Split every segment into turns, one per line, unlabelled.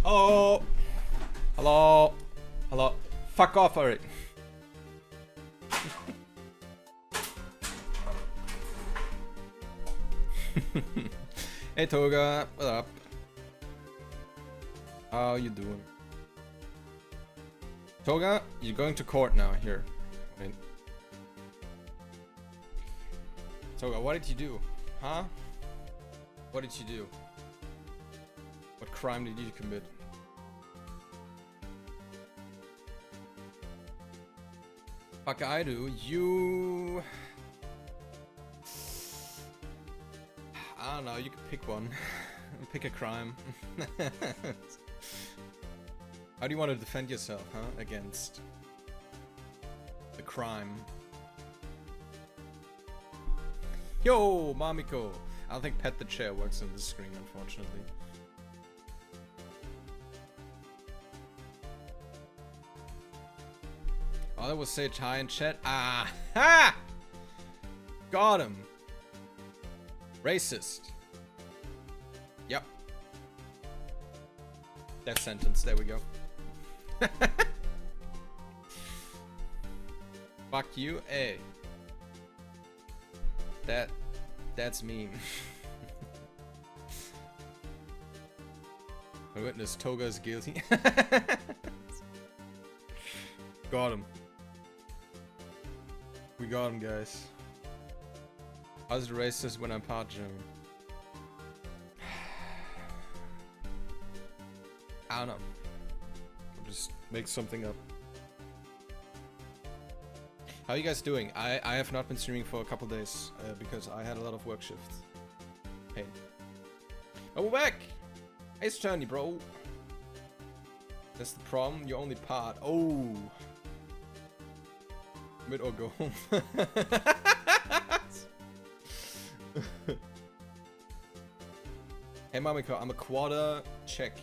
Oh, hello, hello. Fuck off, Eric. Hey Toga, what up? How you doing? Toga, you're going to court now. Here. Wait. Toga, what did you do? Huh? What did you do? What crime did you commit? Fuck I do. You... I don't know, you can pick one. Pick a crime. How do you want to defend yourself, huh? Against the crime. Yo, Mamiko! I don't think pet the chair works on this screen, unfortunately. Oh, that was Sage High in chat. Ah! Ha! Got him! Racist. Yep. Death sentence, there we go. Fuck you, hey. That's mean. My witness Toga's guilty. Got him. We got him, guys. How's the racist when I'm part German? I don't know. I'll just make something up. How are you guys doing? I have not been streaming for a couple days because I had a lot of work shifts. Hey. Oh, we're back! Ace Journey, bro. That's the problem. You only part. Oh. Mid or go home. Hey Mamiko, I'm a quarter check.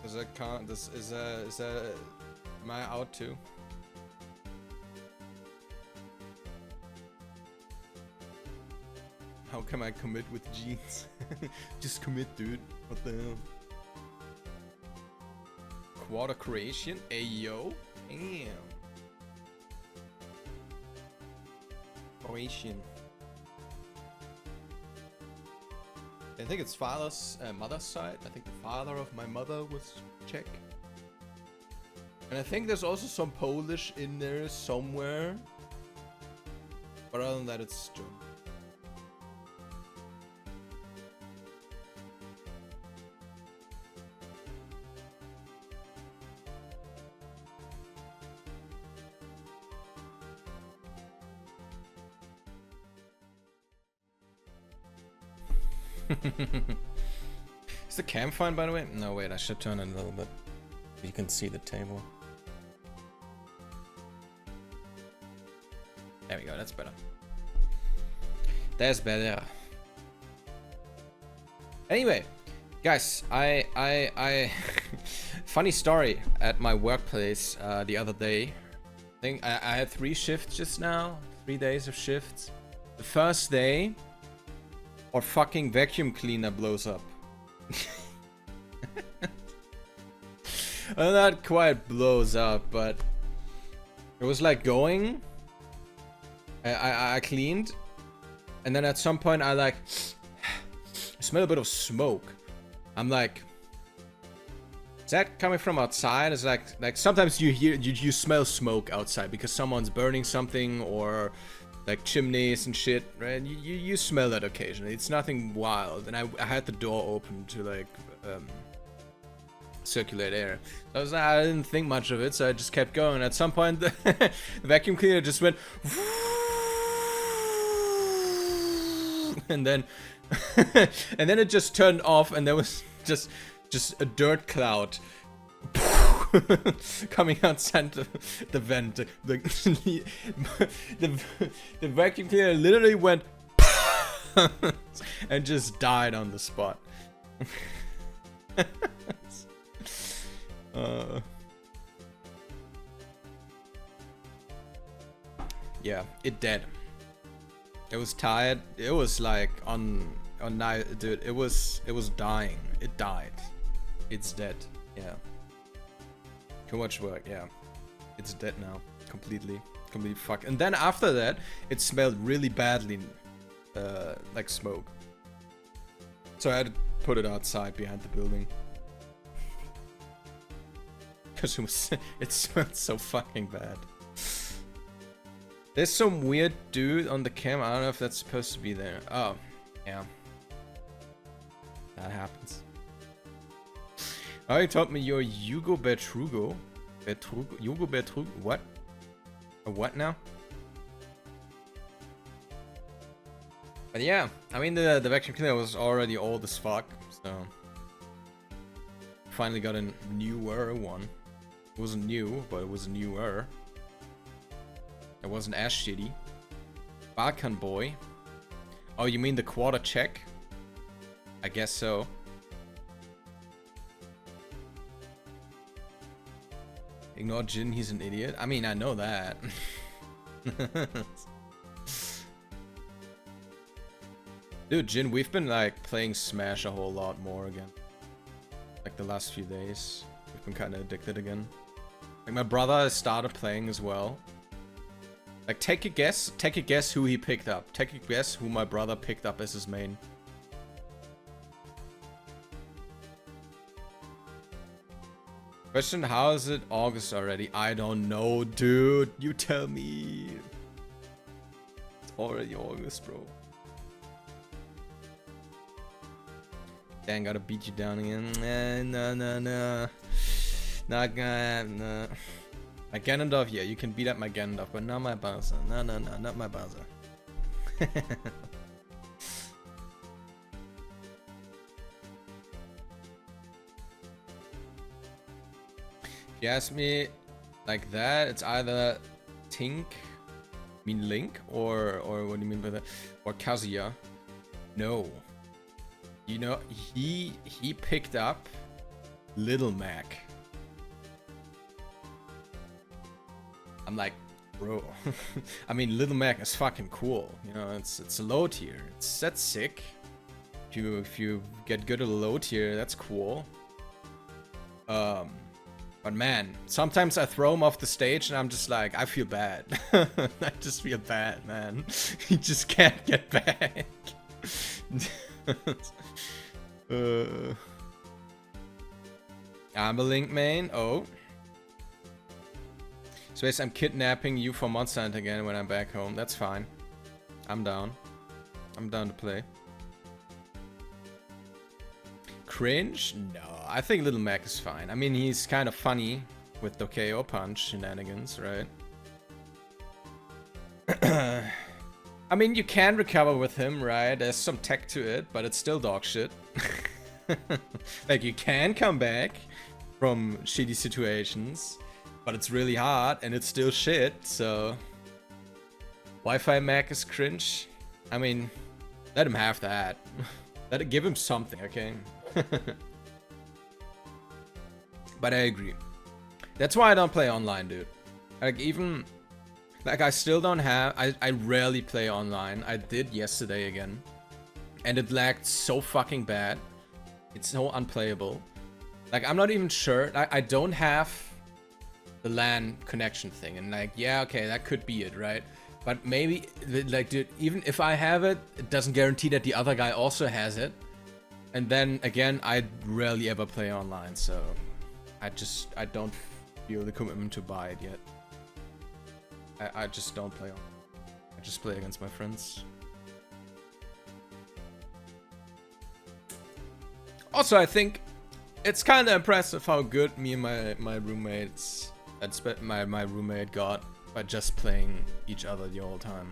Does that count? Am I out too? How can I commit with jeans? Just commit, dude. What the hell? Quarter creation? Ayo. Damn. Croatian. I think it's father's mother's side. I think the father of my mother was Czech. And I think there's also some Polish in there somewhere. But other than that, it's German. Is the cam fine, by the way? No, wait, I should turn it a little bit. You can see the table. There we go, that's better. That's better. Anyway, guys, I funny story at my workplace the other day. I think I had 3 shifts just now. 3 days of shifts. The first day, our fucking vacuum cleaner blows up. Well, not quite blows up, but it was like going. I cleaned, and then at some point I smell a bit of smoke. I'm like, is that coming from outside? It's like sometimes you smell smoke outside because someone's burning something or like chimneys and shit, right? You smell that occasionally. It's nothing wild, and I had the door open to like circulate air. So I didn't think much of it, so I just kept going. At some point, the vacuum cleaner just went, and then it just turned off, and there was just a dirt cloud coming outside the vent. The vacuum cleaner literally went and just died on the spot. Yeah, it dead. It was tired. It was like on night, dude. It was dying. It died. It's dead. Yeah. Too much work. Yeah. It's dead now. Completely fucked. And then after that, it smelled really badly, like smoke. So I had to put it outside behind the building. Because it smelled so fucking bad. There's some weird dude on the cam. I don't know if that's supposed to be there. Oh, yeah. That happens. Oh, you taught me your Hugo Bertrugo. Hugo Bertrugo? What? A what now? But yeah, I mean the vacuum cleaner was already old as fuck, so finally got a newer one. It wasn't new, but it was newer. It wasn't as shitty. Balkan boy. Oh, you mean the quarter check? I guess so. Ignore Jin, he's an idiot. I mean, I know that. Dude, Jin, we've been like playing Smash a whole lot more again. Like the last few days. We've been kind of addicted again. Like my brother has started playing as well. Like take a guess who he picked up. Take a guess who my brother picked up as his main. Question, how is it August already? I don't know, dude. You tell me. It's already August, bro. Dang, gotta beat you down again. No. Not gonna, no. My Ganondorf, yeah, you can beat up my Ganondorf, but not my Bowser. No, not my Bowser. If you ask me like that, it's either Tink, I mean Link, or what do you mean by that? Or Kazuya. No. You know, he picked up Little Mac. I'm like, bro. I mean, Little Mac is fucking cool. You know, it's a low tier. That's sick. If you get good at a low tier, that's cool. But man, sometimes I throw him off the stage and I'm just like, I feel bad. I just feel bad, man. He just can't get back. I'm a Link main. Oh. Space, I'm kidnapping you for Monster Hunt again when I'm back home. That's fine. I'm down. I'm down to play. Cringe? No, I think Little Mac is fine. I mean, he's kind of funny with the KO punch shenanigans, right? I mean, you can recover with him, right? There's some tech to it, but it's still dog shit. Like, you can come back from shitty situations, but it's really hard and it's still shit, so... Wi-Fi Mac is cringe. I mean, let him have that. Give him something, okay? But I agree. That's why I don't play online, dude. Like, even... Like, I still don't have... I rarely play online. I did yesterday again. And it lagged so fucking bad. It's so unplayable. Like, I'm not even sure. I don't have the LAN connection thing. And like, yeah, okay, that could be it, right? But maybe, like, dude, even if I have it, it doesn't guarantee that the other guy also has it. And then, again, I rarely ever play online, so... I don't feel the commitment to buy it yet. I just don't play on. I just play against my friends. Also, I think it's kind of impressive how good me and my roommates, my roommate got by just playing each other the whole time.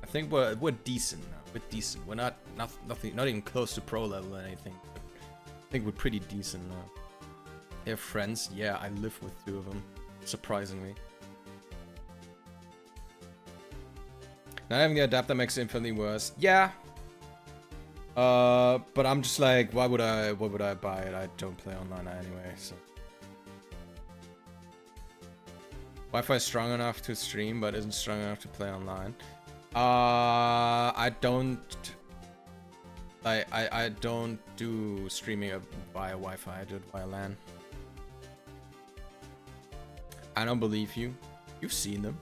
I think we're decent now. We're decent. We're not even close to pro level or anything. But I think we're pretty decent now. They have friends. Yeah, I live with 2 of them. Surprisingly. Not having the adapter makes it infinitely worse. Yeah. But I'm just like, why would I buy it? I don't play online anyway, so. Wi-Fi is strong enough to stream, but isn't strong enough to play online. I don't I don't do streaming via Wi-Fi. I do it via LAN. I don't believe you. You've seen them.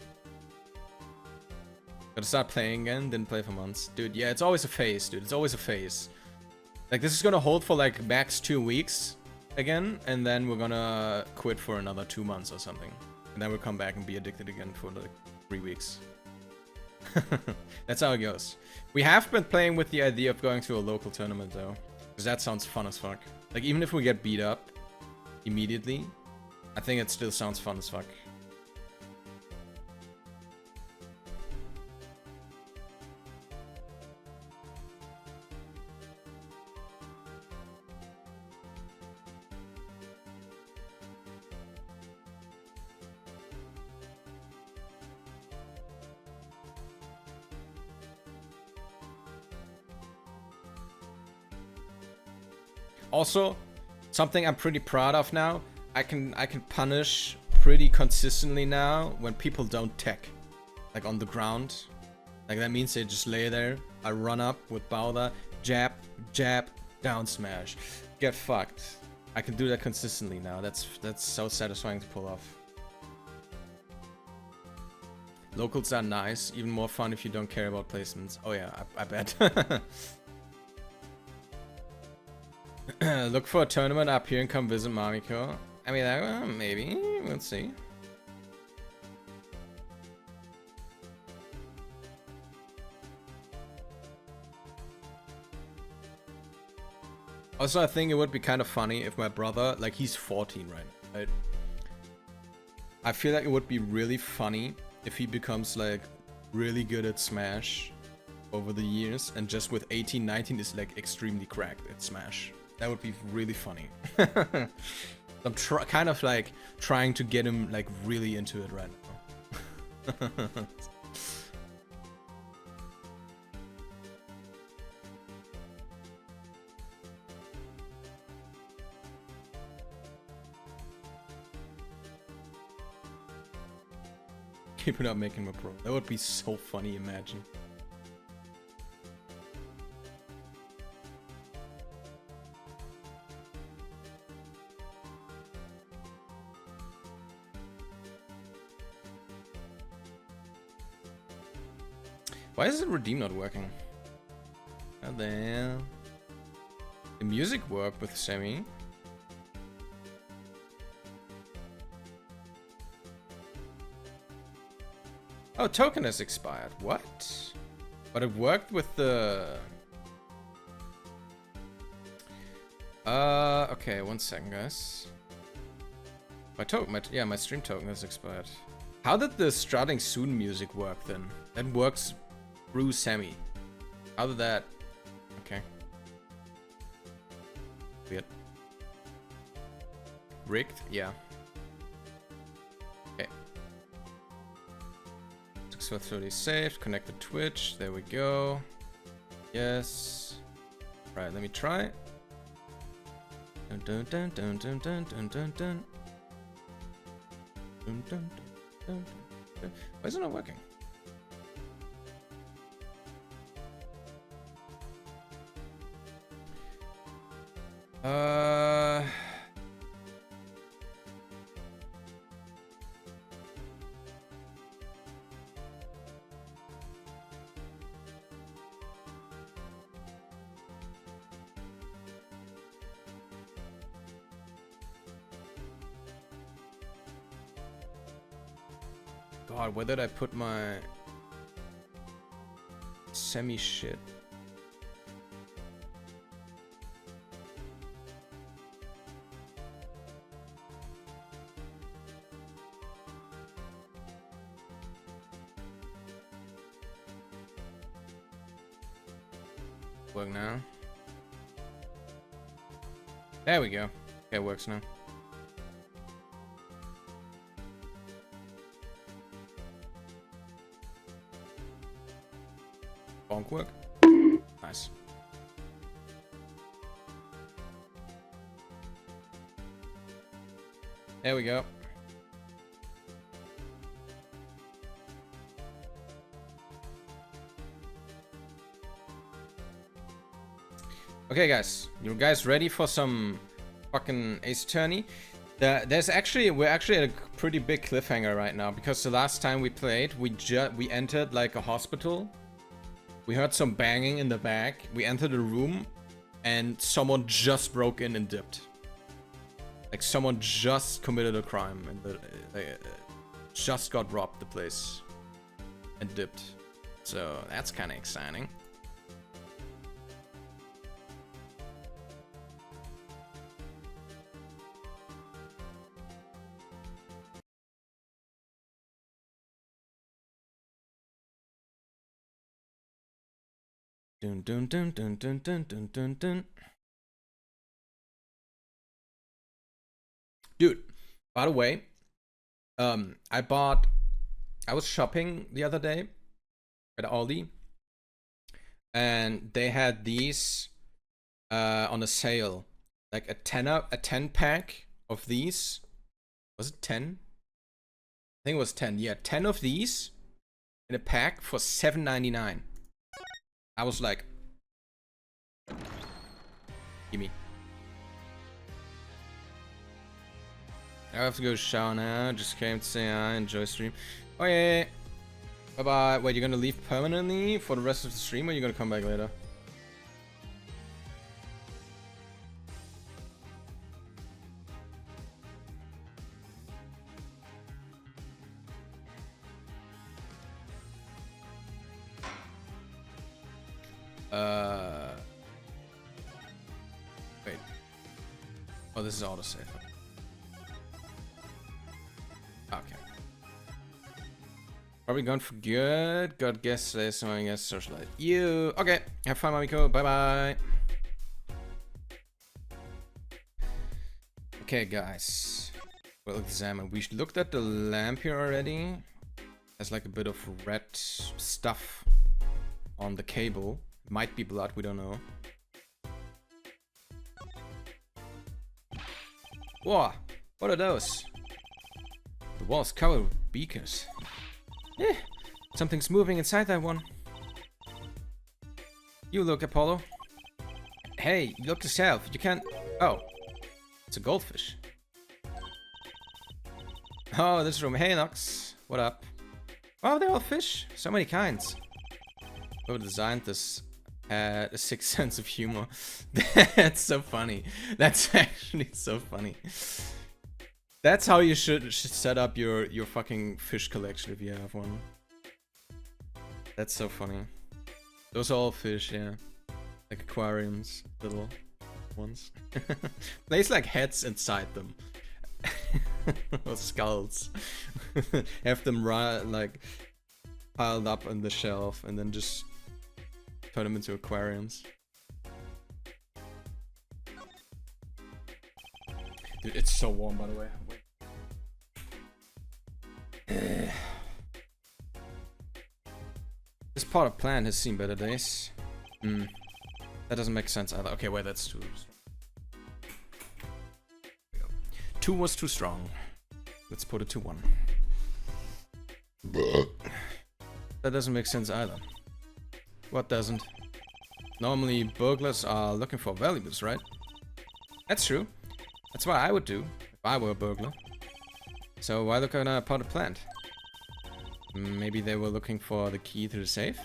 Gotta start playing again. Didn't play for months. Dude, yeah, it's always a phase, dude. It's always a phase. Like, this is gonna hold for, like, max 2 weeks again. And then we're gonna quit for another 2 months or something. And then we'll come back and be addicted again for, like, 3 weeks. That's how it goes. We have been playing with the idea of going to a local tournament, though. Because that sounds fun as fuck. Like, even if we get beat up immediately, I think it still sounds fun as fuck. Also, something I'm pretty proud of now, I can punish pretty consistently now when people don't tech. Like on the ground. Like that means they just lay there. I run up with Bowser, jab, jab, down smash. Get fucked. I can do that consistently now. That's so satisfying to pull off. Locals are nice, even more fun if you don't care about placements. Oh yeah, I bet. Look for a tournament up here and come visit Mamiko. I mean, maybe. We'll see. Also, I think it would be kind of funny if my brother, like, he's 14 right now, right? I feel like it would be really funny if he becomes, like, really good at Smash over the years and just with 18, 19 is, like, extremely cracked at Smash. That would be really funny. I'm kind of like trying to get him like really into it right now. Keep it up, making him a pro. That would be so funny, imagine. Why is the redeem not working? Oh, there. The music worked with Semi. Oh, token has expired. What? But it worked with the... Okay, 1 second, guys. My stream token has expired. How did the Starting Soon music work then? That works through Semi. How did that... Okay. Weird. Rigged? Yeah. Okay. 6:30 saved. Connect to Twitch. There we go. Yes. Right, let me try. Dun dun dun dun dun dun dun dun dun. Dun, dun, dun, dun. Why is it not working? God, where did I put my Semi shit? Work now. There we go. Okay, it works now. Bonk work. Nice. There we go. Okay, guys, you guys ready for some fucking Ace Attorney? We're actually at a pretty big cliffhanger right now because the last time we played, we entered like a hospital. We heard some banging in the back. We entered a room, and someone just broke in and dipped. Like someone just committed a crime and just got robbed the place and dipped. So that's kind of exciting. Dun dun dun dun dun dun dun dun dun. Dude, by the way, I was shopping the other day at Aldi, and they had these on a sale, like a 10 pack of these. Was it 10? I think it was 10. Yeah, 10 of these in a pack for $7.99. I was like, gimme. I have to go shower now. Just came to say I enjoy stream. Oh yeah. Bye bye. Wait, you're gonna leave permanently for the rest of the stream, or you're gonna come back later? Wait. Oh, this is autosave. Okay. Probably gone for good. Got guest today, so I guess socialize. You. Okay. Have fun, Mamiko. Bye bye. Okay, guys. We'll examine. We looked at the lamp here already. There's like a bit of red stuff on the cable. Might be blood, we don't know. Whoa, what are those? The wall's covered with beakers. Eh, something's moving inside that one. You look, Apollo. Hey, look yourself. You can't... Oh, it's a goldfish. Oh, this room. Hey, Nox. What up? Oh, they're all fish. So many kinds. Whoever designed this had a sixth sense of humor. That's so funny. That's actually so funny. That's how you should set up your fucking fish collection if you have one. That's so funny. Those are all fish, yeah. Like aquariums, little ones. Place like heads inside them. Or skulls. Have them like piled up on the shelf and then just turn them into aquariums. Dude, it's so warm, by the way. This pot of plant has seen better days. That doesn't make sense either. Okay, wait, that's too strong. 2 was too strong. Let's put it to 1. That doesn't make sense either. What doesn't? Normally burglars are looking for valuables, right? That's true. That's what I would do if I were a burglar. So why look at a potted plant? Maybe they were looking for the key to the safe?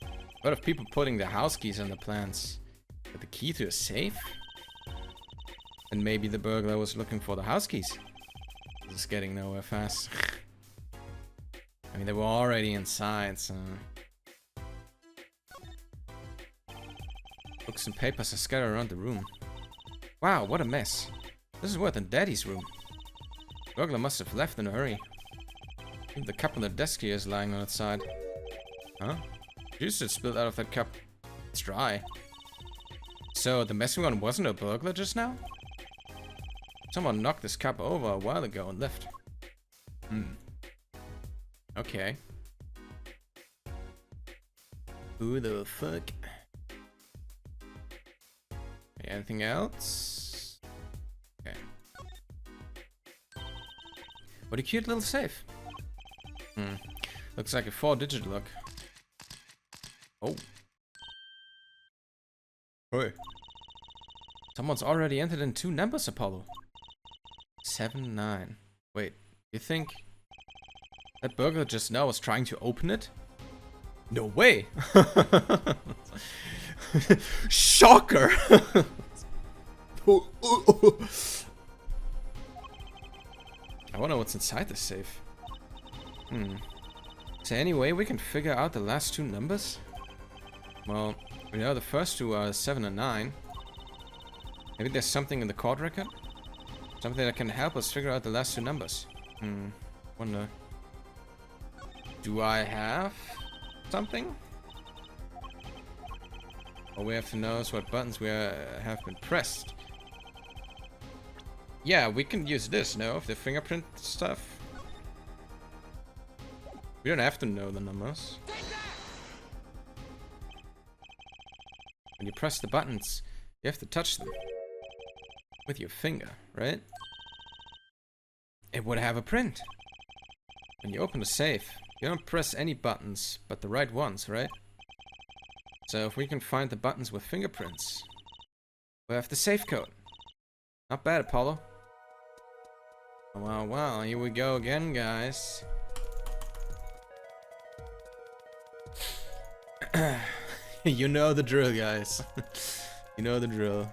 A lot of people putting their house keys on the plants. But the key to a safe? And maybe the burglar was looking for the house keys. This is getting nowhere fast. I mean, they were already inside, so... Books and papers are scattered around the room. Wow, what a mess. This is worse than Daddy's room. The burglar must have left in a hurry. Even the cup on the desk here is lying on its side. Huh? Juice just spilled out of that cup. It's dry. So, the messy one wasn't a burglar just now? Someone knocked this cup over a while ago and left. Okay. Who the fuck? Anything else? Okay. What a cute little safe. Looks like a 4-digit lock. Oh. Hey. Someone's already entered in 2 numbers, Apollo. 7, 9. Wait, you think that burglar just now was trying to open it? No way! Shocker! I wonder what's inside the safe. Is there any way we can figure out the last 2 numbers? Well, we know the first 2 are 7 and 9. Maybe there's something in the court record? Something that can help us figure out the last 2 numbers. Wonder. Do I have something? All we have to know is what buttons we have been pressed. Yeah, we can use this, no? Of the fingerprint stuff. We don't have to know the numbers. When you press the buttons, you have to touch them with your finger, right? It would have a print. When you open the safe, you don't press any buttons, but the right ones, right? So if we can find the buttons with fingerprints, we'll have the safe code. Not bad, Apollo. Well, here we go again, guys. You know the drill, guys. You know the drill.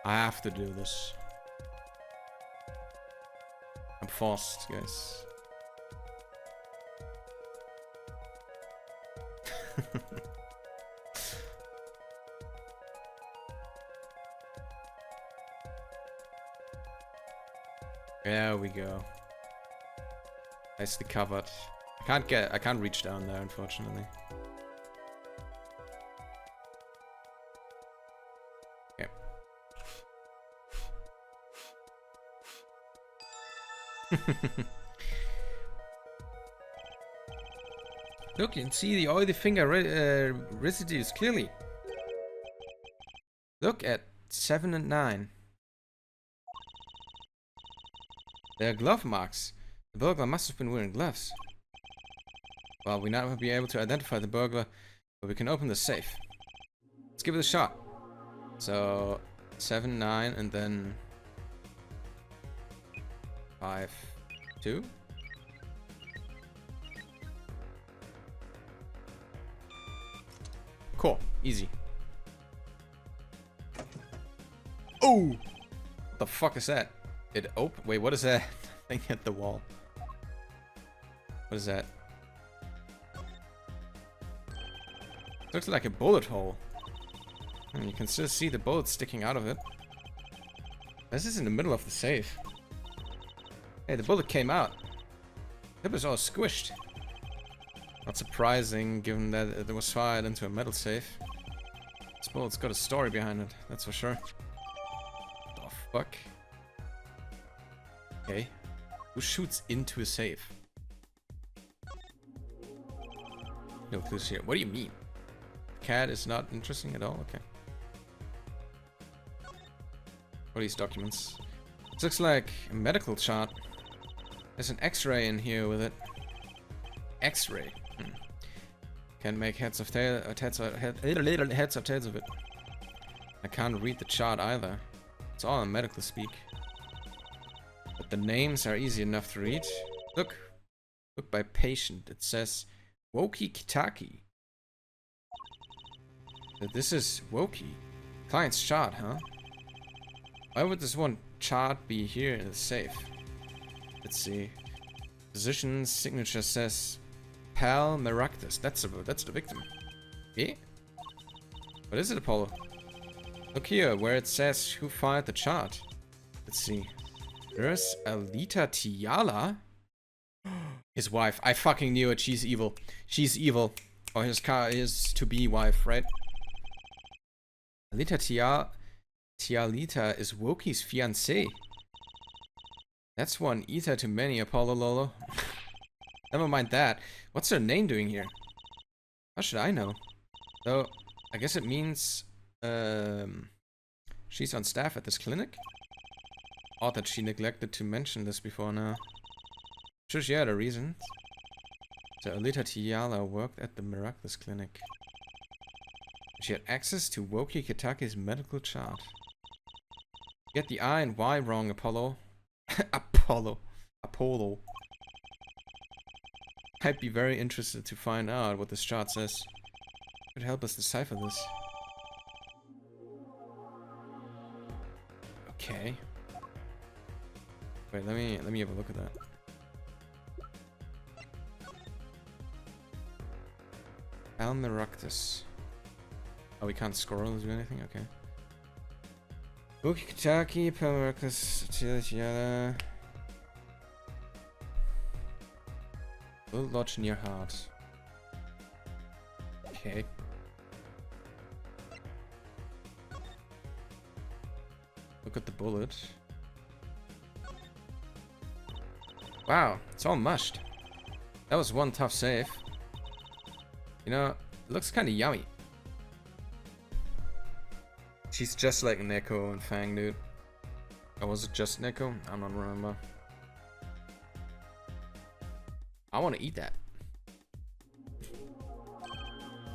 I have to do this. I'm forced, guys. There we go. Nicely covered. I can't reach down there, unfortunately. Okay. Look, you can see the oily finger residues clearly. Look at 7 and 9. They are glove marks. The burglar must have been wearing gloves. Well, we now will be able to identify the burglar, but we can open the safe. Let's give it a shot. So 7, 9, and then 5, 2. Cool. Easy. Oh! What the fuck is that? It open? Wait, what is that thing at the wall? What is that? Looks like a bullet hole. And you can still see the bullets sticking out of it. This is in the middle of the safe. Hey, the bullet came out. It was all squished. Not surprising, given that it was fired into a metal safe. This bullet's got a story behind it, that's for sure. What the fuck? Okay. Who shoots into a safe? No clues here. What do you mean? Cat is not interesting at all? Okay. What are these documents? This looks like a medical chart. There's an X-ray in here with it. X-ray. Can't make heads or tails of it. I can't read the chart either. It's all in medical speak. But the names are easy enough to read. Look by patient. It says Woki Kitaki. This is Woki. Client's chart, huh? Why would this one chart be here in the safe? Let's see. Physician's signature says Pal Meractus. That's the victim. Eh? What is it, Apollo? Look here, where it says who fired the chart. Let's see. There's Alita Tiala. His wife. I fucking knew it. She's evil. She's evil. Or his to-be wife, right? Alita Tialita is Woki's fiancée. That's one ether too many, Apollo Lolo. Never mind that. What's her name doing here? How should I know? Though, I guess it means she's on staff at this clinic? Odd that she neglected to mention this before now. Sure, she had a reason. So Alita Tiala worked at the Miraculous Clinic. She had access to Woki Kitaki's medical chart. Get the I and Y wrong, Apollo. Apollo. I'd be very interested to find out what this chart says. It could help us decipher this. Okay. Wait, let me have a look at that. Almiractus. Oh, we can't scroll or do anything? Okay. Ukitaki, Palmaractus, Yada. Will lodge near heart. Okay. Look at the bullet. Wow, it's all mushed. That was one tough save. You know, it looks kind of yummy. She's just like Neko and Fang, dude. Or was it just Neko? I don't remember. I want to eat that.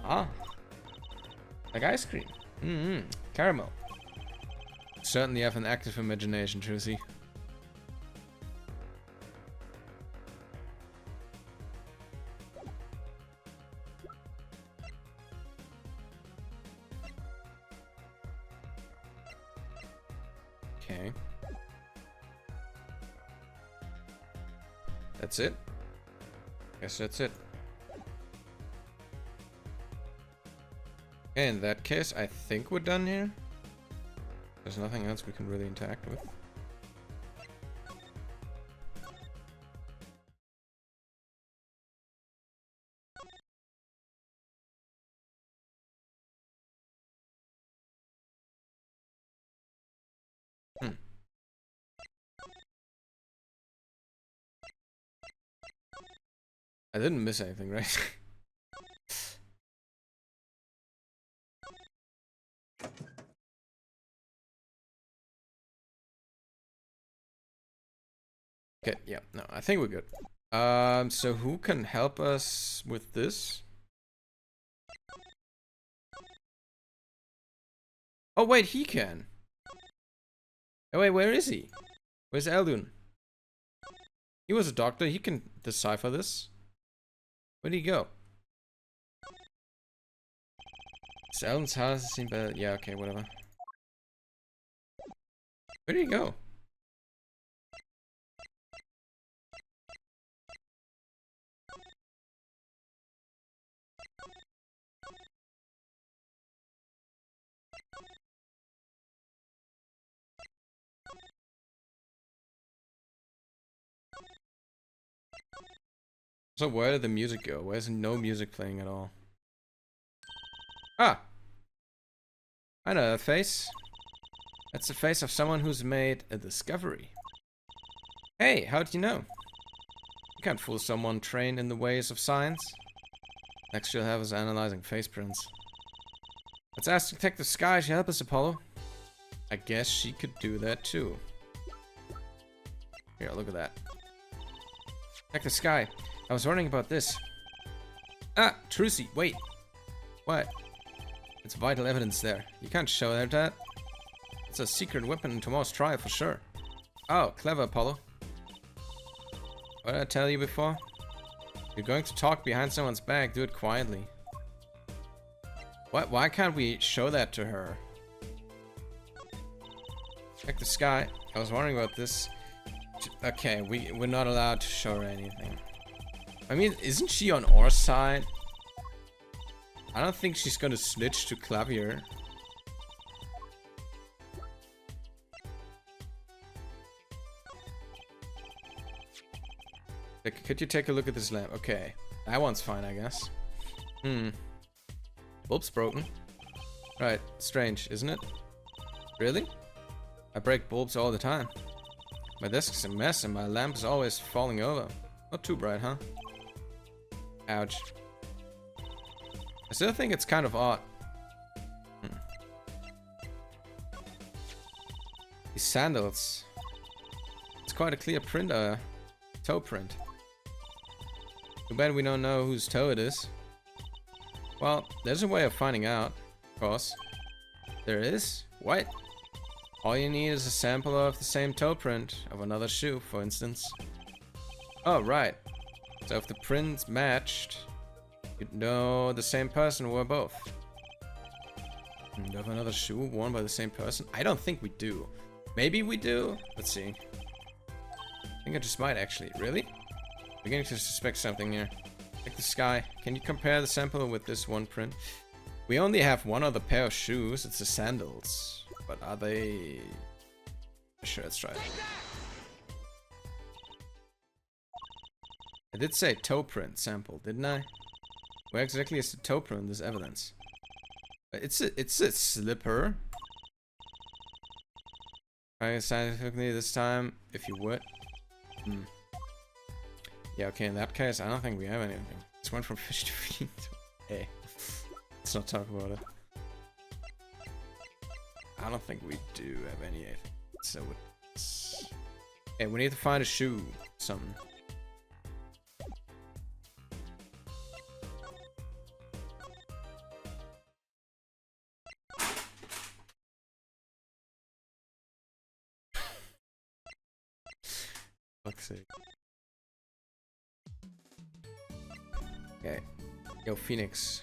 Ah. Like ice cream. Caramel. Certainly have an active imagination, Trucy. Okay. That's it? Guess that's it. In that case, I think we're done here. There's nothing else we can really interact with. I didn't miss anything, right? Okay, yeah, no, I think we're good. So who can help us with this? Oh wait, he can. Oh wait, where is he? Where's Eldun? He was a doctor, he can decipher this. Where'd he go? Eldun's house seemed better. Yeah, okay, whatever. Where did he go? So where did the music go? Where's no music playing at all? Ah! I know that face. That's the face of someone who's made a discovery. Hey, how did you know? You can't fool someone trained in the ways of science. Next you'll have us analyzing face prints. Let's ask Detective Sky to help us, Apollo. I guess she could do that too. Here, look at that. Detective Sky, I was wondering about this. Ah, Trucy, wait. What? It's vital evidence there. You can't show that. It's a secret weapon in tomorrow's trial for sure. Oh, clever, Apollo. What did I tell you before? You're going to talk behind someone's back, do it quietly. What? Why can't we show that to her? Check the sky. I was wondering about this. Okay, we're not allowed to show her anything. I mean, isn't she on our side? I don't think she's gonna snitch to Clavier. Could you take a look at this lamp? Okay. That one's fine, I guess. Bulb's broken. Right, strange, isn't it? Really? I break bulbs all the time. My desk's a mess and my lamp is always falling over. Not too bright, huh? Ouch. I still think it's kind of odd. These sandals. It's quite a clear print, toe print. Too bad we don't know whose toe it is. Well, there's a way of finding out. Of course. There is? What? All you need is a sample of the same toe print of another shoe, for instance. Oh, right. So if the prints matched, you'd know the same person wore both. Do you have another shoe worn by the same person? I don't think we do. Maybe we do? Let's see. I think I just might actually. Really? Beginning to suspect something here. Like the sky. Can you compare the sample with this one print? We only have one other pair of shoes. It's the sandals. But are they... Sure, let's try it. I did say toe print sample, didn't I? Where exactly is the toe print in this evidence? It's a slipper. Try scientifically this time, if you would. Yeah, okay, in that case, I don't think we have anything. It's went from fish to feet. Hey, let's not talk about it. I don't think we do have anything. So it's... Okay, we need to find a shoe. Something. Fuck's sake. Okay. Yo, Phoenix.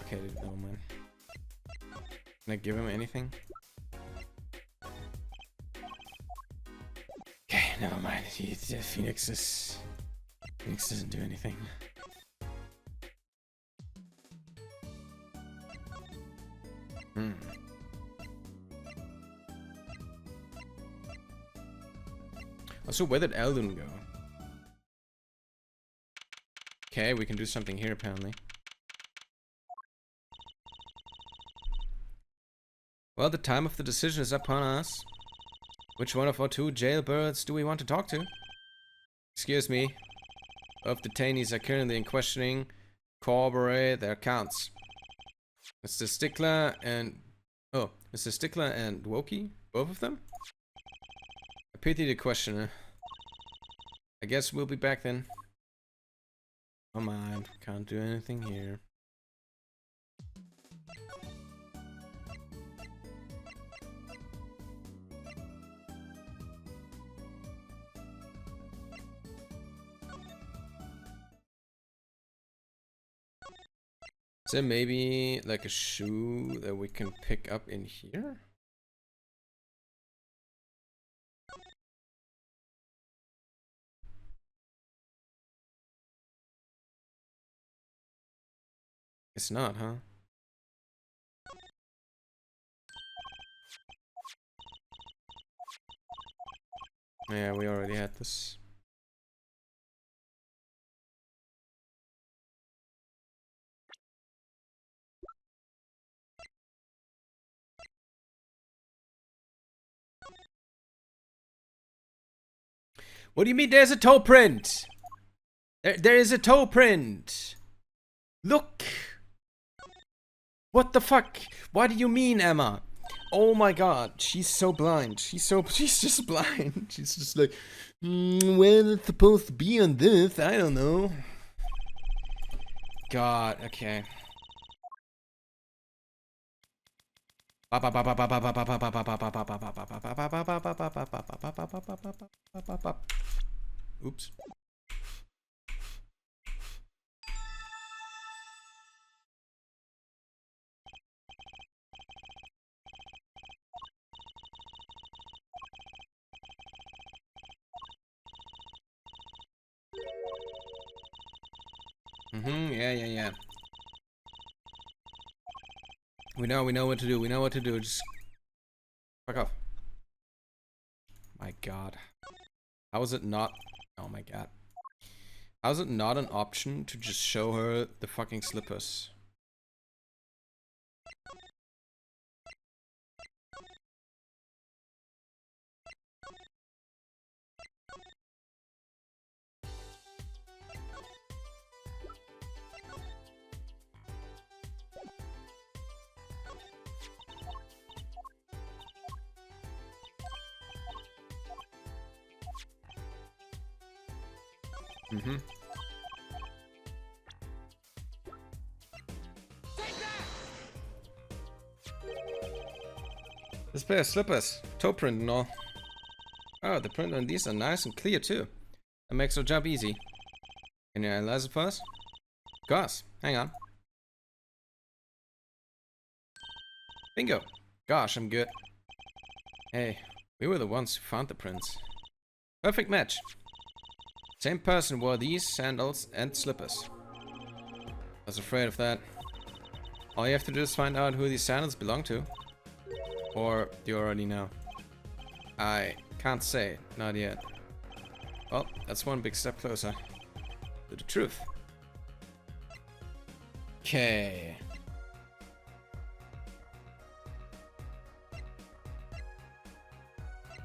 Okay, no man. Can I give him anything? Okay, never mind. Phoenix doesn't do anything. Also, where did Eldon go? Okay, we can do something here apparently. Well, the time of the decision is upon us. Which one of our two jailbirds do we want to talk to? Excuse me. Both detainees are currently in questioning. Corroborate their accounts. Mr. Stickler and... Oh, Mr. Stickler and Wokey? Both of them? I pity the questioner. I guess we'll be back then. Oh my, can't do anything here. Is there maybe like a shoe that we can pick up in here? It's not, huh? Yeah, we already had this. What do you mean there's a toe print? There is a toe print. Look. What the fuck? What do you mean, Emma? Oh my god, she's so blind. She's just blind. She's just like, where it's supposed to be on this? I don't know. God, okay. Oops. Yeah. We know what to do. We know what to do. Just fuck off. My god. How is it not? Oh my god. How is it not an option to just show her the fucking slippers? This pair of slippers, toe print and all. Oh, the print on these are nice and clear too. That makes our job easy. Can you analyze it for us? Of course. Hang on. Bingo. Gosh, I'm good. Hey, we were the ones who found the prints. Perfect match. Same person wore these sandals and slippers. I was afraid of that. All you have to do is find out who these sandals belong to. Or do you already know? I can't say. Not yet. Well, that's one big step closer to the truth. Okay.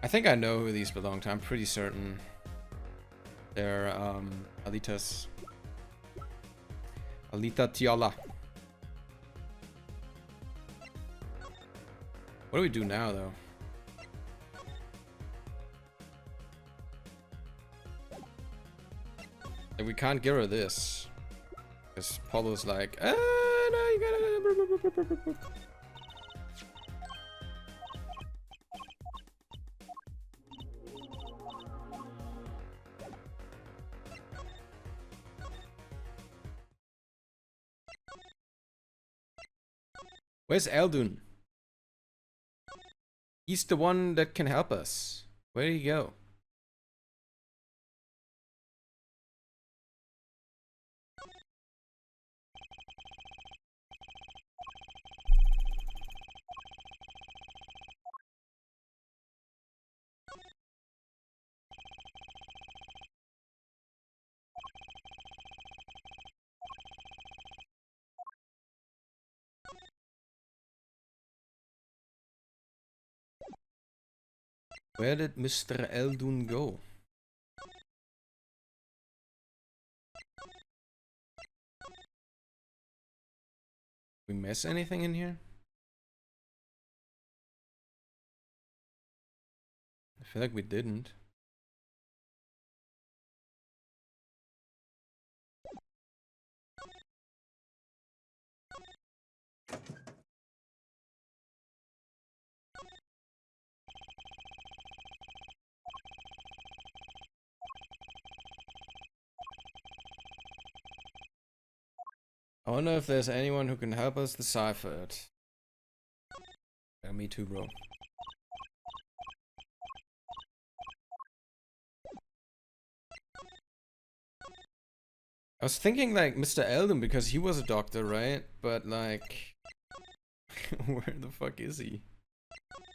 I think I know who these belong to. I'm pretty certain. They're Alita's. Alita Tiola. What do we do now, though? Like, we can't give her this. Because Paulo's like, no, you gotta... Where's Eldun? He's the one that can help us. Where did he go? Where did Mr. Eldun go? We miss anything in here? I feel like we didn't. I wonder if there's anyone who can help us decipher it. Yeah, me too, bro. I was thinking like Mr. Eldon because he was a doctor, right? But like, where the fuck is he?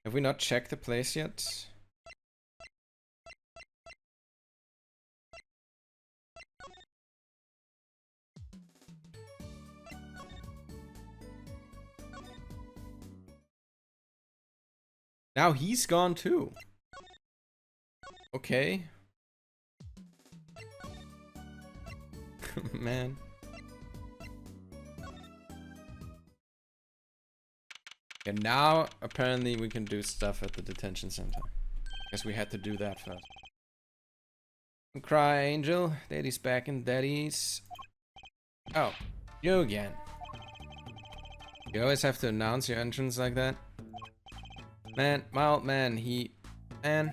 Have we not checked the place yet? Now he's gone too. Okay. Man. And now apparently we can do stuff at the detention center. Guess we had to do that first. Don't cry, Angel. Daddy's back in daddy's. Oh, you again. You always have to announce your entrance like that. Man, my old man, man.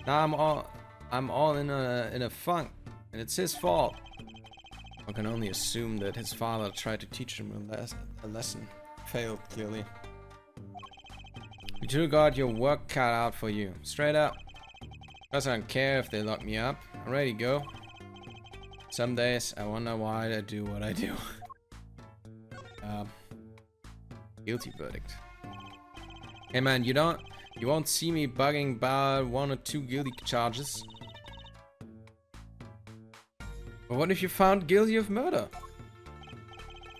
Now I'm all in a funk, and it's his fault. I can only assume that his father tried to teach him a lesson. Failed, clearly. You two got your work cut out for you. Straight up. Cause I don't care if they lock me up. I'm ready to go. Some days I wonder why I do what I do. Guilty verdict. Hey man, you won't see me bugging about 1 or 2 guilty charges. But what if you're found guilty of murder?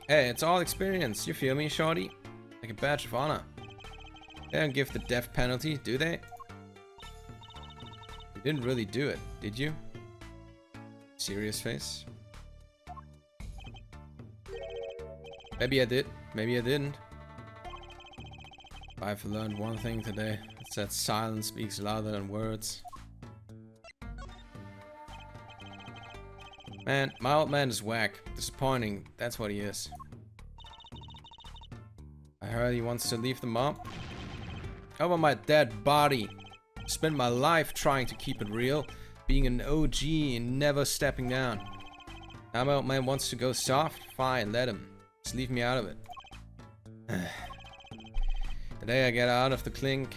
Hey, it's all experience. You feel me, shorty? Like a badge of honor. They don't give the death penalty, do they? You didn't really do it, did you? Serious face. Maybe I did, maybe I didn't. I've learned one thing today. It's that silence speaks louder than words. Man, my old man is whack. Disappointing, that's what he is. I heard he wants to leave the mob. over my dead body. Spent my life trying to keep it real, being an OG and never stepping down. Now my old man wants to go soft? Fine, let him. Just leave me out of it. The day I get out of the clink,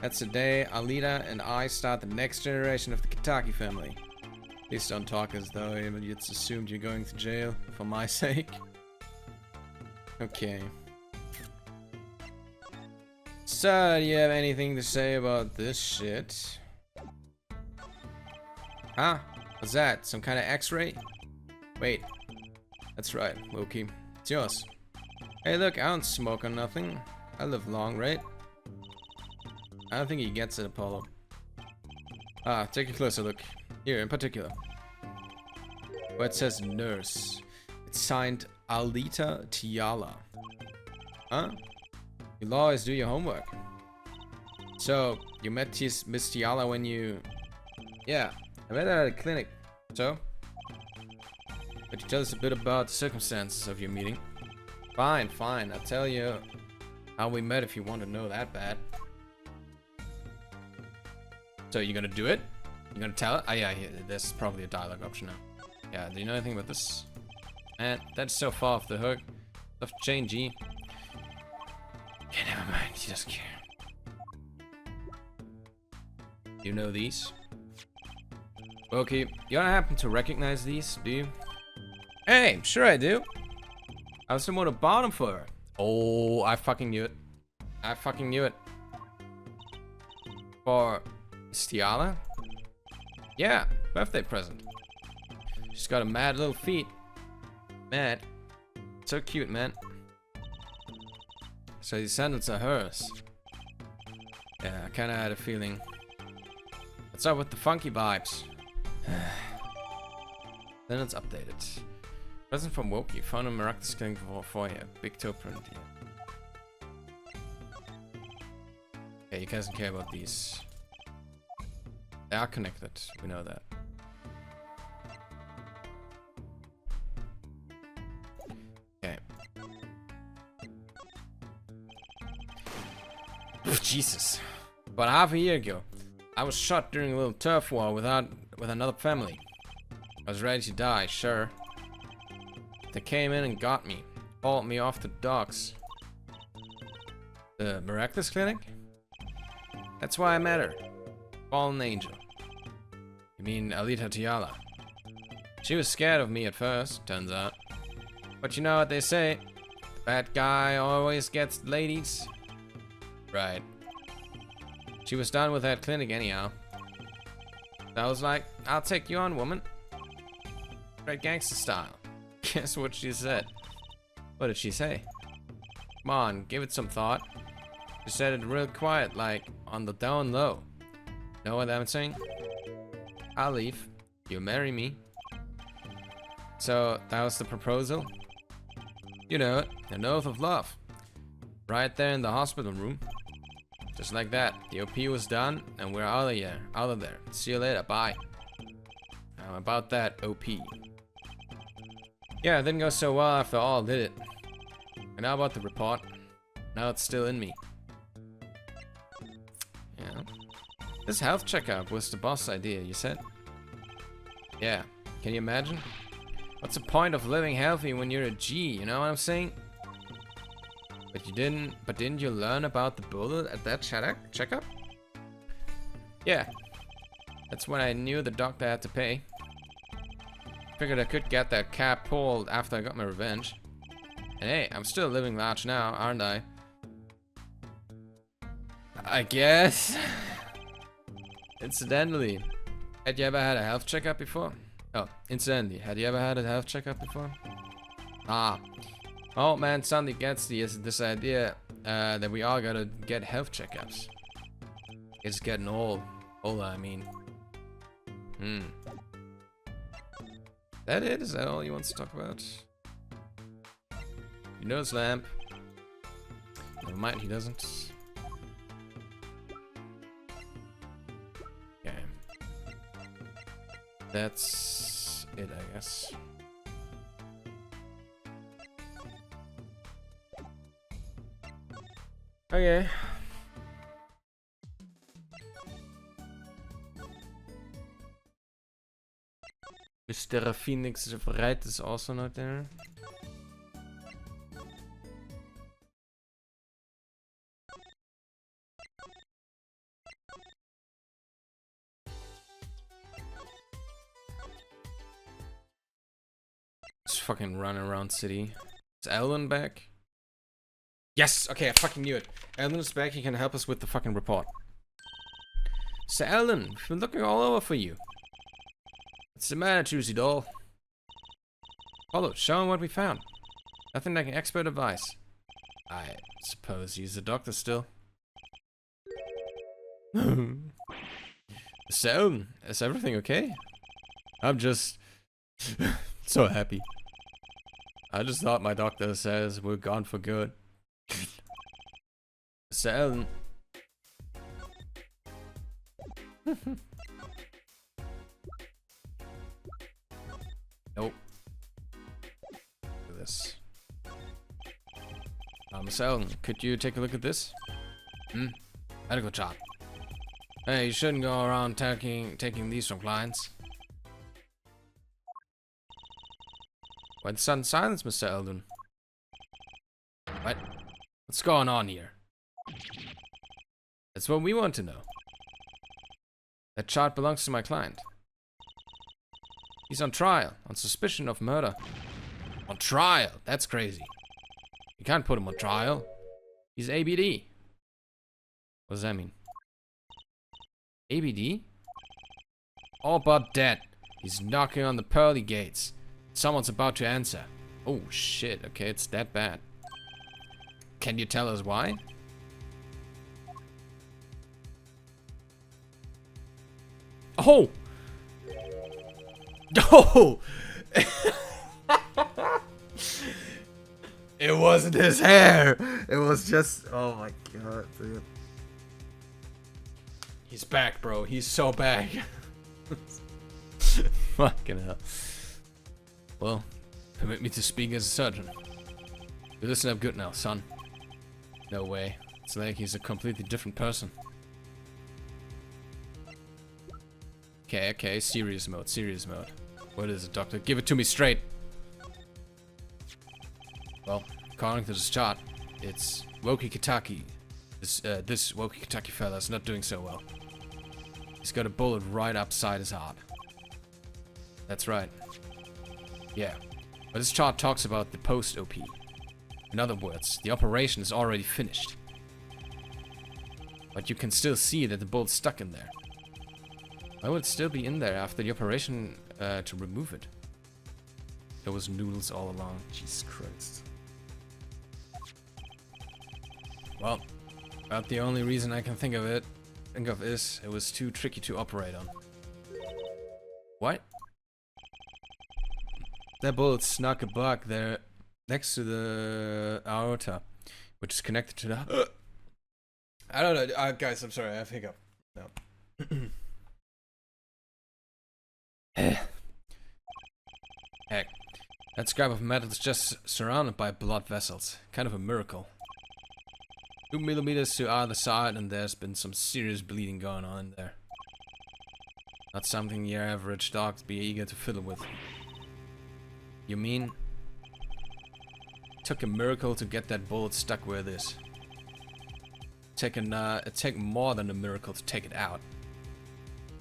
that's the day Alita and I start the next generation of the Kitaki family. Please don't talk as though it's assumed you're going to jail for my sake. Okay. So, do you have anything to say about this shit? Huh? What's that? Some kind of X-ray? Wait. That's right, Loki. It's yours. Hey look, I don't smoke or nothing. I live long, right? I don't think he gets it, Apollo. Ah, take a closer look. Here, in particular. Where it says nurse. It's signed Alita Tiala. Huh? You always do your homework. So, you met Miss Tiala when you... Yeah, I met her at a clinic. So? Could you tell us a bit about the circumstances of your meeting? Fine, fine. I'll tell you how we met if you want to know that bad. So, you gonna do it? You gonna tell it? Oh yeah, there's probably a dialogue option now. Yeah, do you know anything about this? Man, that's so far off the hook. Stuff to change, G. Okay, never mind. He doesn't care. You know these? Okay, you don't happen to recognize these, do you? Hey, sure I do. I was someone who bought them for her. Oh, I fucking knew it. I fucking knew it. For Stiala? Yeah, birthday present. She's got a mad little feet. Mad. So cute, man. So these sandals are hers. Yeah, I kinda had a feeling. What's up with the funky vibes? Then it's updated. Present from Woki. Found a miraculous clinic for you. Big toe print. Yeah, you guys don't care about these. They are connected. We know that. Okay. Jesus. About half a year ago, I was shot during a little turf war with another family. I was ready to die, sure. They came in and got me. Hauled me off the docks. The miraculous clinic? That's why I met her. Fallen angel. You mean Alita Tiala? She was scared of me at first, turns out. But you know what they say? Bad guy always gets ladies. Right. She was done with that clinic anyhow. So I was like, I'll take you on, woman. Straight gangster style. Guess what she said? What did she say? Come on, give it some thought. She said it real quiet, like on the down low. Know what I'm saying? I'll leave. You marry me. So that was the proposal? You know it, an oath of love. Right there in the hospital room. Just like that, the OP was done, and we're out of here, out of there. See you later, bye. How about that, OP? Yeah, it didn't go so well after all, did it? And how about the report? Now it's still in me. Yeah. This health checkup was the boss idea, you said? Yeah, can you imagine? What's the point of living healthy when you're a G, you know what I'm saying? But didn't you learn about the bullet at that checkup? Yeah. That's when I knew the doctor had to pay. Figured I could get that cap pulled after I got my revenge. And hey, I'm still living large now, aren't I? I guess. Incidentally, had you ever had a health checkup before? Oh, incidentally, had you ever had a health checkup before? Ah. Oh man, suddenly gets this idea that we all gotta get health checkups. It's getting old. Older, I mean. That it? Is that all he wants to talk about? He knows lamp. Never mind, he doesn't. Okay. That's it, I guess. Okay. Mr. Phoenix Red is also not there. Just fucking run around city. Is Alan back? Yes! Okay, I fucking knew it. Alan is back, he can help us with the fucking report. So Alan, we've been looking all over for you. What's the matter, Juicy Doll? Follow, show him what we found. Nothing like expert advice. I suppose he's a doctor still. So, is everything okay? I'm just so happy. I just thought my doctor says we're gone for good. So, nope. Look at this. Miss Ellen, could you take a look at this? Medical chart. Hey, you shouldn't go around taking these from clients. Why the sudden silence, Mr. Eldon? What? What's going on here? That's what we want to know. That chart belongs to my client. He's on trial, on suspicion of murder. On trial? That's crazy. You can't put him on trial. He's ABD. What does that mean? ABD? All but dead. He's knocking on the pearly gates. Someone's about to answer. Oh shit, okay, it's that bad. Can you tell us why? Oh! Oh! It wasn't his hair! It was just... Oh my god, dude. He's back, bro. He's so back. Fucking hell. Well, permit me to speak as a surgeon. You listen up good now, son. No way. It's like he's a completely different person. Okay, okay, serious mode, serious mode. What is it, doctor? Give it to me straight. Well, according to this chart, it's Woki Kitaki. This Woki Kitaki fella's not doing so well. He's got a bullet right upside his heart. That's right. Yeah, but this chart talks about the post-OP. In other words, the operation is already finished. But you can still see that the bullet's stuck in there. Why would it still be in there after the operation to remove it? There was noodles all along. Jesus Christ. Well, about the only reason I can think of is it was too tricky to operate on. What? That bullet snuck a bug there next to the aorta, which is connected to the... I don't know, guys, I'm sorry, I have hiccup. No. Heck, that scrap of metal is just surrounded by blood vessels. Kind of a miracle. 2 millimeters to either side, and there's been some serious bleeding going on in there. Not something your average dog'd be eager to fiddle with. You mean it took a miracle to get that bullet stuck where it is? It took more than a miracle to take it out.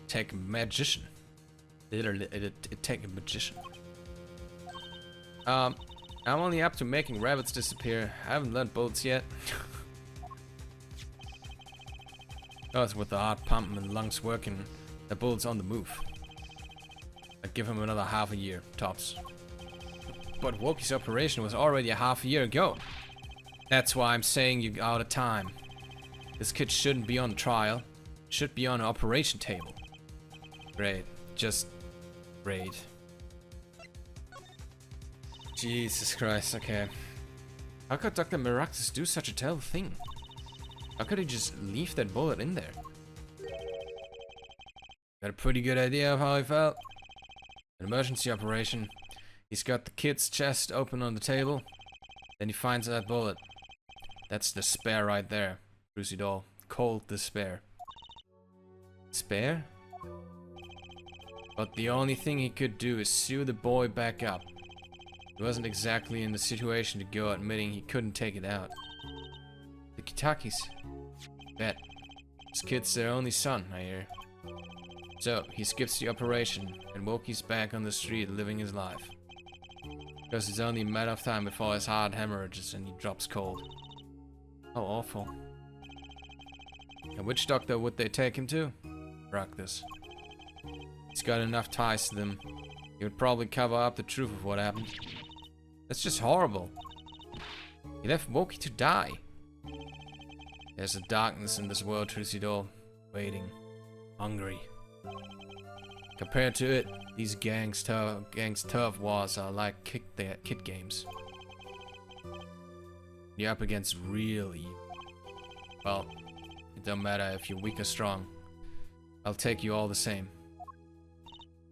Take a magician. Literally, it take a magician. I'm only up to making rabbits disappear. I haven't learned bullets yet. Oh, it's with the heart pumping and lungs working. The bullet's on the move. I'd give him another half a year, tops. But Woki's operation was already a half a year ago. That's why I'm saying you're out of time. This kid shouldn't be on trial. Should be on an operation table. Great. Just great. Jesus Christ, okay. How could Dr. Miraculous do such a terrible thing? How could he just leave that bullet in there? Got a pretty good idea of how he felt. An emergency operation. He's got the kid's chest open on the table. Then he finds that bullet. That's despair right there. Brucey doll. Cold despair. Despair? But the only thing he could do is sew the boy back up. He wasn't exactly in the situation to go admitting he couldn't take it out. The Kitakis. Bet. This kid's their only son, I hear. So, he skips the operation, and Woki's back on the street living his life. Because it's only a matter of time before his heart hemorrhages and he drops cold. How awful. And which doctor would they take him to? Rakdos. He's got enough ties to them. He would probably cover up the truth of what happened. That's just horrible. He left Woki to die. There's a darkness in this world, Trucidol. Waiting. Hungry. Compared to it, these gangs turf wars are like kid games. You're up against real evil. Well, it don't matter if you're weak or strong. I'll take you all the same.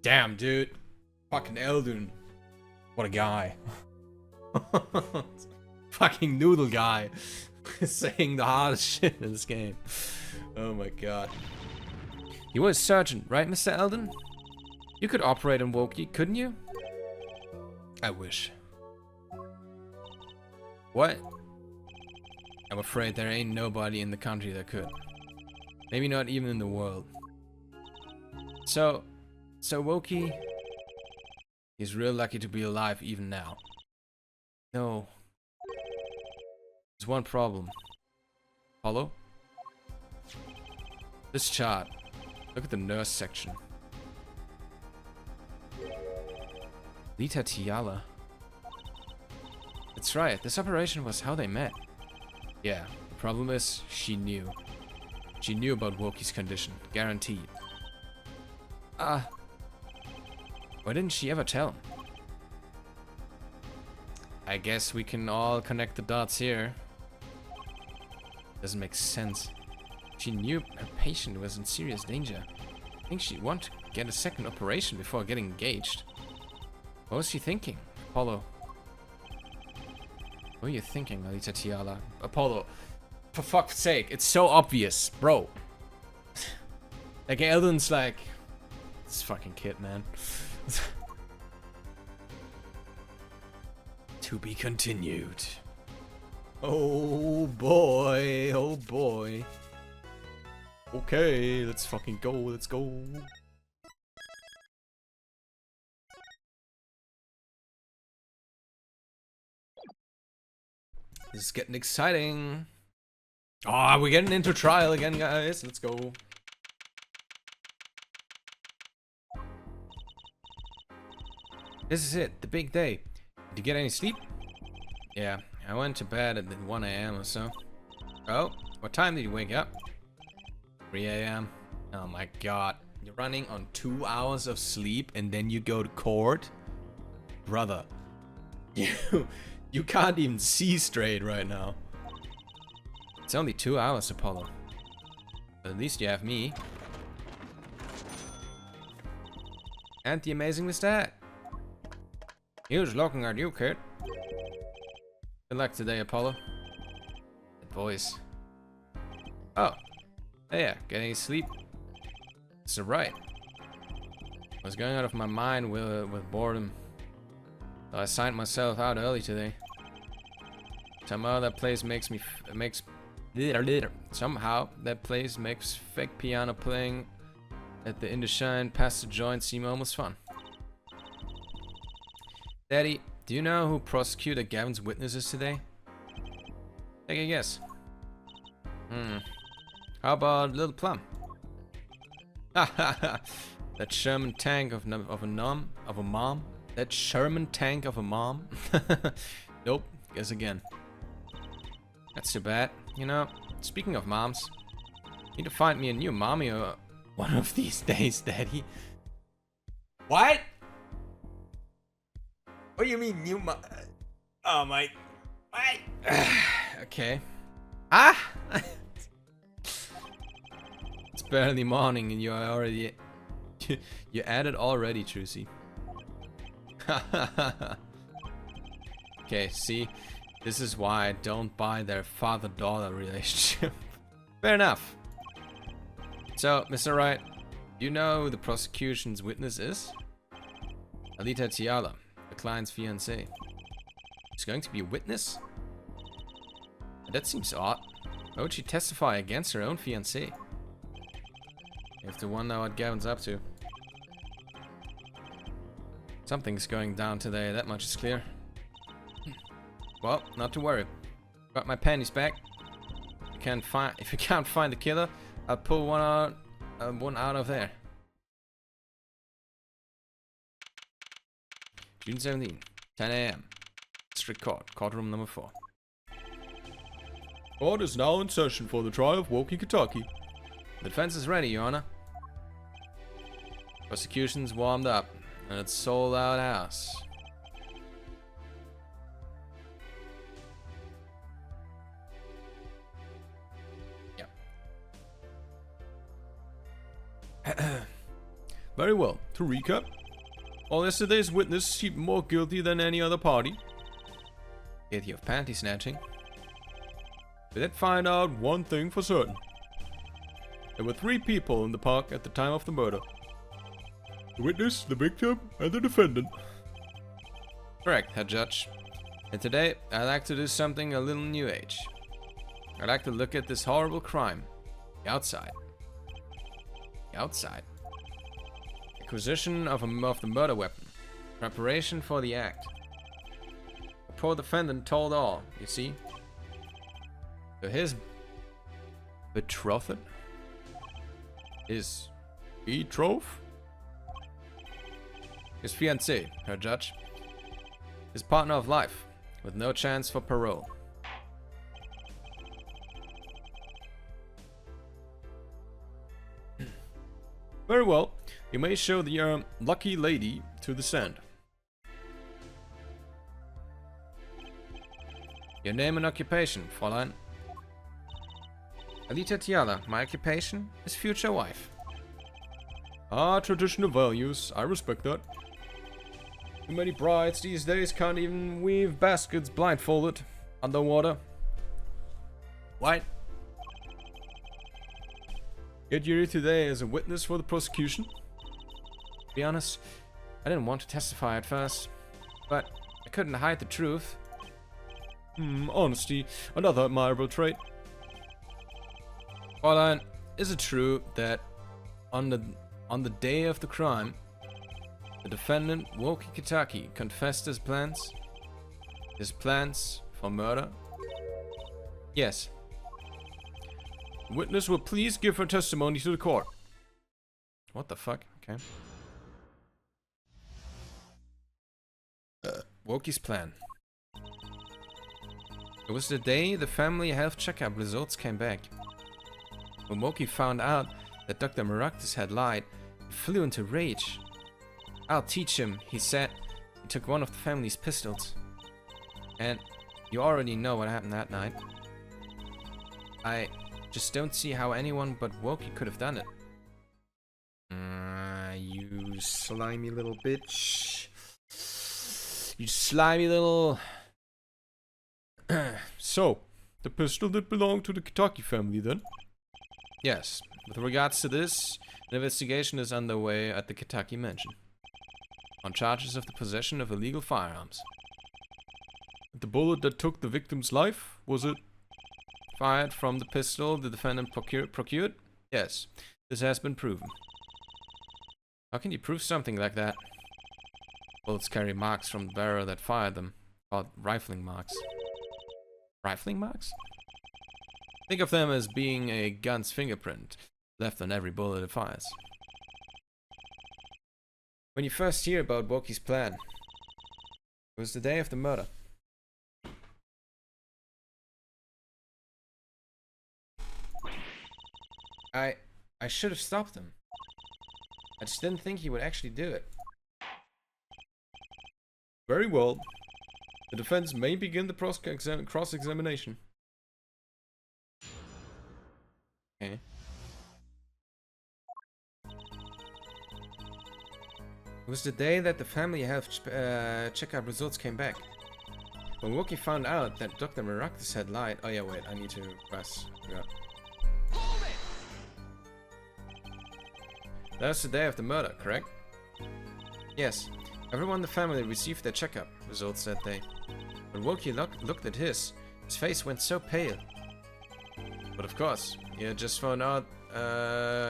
Damn, dude. Fucking Eldun. What a guy. Fucking noodle guy. Saying the hardest shit in this game. Oh my god. You were a surgeon, right, Mr. Eldon? You could operate on Woki, couldn't you? I wish. What? I'm afraid there ain't nobody in the country that could. Maybe not even in the world. So Woki is real lucky to be alive even now. No. There's one problem. Apollo? This chart. Look at the nurse section. Lita Tiala. That's right, this operation was how they met. Yeah, the problem is, she knew. She knew about Woki's condition, guaranteed. Why didn't she ever tell him? I guess we can all connect the dots here. Doesn't make sense. She knew her patient was in serious danger. I think she'd want to get a second operation before getting engaged. What was she thinking? Apollo. What are you thinking, Alita Tiala? Apollo. For fuck's sake, it's so obvious, bro. Like, Eldon's like... This fucking kid, man. To be continued. Oh boy, oh boy. Okay, let's fucking go, let's go. This is getting exciting. Ah, we're getting into trial again, guys. Let's go. This is it, the big day. Did you get any sleep? Yeah, I went to bed at 1 AM or so. Oh, what time did you wake up? 3 AM. Oh my god. You're running on 2 hours of sleep and then you go to court? Brother. You can't even see straight right now. It's only 2 hours, Apollo. But at least you have me. And the amazing Mr. Hat. He was looking at you, kid. Good luck today, Apollo. That voice. Oh. Hey, yeah, get any sleep? It's alright. I was going out of my mind with boredom. So I signed myself out early today. Somehow that place makes fake piano playing at the Indeshine past the joint seem almost fun. Daddy, do you know who prosecutor Gavin's witnesses today? Take a guess. How about Little Plum? That Sherman tank of a mom. That Sherman tank of a mom. Nope. Guess again. That's too bad. You know, speaking of moms, need to find me a new mommy one of these days, Daddy. What? What do you mean new mom? Oh my. What? Okay. Ah! It's barely morning and you're already... You're at it already, Trucy. Okay, see? This is why I don't buy their father-daughter relationship. Fair enough. So, Mr. Wright, You know who the prosecution's witness is? Alita Tiala, the client's fiancé. She's going to be a witness? That seems odd. Why would she testify against her own fiancé? You have to wonder what Gavin's up to. Something's going down today, that much is clear. Well, not to worry. Got my panties back. If you can't find the killer, I'll pull one out of there. June 17, 10 AM. District Court, courtroom number 4. Court is now in session for the trial of Woki Kentucky. The defense is ready, Your Honor. Prosecution's warmed up, and it's sold out house. Yep. Very well. To recap, all yesterday's witness seemed more guilty than any other party. Guilty of panty snatching. We did find out one thing for certain. There were 3 people in the park at the time of the murder. The witness, the victim, and the defendant. Correct, Herr Judge. And today, I'd like to do something a little new age. I'd like to look at this horrible crime. The outside. The outside. Acquisition of the murder weapon. Preparation for the act. The poor defendant told all, you see. So his betrothed? His betrothed? His fiancé, Herr Judge. His partner of life, with no chance for parole. Very well. You may show the lucky lady to the stand. Your name and occupation, Fräulein. Alita Tiala, my occupation is future wife. Ah, traditional values, I respect that. Too many brides these days can't even weave baskets blindfolded, underwater. What? Get you here today as a witness for the prosecution? To be honest, I didn't want to testify at first, but I couldn't hide the truth. Honesty, another admirable trait. Fräulein, is it true that on the day of the crime, the defendant, Woki Kentucky, confessed his plans? His plans for murder? Yes. The witness will please give her testimony to the court. What the fuck? Okay. Woki's plan. It was the day the family health checkup results came back. When Woki found out that Dr. Maractus had lied, he flew into rage. I'll teach him, he said. He took one of the family's pistols. And you already know what happened that night. I just don't see how anyone but Woki could have done it. You slimy little bitch. You slimy little... So, the pistol did belong to the Kentucky family then? Yes. With regards to this, an investigation is underway at the Kentucky mansion on charges of the possession of illegal firearms. The bullet that took the victim's life, was it fired from the pistol the defendant procured? Yes, this has been proven. How can you prove something like that? Bullets carry marks from the bearer that fired them, called rifling marks. Rifling marks? Think of them as being a gun's fingerprint, left on every bullet it fires. When you first hear about Woki's plan, it was the day of the murder. I should have stopped him. I just didn't think he would actually do it. Very well. The defense may begin the cross-examination. Okay. It was the day that the family health checkup results came back. When Woki found out that Dr. Maractus had lied... Oh yeah, wait, I need to press. Yeah. That's the day of the murder, correct? Yes. Everyone in the family received their checkup results that day. When Woki looked at his face went so pale. But of course, he had just found out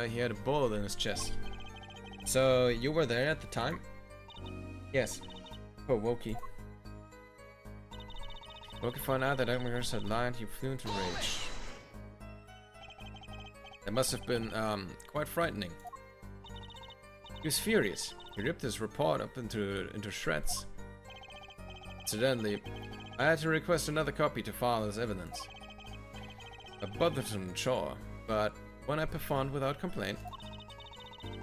he had a bullet in his chest. So, you were there at the time? Yes. Poor Woki. Woki found out that Edmund's had lied, he flew into rage. That must have been quite frightening. He was furious. He ripped his report up into shreds. Incidentally, I had to request another copy to file as evidence. A bothersome chore, but one I performed without complaint.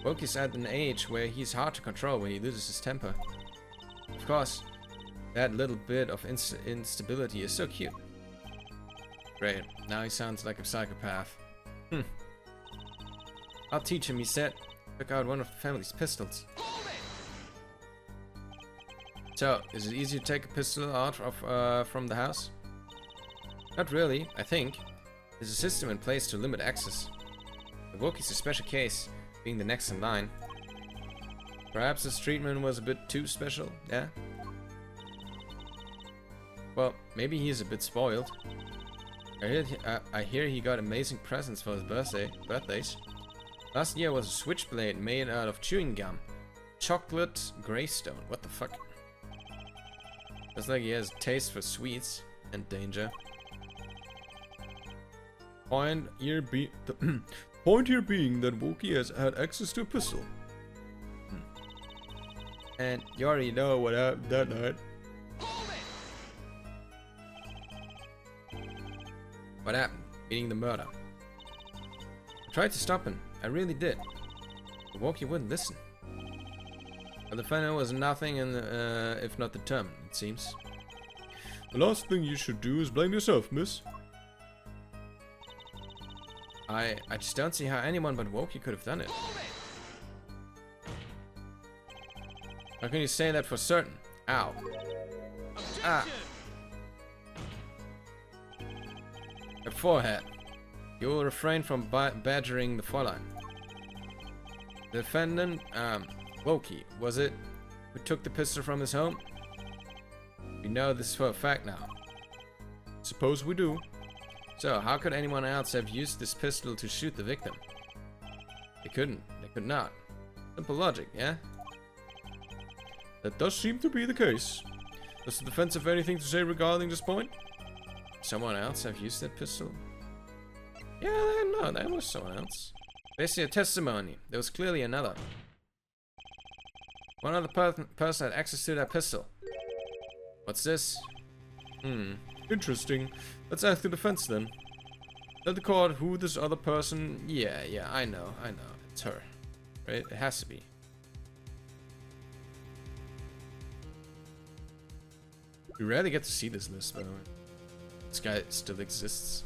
Woki's at an age where he's hard to control when he loses his temper. Of course, that little bit of instability is so cute. Great, now he sounds like a psychopath. I'll teach him, he said. Took out one of the family's pistols. So, is it easy to take a pistol out of, from the house? Not really, I think. There's a system in place to limit access. Woki's a special case, being the next in line. Perhaps his treatment was a bit too special, yeah? Well, maybe he's a bit spoiled. I hear he got amazing presents for his birthdays. Last year was a switchblade made out of chewing gum. Chocolate greystone. What the fuck? Looks like he has a taste for sweets and danger. Point here being that Woki has had access to a pistol. And you already know what happened that night. What happened? Meaning the murder. I tried to stop him. I really did. But Woki wouldn't listen. But the final was nothing, and if not determined, it seems. The last thing you should do is blame yourself, miss. I just don't see how anyone but Woki could have done it. How can you say that for certain? Ow. Ah. Your forehead. You will refrain from badgering the Fräulein. The defendant, Woki, was it, who took the pistol from his home? We know this for a fact now. Suppose we do. So, how could anyone else have used this pistol to shoot the victim? They couldn't. They could not. Simple logic, yeah? That does seem to be the case. Does the defense have anything to say regarding this point? Someone else have used that pistol? Yeah, no, that was someone else. Basically a testimony. There was clearly another. One other person had access to that pistol. What's this? Interesting. Let's ask the defense then. Tell the court who this other person... Yeah, I know. It's her. Right? It has to be. We rarely get to see this list, by the way. This guy still exists.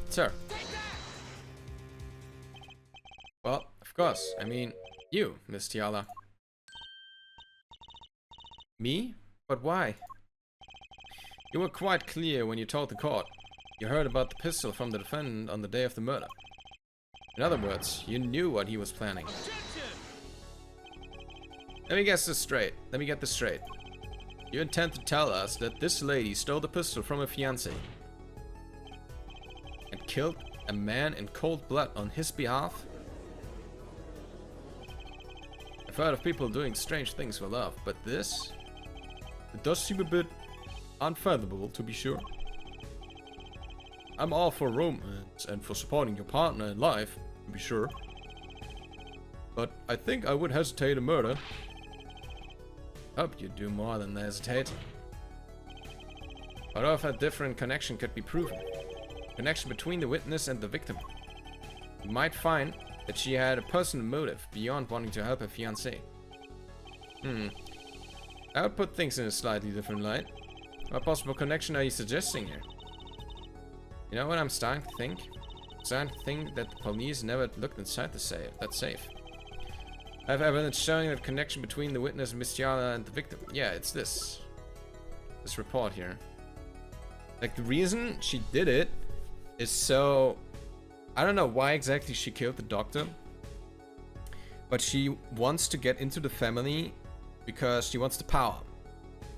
Sir. Well, of course. I mean, you, Miss Tiala. Me? But why? You were quite clear when you told the court. You heard about the pistol from the defendant on the day of the murder. In other words, you knew what he was planning. Let me get this straight. You intend to tell us that this lady stole the pistol from her fiancé and killed a man in cold blood on his behalf? I've heard of people doing strange things for love, but this? It does seem a bit unfathomable, to be sure. I'm all for romance and for supporting your partner in life, to be sure. But I think I would hesitate a murder. Hope you'd do more than hesitate. What if a different connection could be proven? Connection between the witness and the victim. You might find that she had a personal motive beyond wanting to help her fiancé. I would put things in a slightly different light. What possible connection are you suggesting here? You know what I'm starting to think? I'm starting to think that the police never looked inside that safe. I have evidence showing that connection between the witness, Mistiala, and the victim. Yeah, it's this report here. Like, the reason she did it is so... I don't know why exactly she killed the doctor. But she wants to get into the family because she wants the power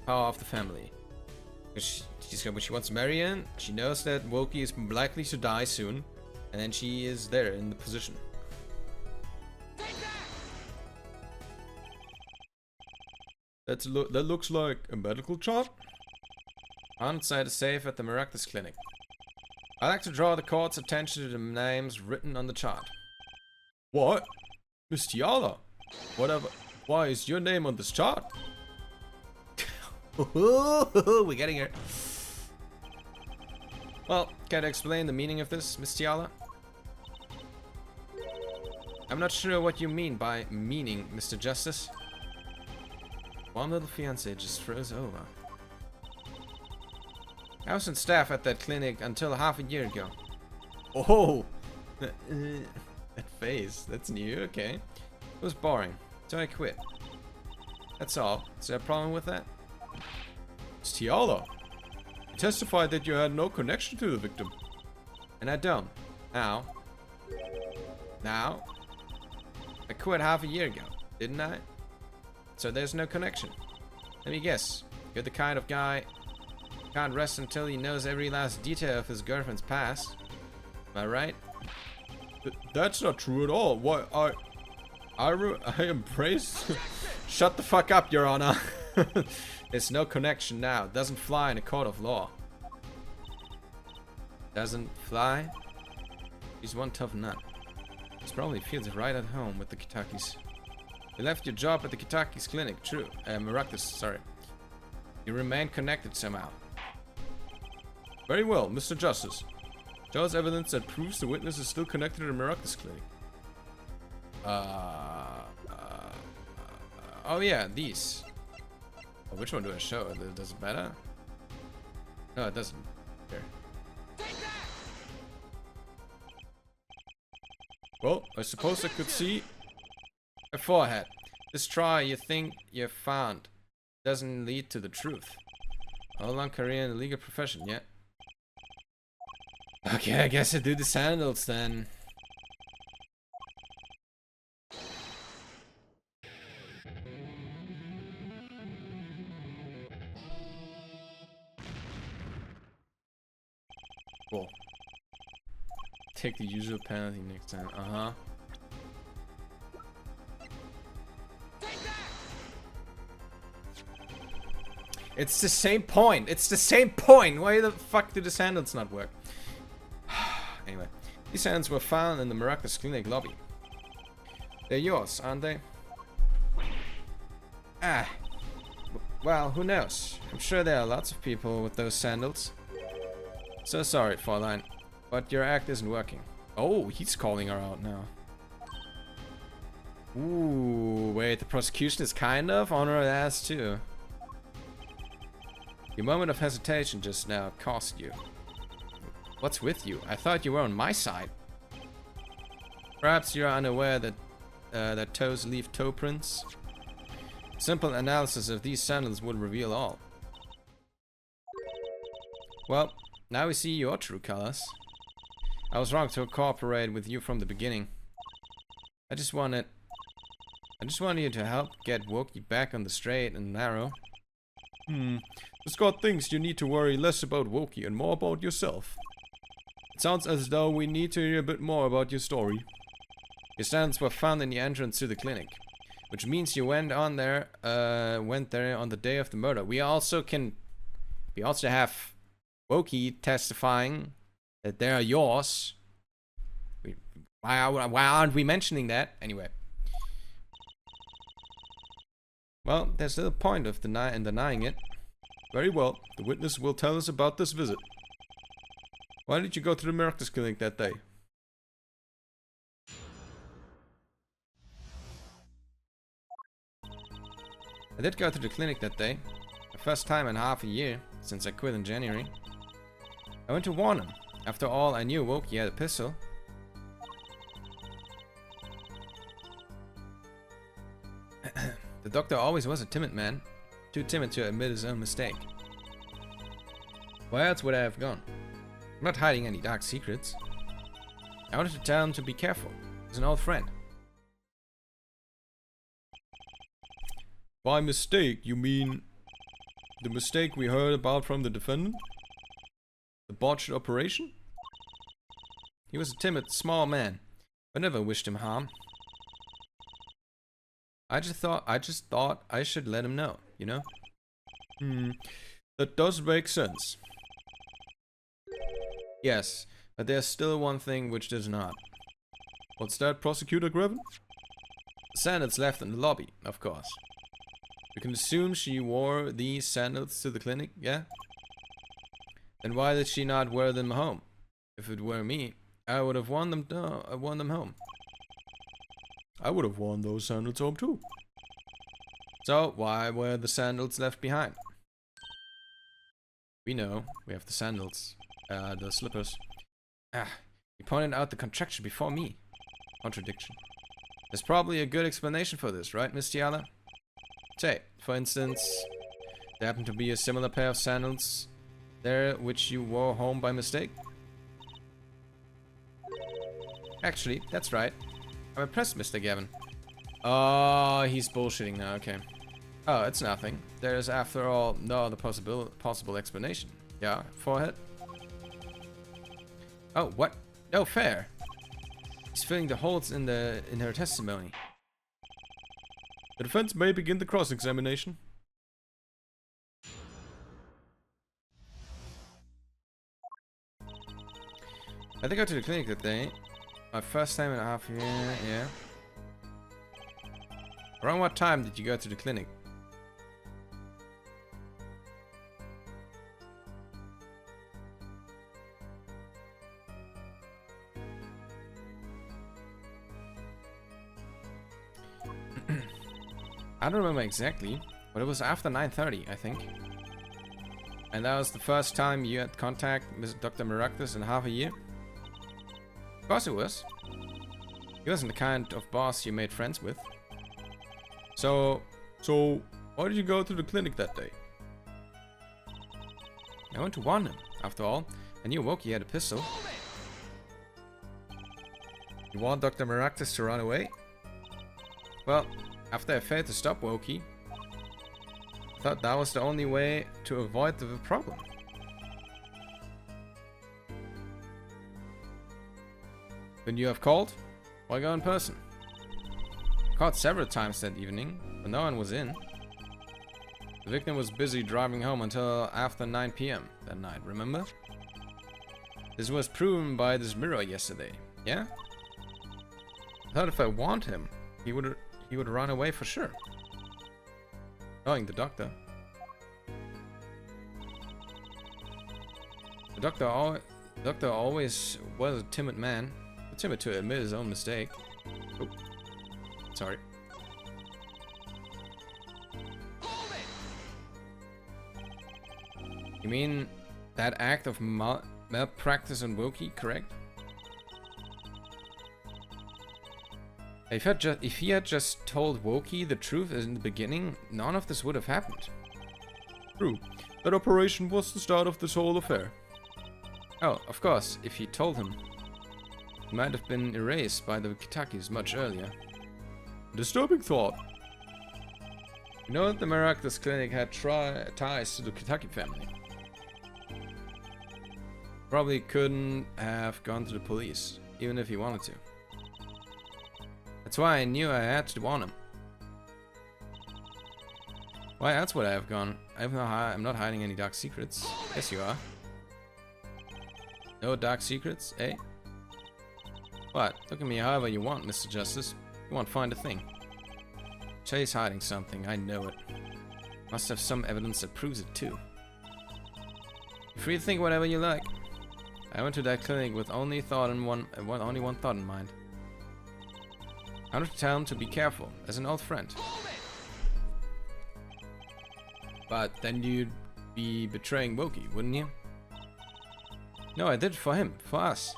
of the family. Because when she wants to marry in, she knows that Wokey is likely to die soon. And then she is there in the position. That looks like a medical chart. Found inside a safe at the Maractus clinic. I'd like to draw the court's attention to the names written on the chart. What? Mistiala? Whatever. Why is your name on this chart? We're getting here. Well, can I explain the meaning of this, Mistiala? I'm not sure what you mean by meaning, Mr. Justice. One little fiancé just froze over. I was on staff at that clinic until half a year ago. Oh! That face, that's new, okay. It was boring, so I quit. That's all. Is there a problem with that? Stiala, you testified that you had no connection to the victim. And I don't. Now? I quit half a year ago, didn't I? So there's no connection. Let me guess. You're the kind of guy who can't rest until he knows every last detail of his girlfriend's past. Am I right? That's not true at all. What? I embrace. Shut the fuck up, Your Honor. There's no connection now. It doesn't fly in a court of law. Doesn't fly? He's one tough nut. He probably feels right at home with the Kitakis. You left your job at the Kitakis clinic, true. Maractus, sorry. You remain connected somehow. Very well, Mr. Justice. Show us evidence that proves the witness is still connected to the Maractus clinic. Oh yeah, these. Oh, which one do I show? Does it matter? No, it doesn't. Here. Well, I suppose I could see a forehead. This trial you think you found doesn't lead to the truth. A long career in the legal profession, yeah. Okay, I guess I do the sandals then. Cool. Take the usual penalty next time. Uh-huh. It's the same point. It's the same point. Why the fuck do the sandals not work? Anyway, these sandals were found in the Maractus clinic lobby. They're yours, aren't they? Ah. Well, who knows? I'm sure there are lots of people with those sandals. So sorry, Fräulein, but your act isn't working. Oh, he's calling her out now. Ooh, wait, the prosecution is kind of on her ass too. Your moment of hesitation just now cost you. What's with you? I thought you were on my side. Perhaps you're unaware that that toes leave toe prints. Simple analysis of these sandals would reveal all. Well, now we see your true colors. I was wrong to cooperate with you from the beginning. I just wanted you to help get Wokey back on the straight and narrow. There's got things you need to worry less about Wokey and more about yourself. It sounds as though we need to hear a bit more about your story. Your sandals were found in the entrance to the clinic, which means you went there on the day of the murder. We also have Wokey testifying that they are yours. Why aren't we mentioning that? Anyway. Well, there's little point of denying it. Very well, the witness will tell us about this visit. Why did you go to the Maractus clinic that day? I did go to the clinic that day. The first time in half a year, since I quit in January. I went to warn him. After all, I knew Wokey had a pistol. The doctor always was a timid man. Too timid to admit his own mistake. Why else would I have gone? I'm not hiding any dark secrets. I wanted to tell him to be careful. He's an old friend. By mistake, you mean the mistake we heard about from the defendant? The botched operation? He was a timid, small man. I never wished him harm. I just thought I should let him know, you know? That does make sense. Yes, but there's still one thing which does not. What's that, Prosecutor Greven? Sandals left in the lobby, of course. We can assume she wore these sandals to the clinic, yeah? Then why did she not wear them home? If it were me, I would have worn them home. I would have worn those sandals home too. So why were the sandals left behind? We know. We have the sandals. The slippers. You pointed out the contraction before me. Contradiction. There's probably a good explanation for this, right, Miss Tiala? Say, for instance, there happened to be a similar pair of sandals there which you wore home by mistake? Actually, that's right. I'm impressed, Mr. Gavin. Oh, he's bullshitting now, okay. Oh, it's nothing. There's, after all, no other possible explanation. Yeah, forehead. Oh, what? No fair. He's filling the holes in her testimony. The defense may begin the cross-examination. I think I went to the clinic that day. My first time in a half year, yeah. Around what time did you go to the clinic? I don't remember exactly, but it was after 9:30, I think. And that was the first time you had contact with Dr. Maractus in half a year? Of course it was. He wasn't the kind of boss you made friends with. So why did you go to the clinic that day? I went to warn him. After all, I knew Wokey had a pistol. You want Dr. Maractus to run away? Well, after I failed to stop Wokey, I thought that was the only way to avoid the problem. Couldn't you have called? Why go in person? I called several times that evening, but no one was in. The victim was busy driving home until after 9 PM that night, remember? This was proven by this mirror yesterday, yeah? I thought if I warned him, he would run away for sure. Knowing the doctor. The doctor always was a timid man. Timid to admit his own mistake. Oh. Sorry. You mean that act of malpractice on Wokey, correct? If he had just told Wokey the truth in the beginning, none of this would have happened. True. That operation was the start of this whole affair. Oh, of course, if he told him. It might have been erased by the Kitakis much earlier. Disturbing thought. You know that the Maractus clinic had ties to the Kitaki family. Probably couldn't have gone to the police, even if he wanted to. That's why I knew I had to warn him. Why else would I have gone? I'm not hiding any dark secrets. Yes, you are. No dark secrets, eh? What? Look at me however you want, Mr. Justice. You won't find a thing. Chay's hiding something, I know it. Must have some evidence that proves it too. You're free to think whatever you like. I went to that clinic with only one thought in mind. I wanted to tell him to be careful, as an old friend. But then you'd be betraying Wokey, wouldn't you? No, I did it for him, for us.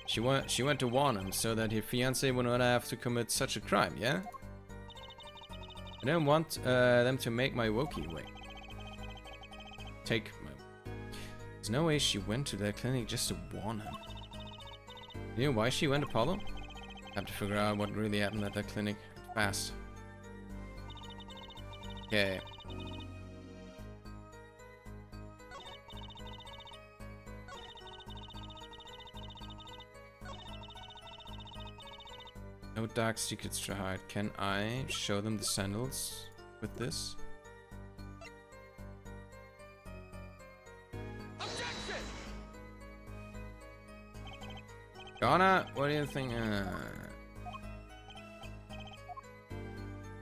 She went to warn him so that her fiancé would not have to commit such a crime, yeah? I don't want them to make my Wookiee wait. Take my... There's no way she went to that clinic just to warn him. You know why she went, Apollo? Have to figure out what really happened at that clinic fast. Okay. No dark secrets to hide. Can I show them the sandals with this? Objection! Donna, what do you think?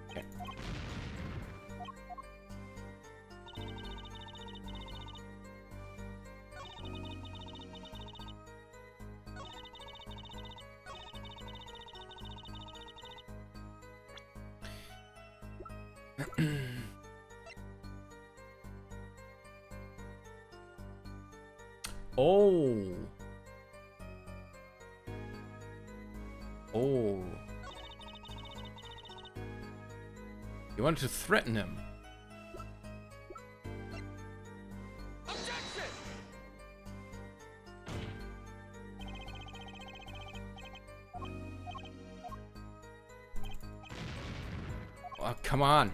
Okay. Oh. Oh. You wanted to threaten him. Objection! Oh, come on.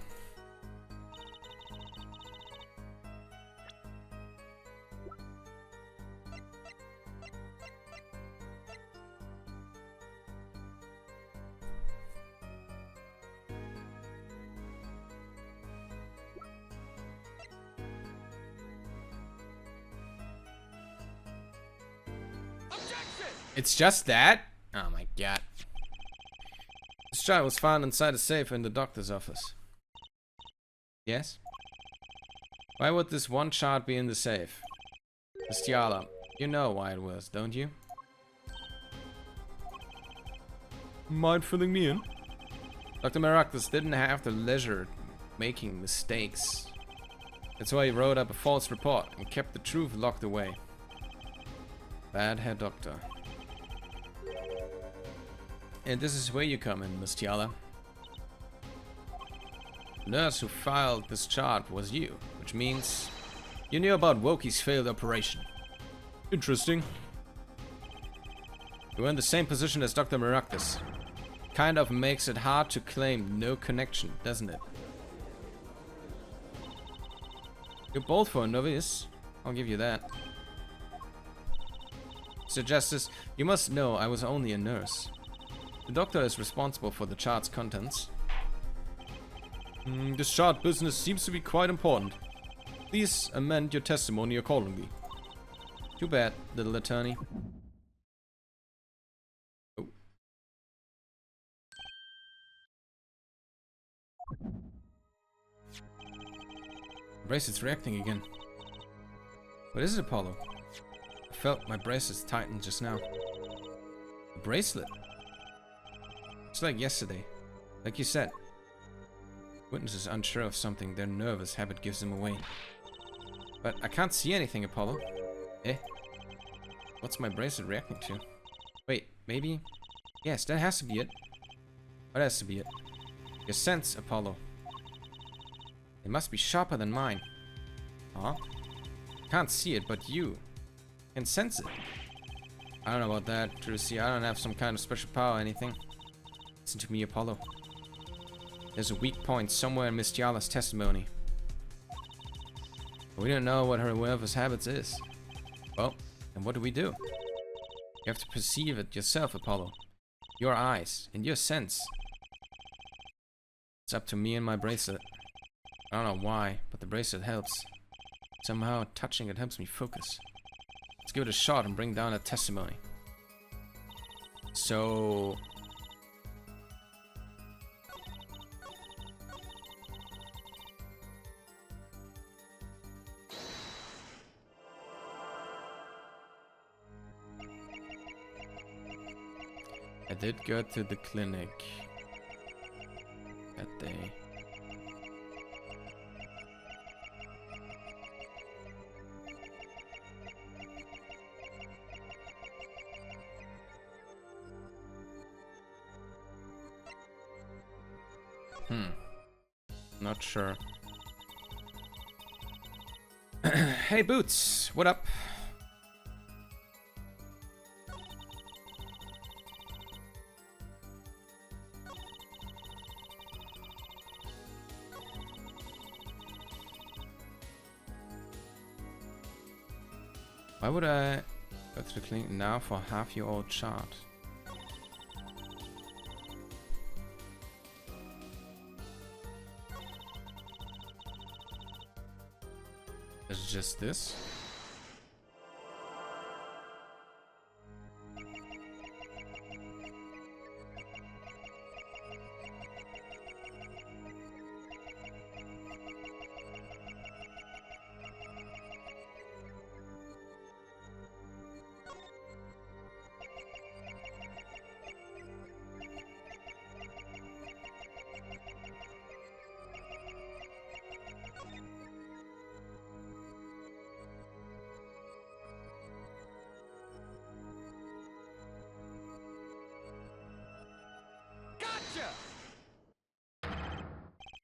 It's just that? Oh my god. This child was found inside a safe in the doctor's office. Yes? Why would this one chart be in the safe? Stiala, you know why it was, don't you? Mind filling me in? Dr. Maractus didn't have the leisure making mistakes. That's why he wrote up a false report and kept the truth locked away. Bad Herr Doctor. And this is where you come in, Miss Tiala. The nurse who filed this chart was you, which means you knew about Wokie's failed operation. Interesting. You were in the same position as Dr. Maractus. Kind of makes it hard to claim no connection, doesn't it? You're bold for a novice. I'll give you that. Sir Justice, you must know I was only a nurse. The doctor is responsible for the chart's contents. This chart business seems to be quite important. Please amend your testimony accordingly. Too bad, little attorney. Oh. The bracelet's reacting again. What is it, Apollo? I felt my bracelets tighten just now. The bracelet? It's like yesterday. Like you said. Witness is unsure of something, their nervous habit gives them away. But I can't see anything, Apollo. Eh? What's my bracelet reacting to? Wait, maybe? Yes, that has to be it. What has to be it? Your sense, Apollo. It must be sharper than mine. Huh? Can't see it, but you can sense it. I don't know about that, Drusi. I don't have some kind of special power or anything. Listen to me, Apollo. There's a weak point somewhere in Miss Tiala's testimony. But we don't know what her nervous habits is. Well, then what do? You have to perceive it yourself, Apollo. Your eyes and your sense. It's up to me and my bracelet. I don't know why, but the bracelet helps. Somehow, touching it helps me focus. Let's give it a shot and bring down a testimony. So... I did go to the clinic that day. Not sure. Hey Boots, what up? Why would I go to the clinic now for half-year-old chart? Is it just this?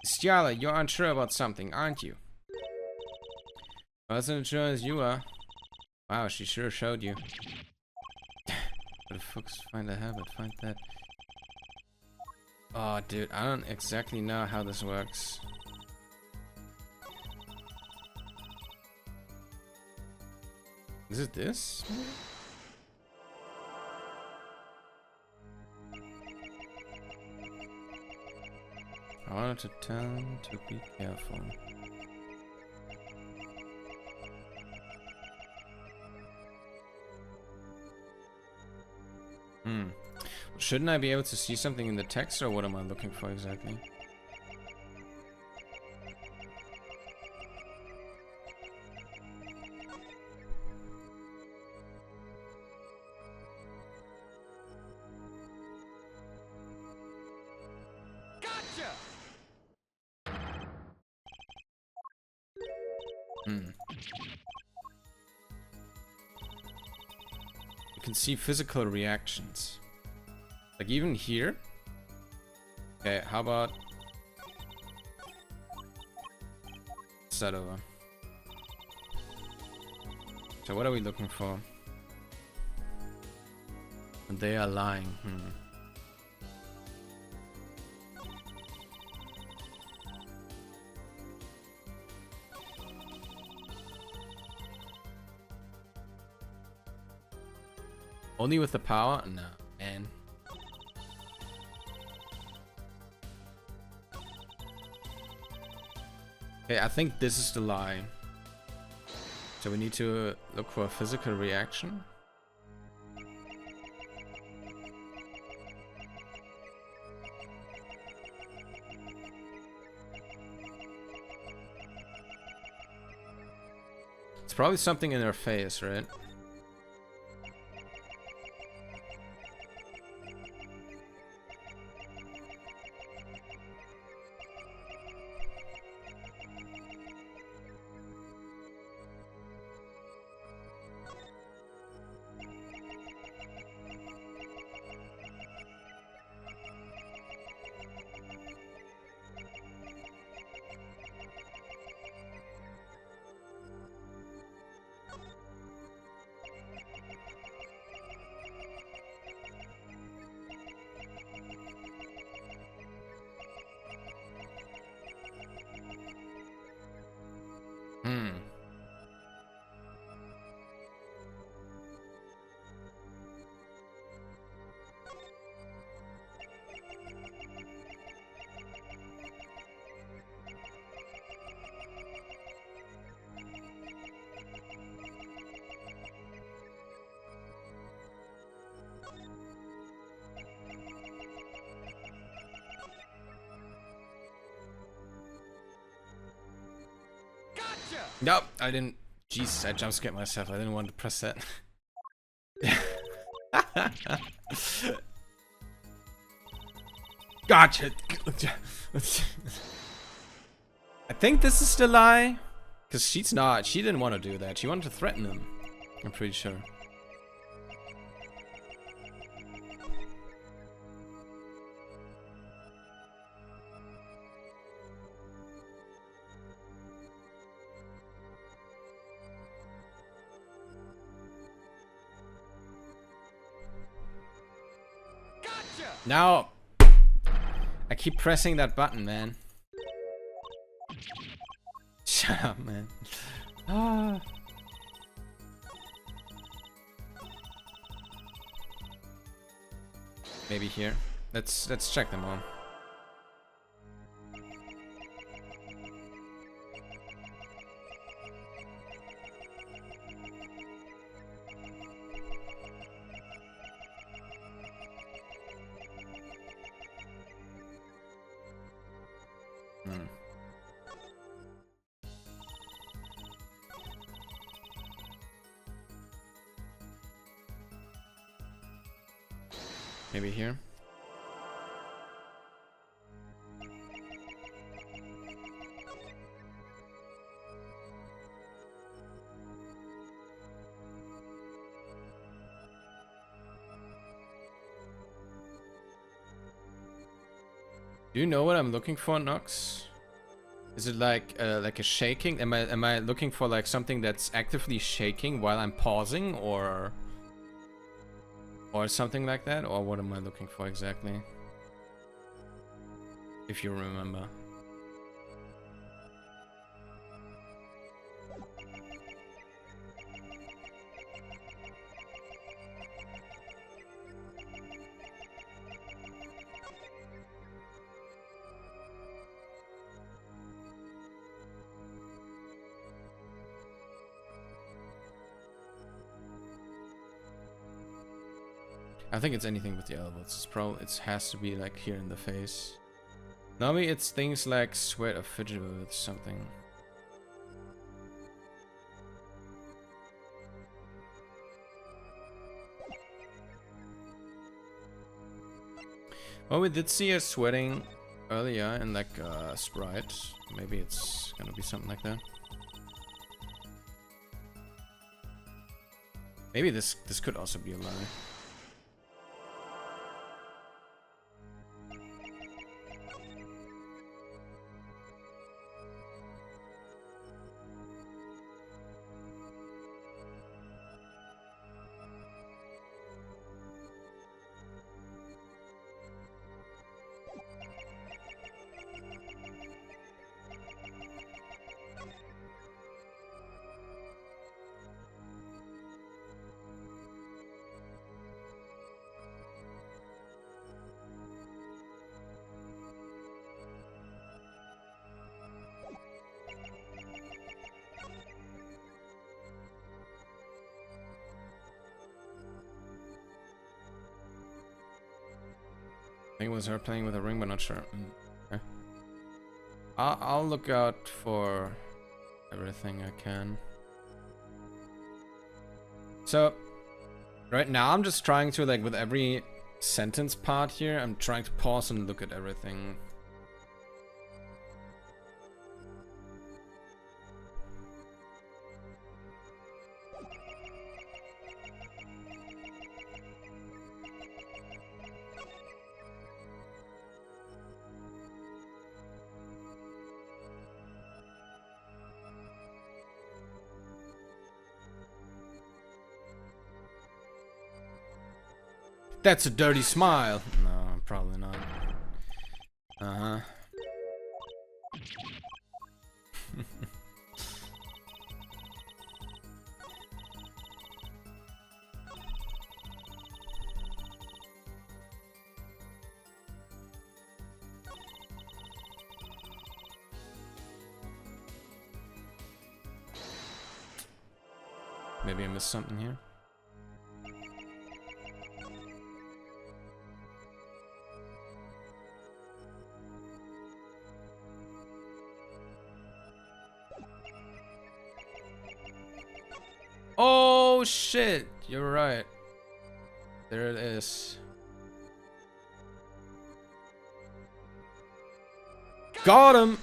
Stiala, you're unsure about something, aren't you? I wasn't as sure as you are. Wow, she sure showed you. But folks find a habit, find that. Oh, dude, I don't exactly know how this works. Is it this? I wanted to tell him to be careful. Shouldn't I be able to see something in the text, or what am I looking for exactly? You can see physical reactions. Like even here. Okay, how about start over. So what are we looking for? They are lying. Only with the power? No, man. Okay, I think this is the lie. So we need to look for a physical reaction. It's probably something in her face, right? Nope, I didn't. Jesus, I jump scared myself. I didn't want to press that. Gotcha. I think this is the lie. Because she's not. She didn't want to do that. She wanted to threaten him. I'm pretty sure. Now I keep pressing that button, man. Shut up, man. Ah. Maybe here. Let's check them all. Maybe here. Do you know what I'm looking for, Nox? Is it like a shaking? Am I looking for like something that's actively shaking while I'm pausing, or something like that? Or what am I looking for exactly? If you remember. I think it's anything with the elbows. It has to be like here in the face. Normally it's things like sweat or fidget with something. Well, we did see her sweating earlier in like Sprite. Maybe it's gonna be something like that. Maybe this could also be a lie. I think it was her playing with a ring, but not sure. Okay. I'll look out for everything I can. So, right now I'm just trying to, like, with every sentence part here, I'm trying to pause and look at everything. That's a dirty smile. No, probably not. Uh-huh. Maybe I missed something here. Oh shit, you're right. There it is. Got him.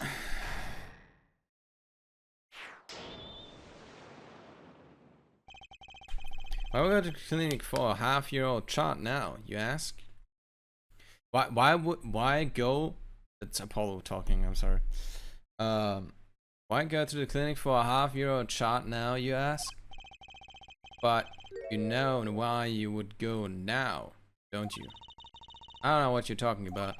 Why would I go to the clinic for a half-year-old child now, you ask? Why go? It's Apollo talking, I'm sorry. Why go to the clinic for a half-year-old child now, you ask? But you know why you would go now, don't you? I don't know what you're talking about.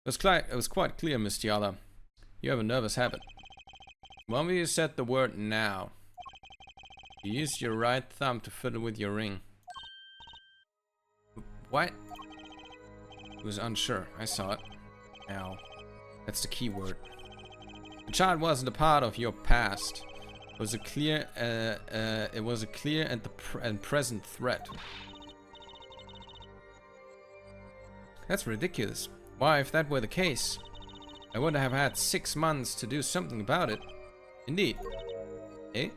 It was quite clear, Miss Tiala. You have a nervous habit. When you said the word now, you used your right thumb to fiddle with your ring. What? He was unsure. I saw it. Now, that's the key word. The child wasn't a part of your past. It was a clear, and present threat. That's ridiculous. Why, if that were the case, I would have had 6 months to do something about it. Indeed. Eh?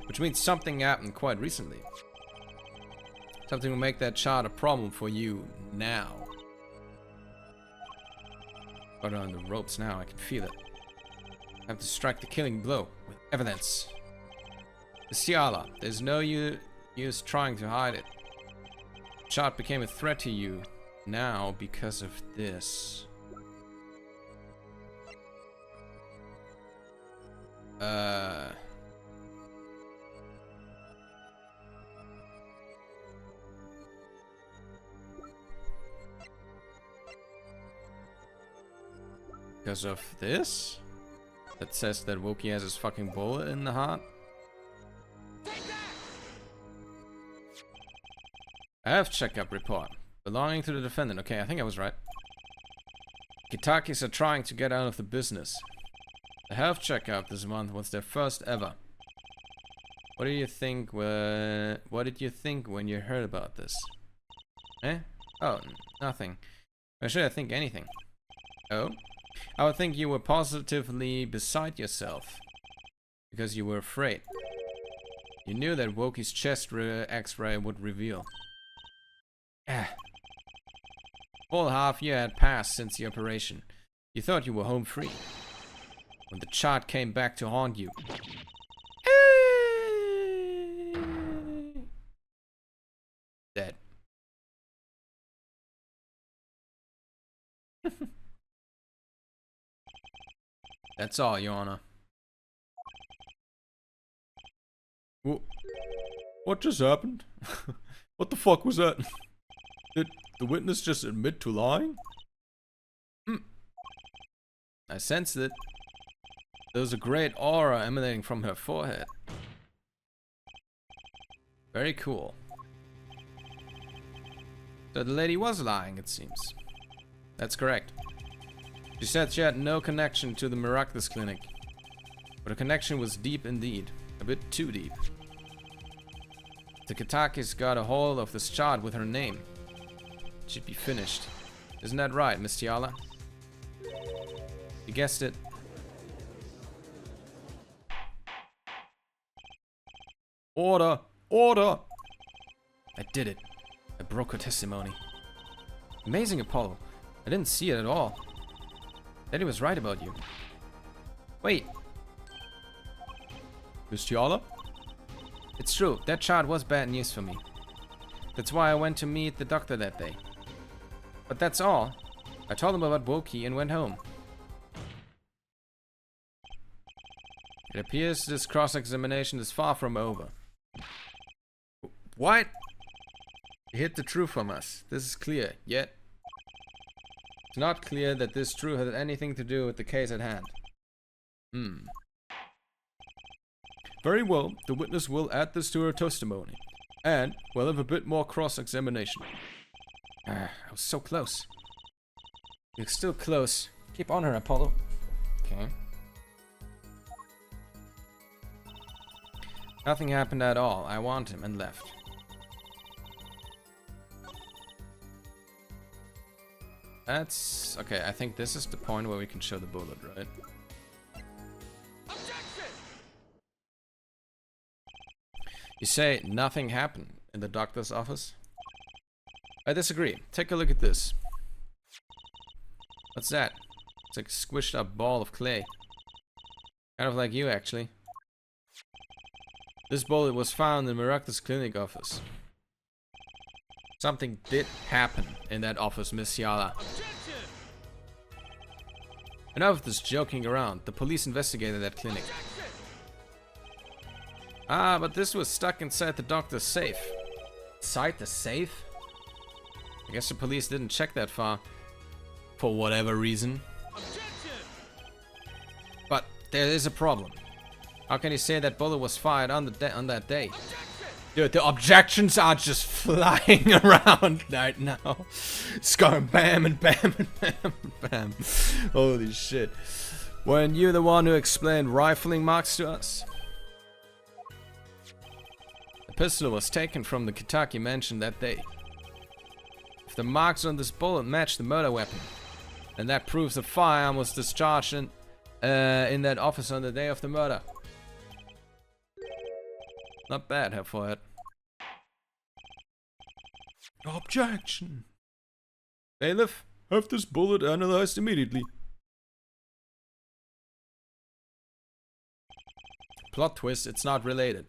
Which means something happened quite recently. Something will make that child a problem for you now. Got on the ropes now, I can feel it. I have to strike the killing blow with evidence. Miss Tiala, there's no use trying to hide it. The child became a threat to you now because of this. Because of this? That says that Wookie has his fucking bullet in the heart? I have checkup report. Belonging to the defendant. Okay, I think I was right. Kitakis are trying to get out of the business. The health checkup this month was their first ever. What did you think when you heard about this? Eh? Oh, nothing. Why should I think anything? Oh? I would think you were positively beside yourself. Because you were afraid. You knew that Wokie's chest x-ray would reveal. Whole half year had passed since the operation. You thought you were home free. When the child came back to haunt you. Dead. That's all, Your Honor. What just happened? What the fuck was that? Did the witness just admit to lying? I sensed it. There was a great aura emanating from her forehead. Very cool. So the lady was lying, it seems. That's correct. She said she had no connection to the Miraculous Clinic. But her connection was deep indeed. A bit too deep. The Kitakis got a hold of this child with her name. It should be finished. Isn't that right, Miss Tiala? You guessed it. Order! Order! I did it. I broke her testimony. Amazing, Apollo. I didn't see it at all. Daddy was right about you. Wait. Miss Tiala? It's true. That child was bad news for me. That's why I went to meet the doctor that day. But that's all. I told him about Wookie and went home. It appears this cross-examination is far from over. What? You hid the truth from us. This is clear, yet it's not clear that this truth has anything to do with the case at hand. Very well, the witness will add this to her testimony. And we'll have a bit more cross-examination. I was so close. You're still close. Keep on her, Apollo. Okay. Nothing happened at all. I warned him and left. That's... okay, I think this is the point where we can show the bullet, right? Objection! You say nothing happened in the doctor's office? I disagree. Take a look at this. What's that? It's like a squished up ball of clay. Kind of like you, actually. This bullet was found in the Miraculous Clinic office. Something did happen in that office, Miss Tiala. Enough of this joking around. The police investigated that clinic. Ah, but this was stuck inside the doctor's safe. Inside the safe? I guess the police didn't check that far. For whatever reason. Objection! But there is a problem. How can you say that bullet was fired on that day? Objection! Dude, the objections are just flying around right now. It's going bam and bam and bam and bam. Holy shit. Weren't you the one who explained rifling marks to us? The pistol was taken from the Kentucky mansion that day. If the marks on this bullet match the murder weapon, then that proves the firearm was discharged in that office on the day of the murder. Not bad, Herr Feuert. Objection! Bailiff, have this bullet analyzed immediately. Plot twist, it's not related.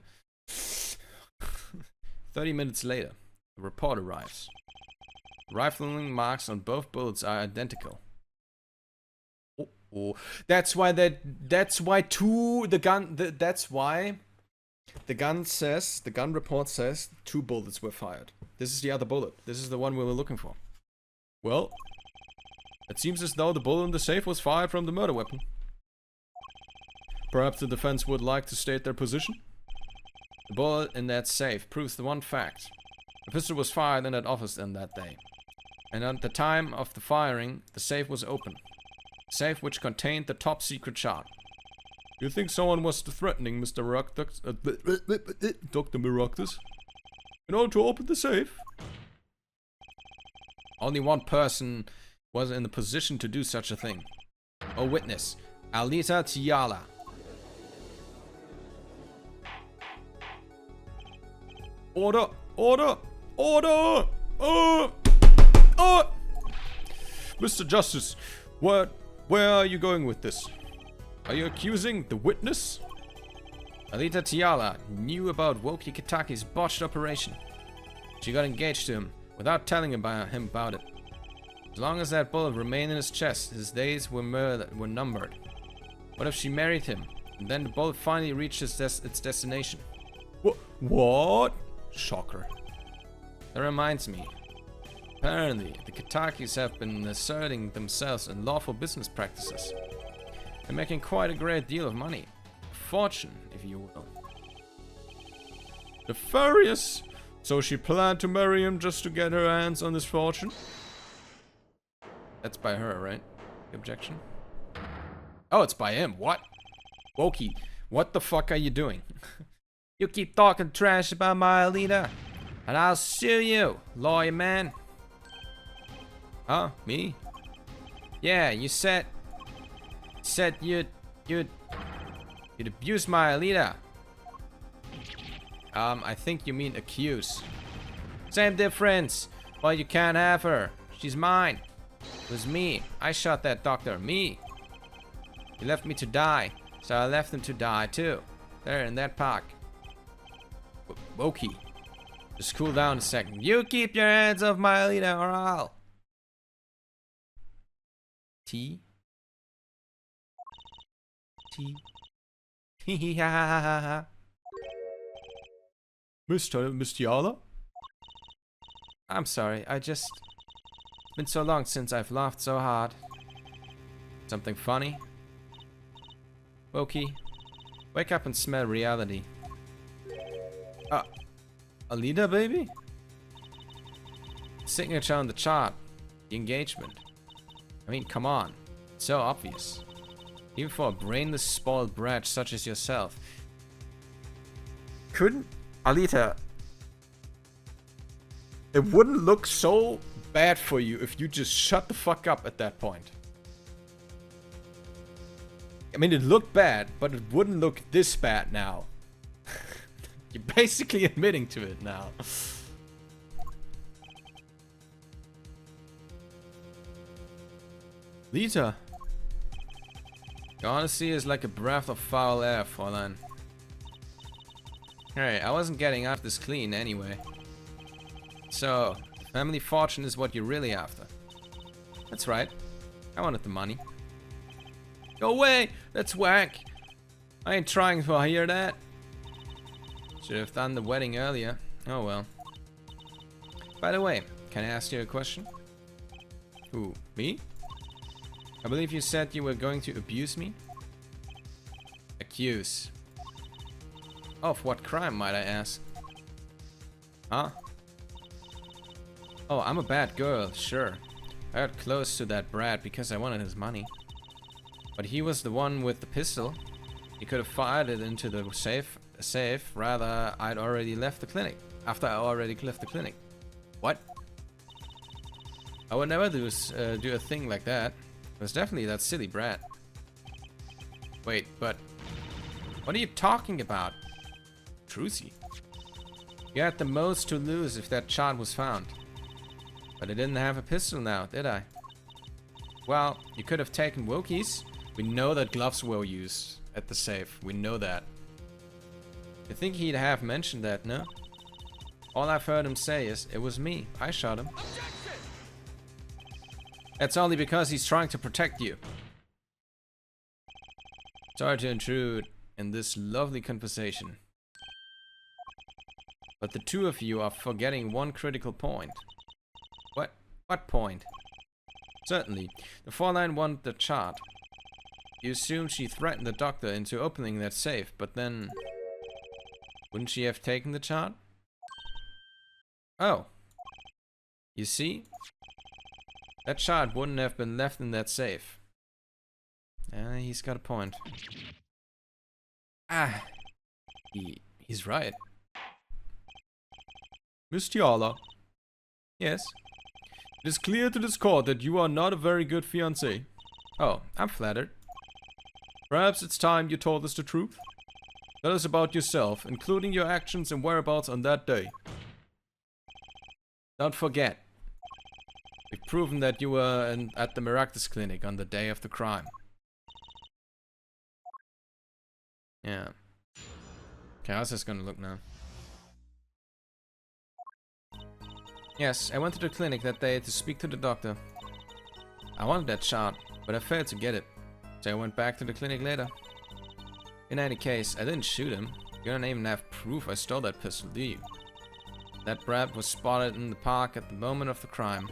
30 minutes later, the report arrives. Rifling marks on both bullets are identical. Oh. That's why the gun report says 2 bullets were fired. This is the other bullet. This is the one we were looking for. Well, it seems as though the bullet in the safe was fired from the murder weapon. Perhaps the defense would like to state their position? The bullet in that safe proves the one fact. The pistol was fired in that office on that day. And at the time of the firing, the safe was open. A safe which contained the top secret chart. You think someone was threatening Mr. Dr. Miroctus in order to open the safe? Only one person was in the position to do such a thing. A witness, Alita Tiala. Order! Order! Order! Mr. Justice, where are you going with this? Are you accusing the witness? Alita Tiala knew about Woki Kitaki's botched operation. She got engaged to him without telling him about it. As long as that bullet remained in his chest, his days were numbered. What if she married him, and then the bullet finally reached its destination? What? Shocker. That reminds me. Apparently, the Kitakis have been asserting themselves in lawful business practices. They're making quite a great deal of money. A fortune, if you will. Nefarious! So she planned to marry him just to get her hands on this fortune? That's by her, right? Objection? Oh, it's by him. What? Woki, what the fuck are you doing? You keep talking trash about my Alita, and I'll sue you, lawyer man. Huh? Me? Yeah, you said you'd abuse my Alita. I think you mean accuse. Same difference. Well, you can't have her. She's mine. It was me. I shot that doctor. Me. He left me to die, so I left him to die too. There in that park. Woki. Just cool down a second. You keep your hands off my Alita or I'll. T. Miss Tiala? I'm sorry, it's been so long since I've laughed so hard. Something funny? Woki, wake up and smell reality. Alita, baby? Signature on the chart. The engagement. I mean, come on. It's so obvious. Even for a brainless, spoiled brat such as yourself. Couldn't Alita... It wouldn't look so bad for you if you just shut the fuck up at that point. I mean, it looked bad, but it wouldn't look this bad now. You're basically admitting to it now. Lita. Your honesty is like a breath of foul air, Fräulein. Hey, I wasn't getting out this clean anyway. So, family fortune is what you're really after. That's right. I wanted the money. Go away! That's whack! I ain't trying to hear that. Should have done the wedding earlier. Oh well. By the way, can I ask you a question? Who, me? I believe you said you were going to abuse me? Accuse. Of what crime, might I ask? Huh? Oh, I'm a bad girl, sure. I got close to that brat because I wanted his money. But he was the one with the pistol. He could have fired it into the safe. Rather, I'd already left the clinic. After I already left the clinic. What? I would never do a thing like that. It was definitely that silly brat. Wait, but what are you talking about? Trucy. You had the most to lose if that chart was found. But I didn't have a pistol now, did I? Well, you could have taken Wookie's. We know that gloves were used at the safe. We know that. You think he'd have mentioned that, no? All I've heard him say is, it was me. I shot him. Objection! That's only because he's trying to protect you. Sorry to intrude in this lovely conversation. But the two of you are forgetting one critical point. What point? Certainly. The Fräulein wanted the chart. You assume she threatened the doctor into opening that safe, but then... Wouldn't she have taken the chart? Oh. You see? That chart wouldn't have been left in that safe. He's got a point. Ah. He's right. Miss Tiala. Yes? It is clear to this court that you are not a very good fiancé. Oh, I'm flattered. Perhaps it's time you told us the truth? Tell us about yourself, including your actions and whereabouts on that day. Don't forget. We've proven that you were at the Maractus clinic on the day of the crime. Yeah. Okay, how's this gonna look now? Yes, I went to the clinic that day to speak to the doctor. I wanted that shot, but I failed to get it, so I went back to the clinic later. In any case, I didn't shoot him. You don't even have proof I stole that pistol, do you? That brat was spotted in the park at the moment of the crime.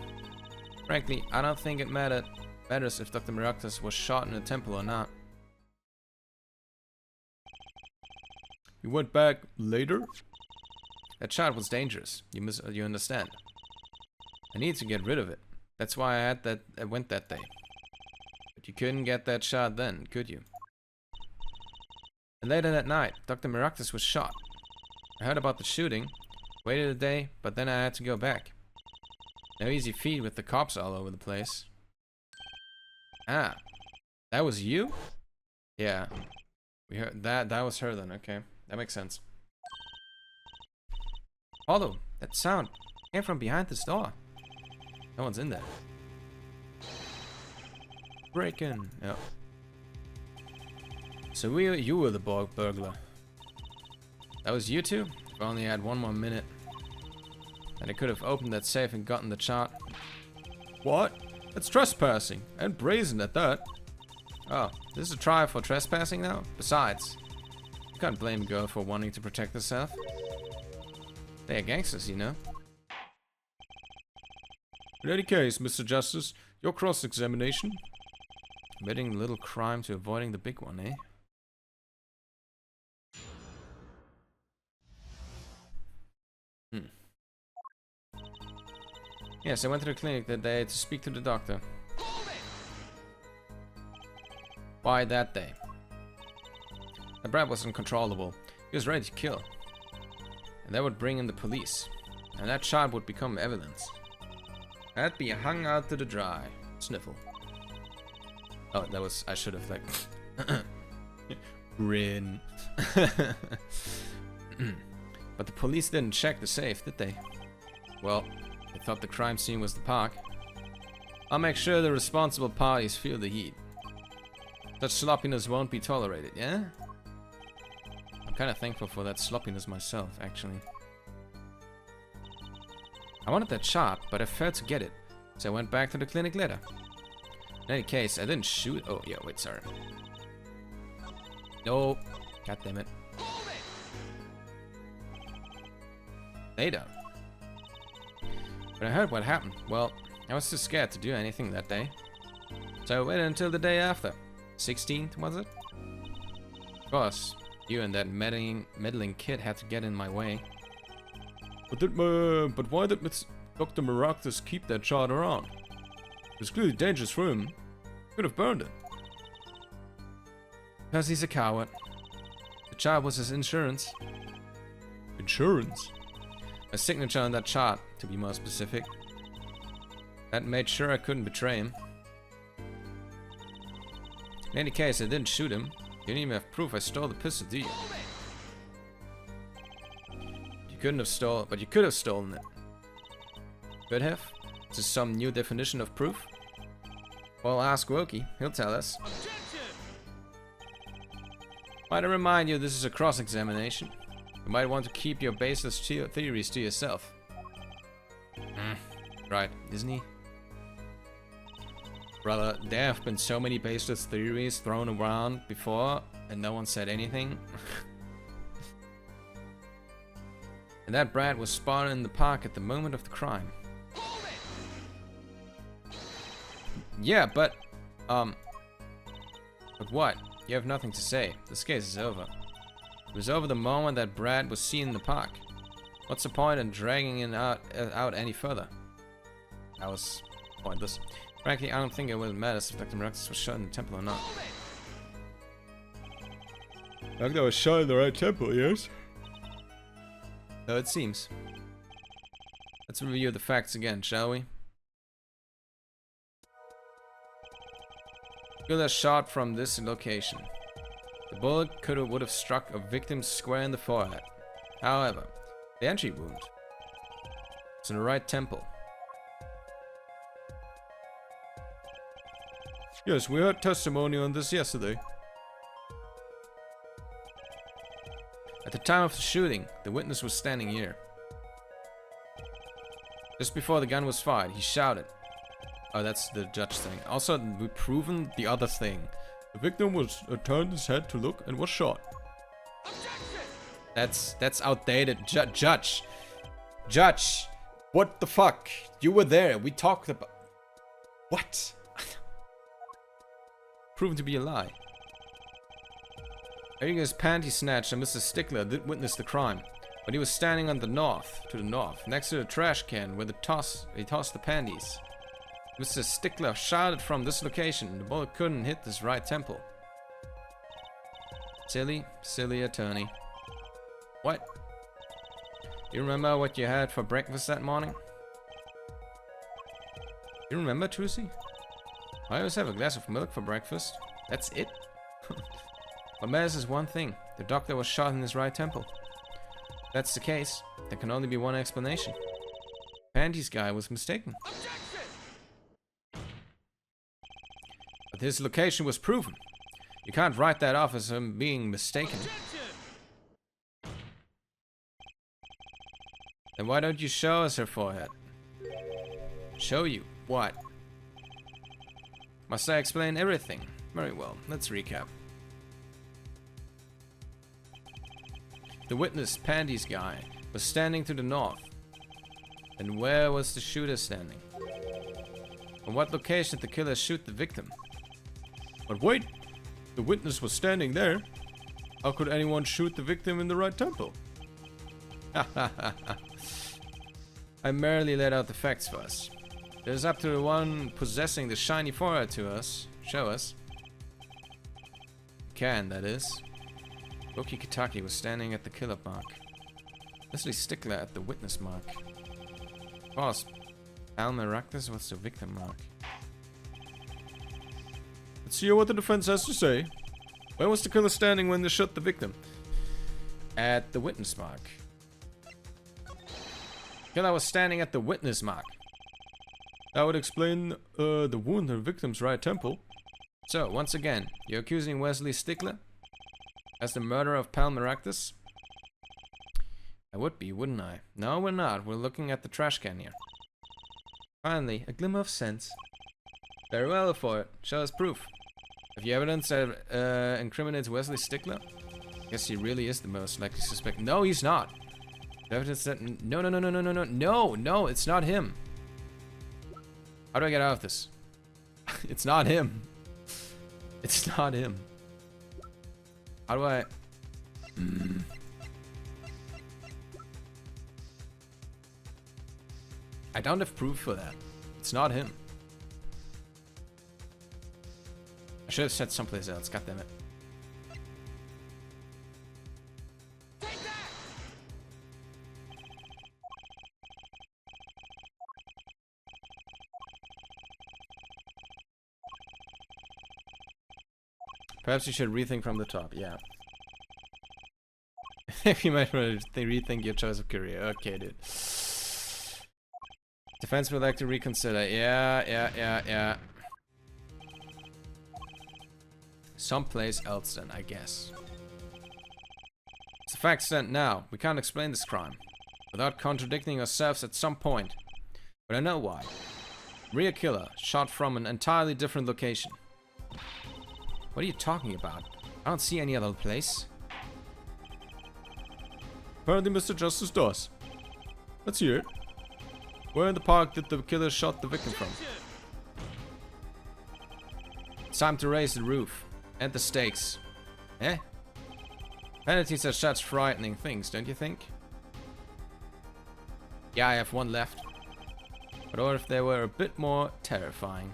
Frankly, I don't think it matters if Dr. Maractus was shot in a temple or not. You went back later? That shot was dangerous. You understand? I need to get rid of it. That's why I went that day. But you couldn't get that shot then, could you? And later that night, Dr. Maractus was shot. I heard about the shooting, waited a day, but then I had to go back. No easy feat with the cops all over the place. Ah, that was you? Yeah, we heard that was her then. Okay, that makes sense. Although that sound came from behind this door. No one's in there. Break-in. Yep. So you were the burglar. That was you two? If I only had one more minute. And I could have opened that safe and gotten the chart. What? That's trespassing. And brazen at that. Oh, this is a trial for trespassing now? Besides, you can't blame a girl for wanting to protect herself. They are gangsters, you know. In any case, Mr. Justice, your cross-examination. Admitting a little crime to avoiding the big one, eh? Yes, I went to the clinic that day to speak to the doctor. Why that day? The brat was uncontrollable. He was ready to kill. And that would bring in the police. And that shot would become evidence. I'd be hung out to the dry. Sniffle. Oh, that was... I should have, like... Grin. But the police didn't check the safe, did they? Well, they thought the crime scene was the park. I'll make sure the responsible parties feel the heat. Such sloppiness won't be tolerated, yeah? I'm kind of thankful for that sloppiness myself, actually. I wanted that shot, but I failed to get it, so I went back to the clinic later. In any case, I didn't shoot. Oh, yeah, wait, sorry. No. God damn it. They don't. But I heard what happened. Well, I was too scared to do anything that day. So I waited until the day after. 16th, was it? Of course, you and that meddling kid had to get in my way. But why did Dr. Maractus keep that chart around? It was clearly dangerous for him. Could have burned it. Because he's a coward. The chart was his insurance. Insurance? A signature on that chart, to be more specific. That made sure I couldn't betray him. In any case, I didn't shoot him. You didn't even have proof I stole the pistol, do you? You couldn't have stolen, but you could have stolen it. Could have? Is this some new definition of proof? Well, ask Wokey. He'll tell us. Might I remind you, this is a cross-examination. You might want to keep your baseless theories to yourself. Right, isn't he? Brother, there have been so many baseless theories thrown around before, and no one said anything. And that brat was spotted in the park at the moment of the crime. Yeah, but what? You have nothing to say. This case is over. It was over the moment that brat was seen in the park. What's the point in dragging it out any further? That was pointless. Frankly, I don't think it really matters if Dr. Maractus was shot in the temple or not. Doctor was shot in the right temple, yes? So it seems. Let's review the facts again, shall we? Killer shot from this location. The bullet would have struck a victim square in the forehead. However, the entry wound is in the right temple. Yes, we heard testimony on this yesterday. At the time of the shooting, the witness was standing here. Just before the gun was fired, he shouted. Oh, that's the judge thing. Also, we've proven the other thing. The victim was turned his head to look and was shot. That's outdated. Judge. What the fuck? You were there. We talked about... What? Proven to be a lie. Eric's panty snatcher, Mr. Stickler, did witness the crime, but he was standing to the north, next to the trash can where he tossed the panties. Mr. Stickler shot it from this location. The bullet couldn't hit his right temple. Silly attorney. What? You remember what you had for breakfast that morning? You remember, Trucy? I always have a glass of milk for breakfast. That's it? What matters is one thing. The doctor was shot in his right temple. If that's the case, there can only be one explanation. Panty's guy was mistaken. But his location was proven. You can't write that off as him being mistaken. Then why don't you show us her forehead? Show you what? Must I explain everything? Very well, let's recap. The witness, Pandy's guy, was standing to the north. And where was the shooter standing? From what location did the killer shoot the victim? But wait! The witness was standing there. How could anyone shoot the victim in the right temple? I merely laid out the facts for us. It is up to the one possessing the shiny forehead to show us. Can, that is. Goki Kitaki was standing at the killer mark. Leslie Stickler at the witness mark. Of course, Almeractus was the victim mark. Let's hear what the defense has to say. Where was the killer standing when they shot the victim? At the witness mark. Killer was standing at the witness mark. That would explain the wound in the victim's right temple. So, once again, you're accusing Wesley Stickler as the murderer of Palmeractus? I would be, wouldn't I? No, we're not. We're looking at the trash can here. Finally, a glimmer of sense. Very well for it. Show us proof. Have you evidence that incriminates Wesley Stickler? Guess he really is the most likely suspect. No, he's not. Evidence that no, no, it's not him. How do I get out of this? It's not him. It's not him. How do I? I don't have proof for that. It's not him. I should have said someplace else. God damn it. Perhaps you should rethink from the top. Yeah. You might want to rethink your choice of career. Okay, dude. Defense would like to reconsider. Yeah. Someplace else then, I guess. It's a fact stand now. We can't explain this crime without contradicting ourselves at some point. But I know why. Real killer, shot from an entirely different location. What are you talking about? I don't see any other place. Apparently Mr. Justice does. Let's hear it. Where in the park did the killer shot the victim from? It's time to raise the roof. And the stakes. Eh? Penalties are such frightening things, don't you think? Yeah, I have one left. But what if they were a bit more terrifying?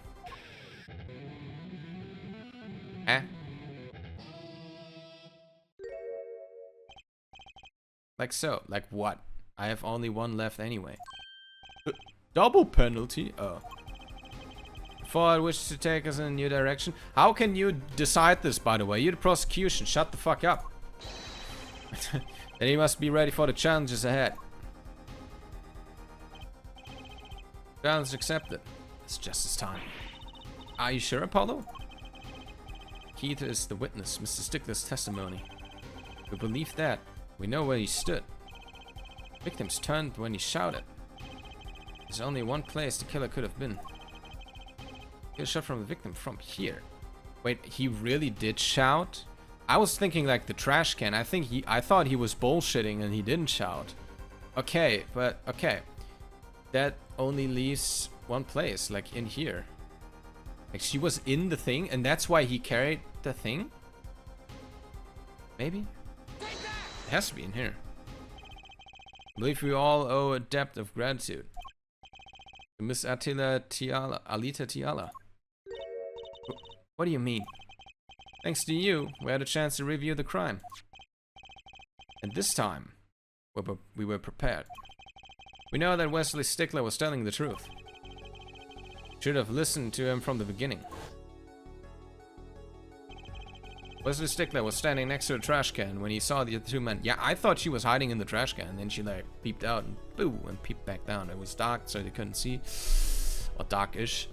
Eh? Like so. Like what? I have only one left anyway. Double penalty? Oh. Before I wish to take us in a new direction. How can you decide this, by the way? You're the prosecution. Shut the fuck up. Then you must be ready for the challenges ahead. Challenge accepted. It's justice time. Are you sure, Apollo? Keith is the witness, Mr. Stickler's testimony. We believe that. We know where he stood. Victims turned when he shouted. There's only one place the killer could have been. He was shot from the victim from here. Wait, he really did shout? I was thinking like the trash can. I thought he was bullshitting and he didn't shout. Okay, but okay. That only leaves one place, like in here. Like she was in the thing and that's why he carried the thing? Maybe? It has to be in here. I believe we all owe a debt of gratitude to Miss Alita Tiala. What do you mean? Thanks to you, we had a chance to review the crime. And this time, we were prepared. We know that Wesley Stickler was telling the truth. Should have listened to him from the beginning. Wesley Stickler was standing next to the trash can when he saw the two men. Yeah, I thought she was hiding in the trash can, and then she like peeped out and boo, and peeped back down. It was dark, so they couldn't see. Or darkish.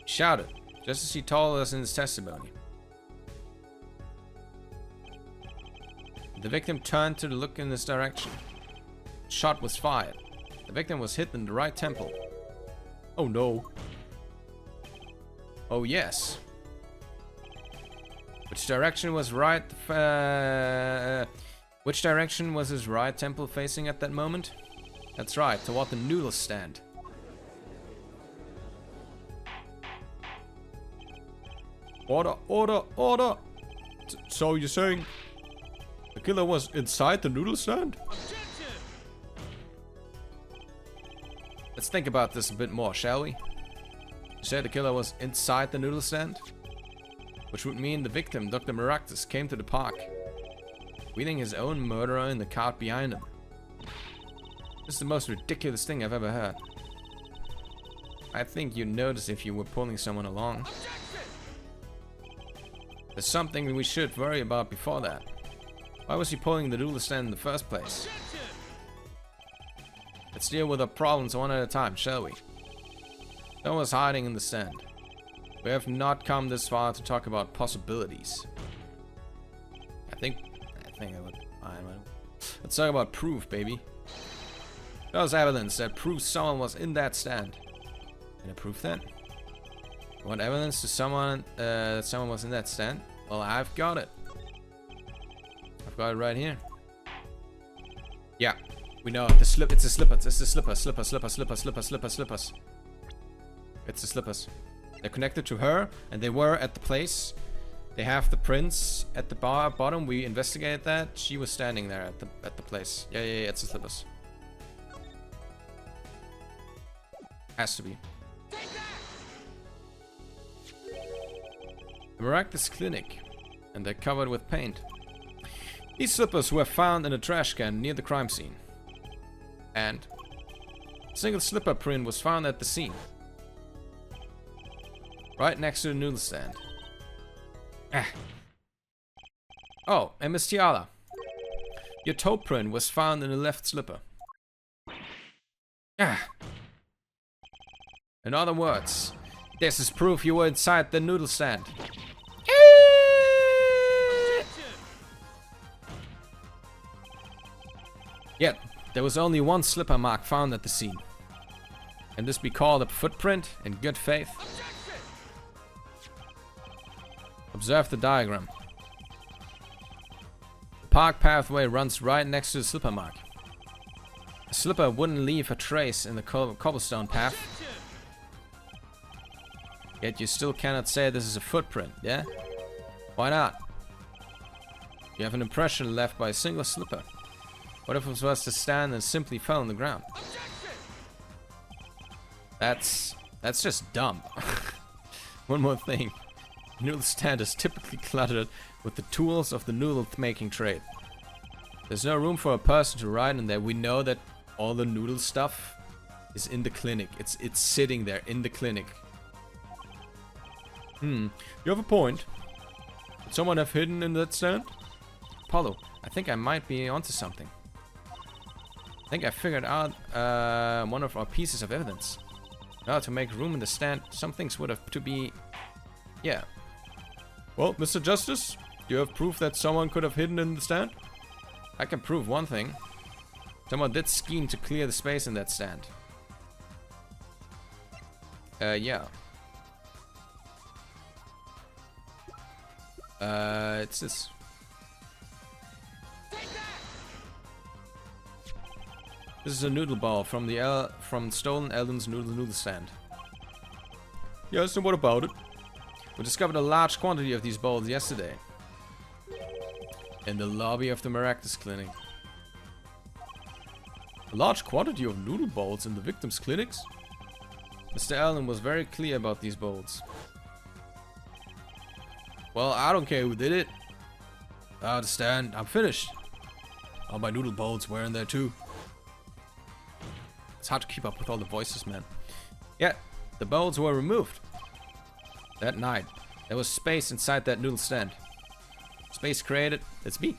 He shouted, just as he told us in his testimony. The victim turned to look in this direction. The shot was fired. The victim was hit in the right temple. Oh no. Oh yes. Which direction was which direction was his right temple facing at that moment? That's right, toward the noodle stand. Order, order, order! So you're saying the killer was inside the noodle stand? Let's think about this a bit more, shall we? You said the killer was inside the noodle stand? Which would mean the victim, Dr. Maractus, came to the park, wheeling his own murderer in the cart behind him. This is the most ridiculous thing I've ever heard. I think you'd notice if you were pulling someone along. There's something we should worry about before that. Why was he pulling the noodle stand in the first place? Let's deal with our problems one at a time, shall we? No one's hiding in the stand. We have not come this far to talk about possibilities. I think I would. Let's talk about proof, baby. There's evidence that proves someone was in that stand. Can I prove that? Want evidence to someone that someone was in that stand? Well, I've got it. I've got it right here. Yeah, we know the slip. It's a slipper. It's the slipper. Slippers. It's the slippers. They're connected to her, and they were at the place. They have the prints at the bottom. We investigated that. She was standing there at the place. Yeah. It's the slippers. Has to be. The Miraculous Clinic, and they're covered with paint. These slippers were found in a trash can near the crime scene. And a single slipper print was found at the scene. Right next to the noodle stand. Oh, and Miss Tiala. Your toe print was found in the left slipper. In other words, this is proof you were inside the noodle stand. Yet, there was only one slipper mark found at the scene. Can this be called a footprint in good faith? Observe the diagram. The park pathway runs right next to the slipper mark. The slipper wouldn't leave a trace in the cobblestone path. Yet you still cannot say this is a footprint, yeah? Why not? You have an impression left by a single slipper. What if it was to stand and simply fell on the ground? That's just dumb. One more thing. The noodle stand is typically cluttered with the tools of the noodle making trade. There's no room for a person to ride in there. We know that all the noodle stuff is in the clinic. It's sitting there in the clinic. You have a point. Could someone have hidden in that stand? Apollo, I think I might be onto something. I think I figured out one of our pieces of evidence. Now, to make room in the stand, some things would have to be... Yeah. Well, Mr. Justice, do you have proof that someone could have hidden in the stand? I can prove one thing. Someone did scheme to clear the space in that stand. Yeah. It's this. This is a noodle ball from the from stolen Eldon's noodle stand. Yes, and what about it? We discovered a large quantity of these balls yesterday. In the lobby of the Miraculous Clinic. A large quantity of noodle balls in the victims' clinics? Mr. Eldon was very clear about these balls. Well, I don't care who did it. I understand. I'm finished. All my noodle balls were in there too. It's hard to keep up with all the voices, man. Yeah, the bowls were removed. That night, there was space inside that noodle stand. Space created, that's me,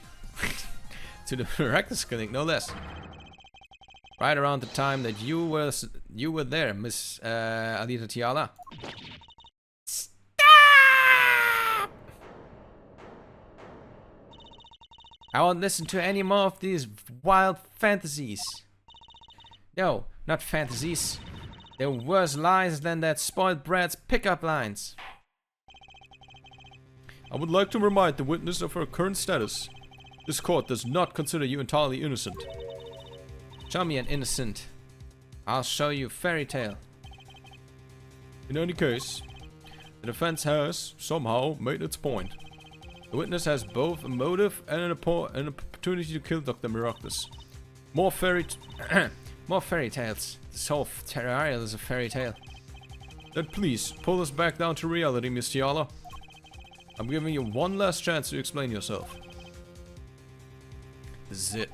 to the Miraculous Clinic, no less. Right around the time that you were there, Miss Alita Tiala. Stop! I won't listen to any more of these wild fantasies. No, not fantasies. They're worse lies than that spoiled brat's pickup lines. I would like to remind the witness of her current status. This court does not consider you entirely innocent. Show me an innocent. I'll show you a fairy tale. In any case, the defense has, somehow, made its point. The witness has both a motive and an opportunity to kill Dr. Miraculous. More fairy tales. This whole terrarial is a fairy tale. Then please, pull us back down to reality, Miss Tiala. I'm giving you one last chance to explain yourself. This is it.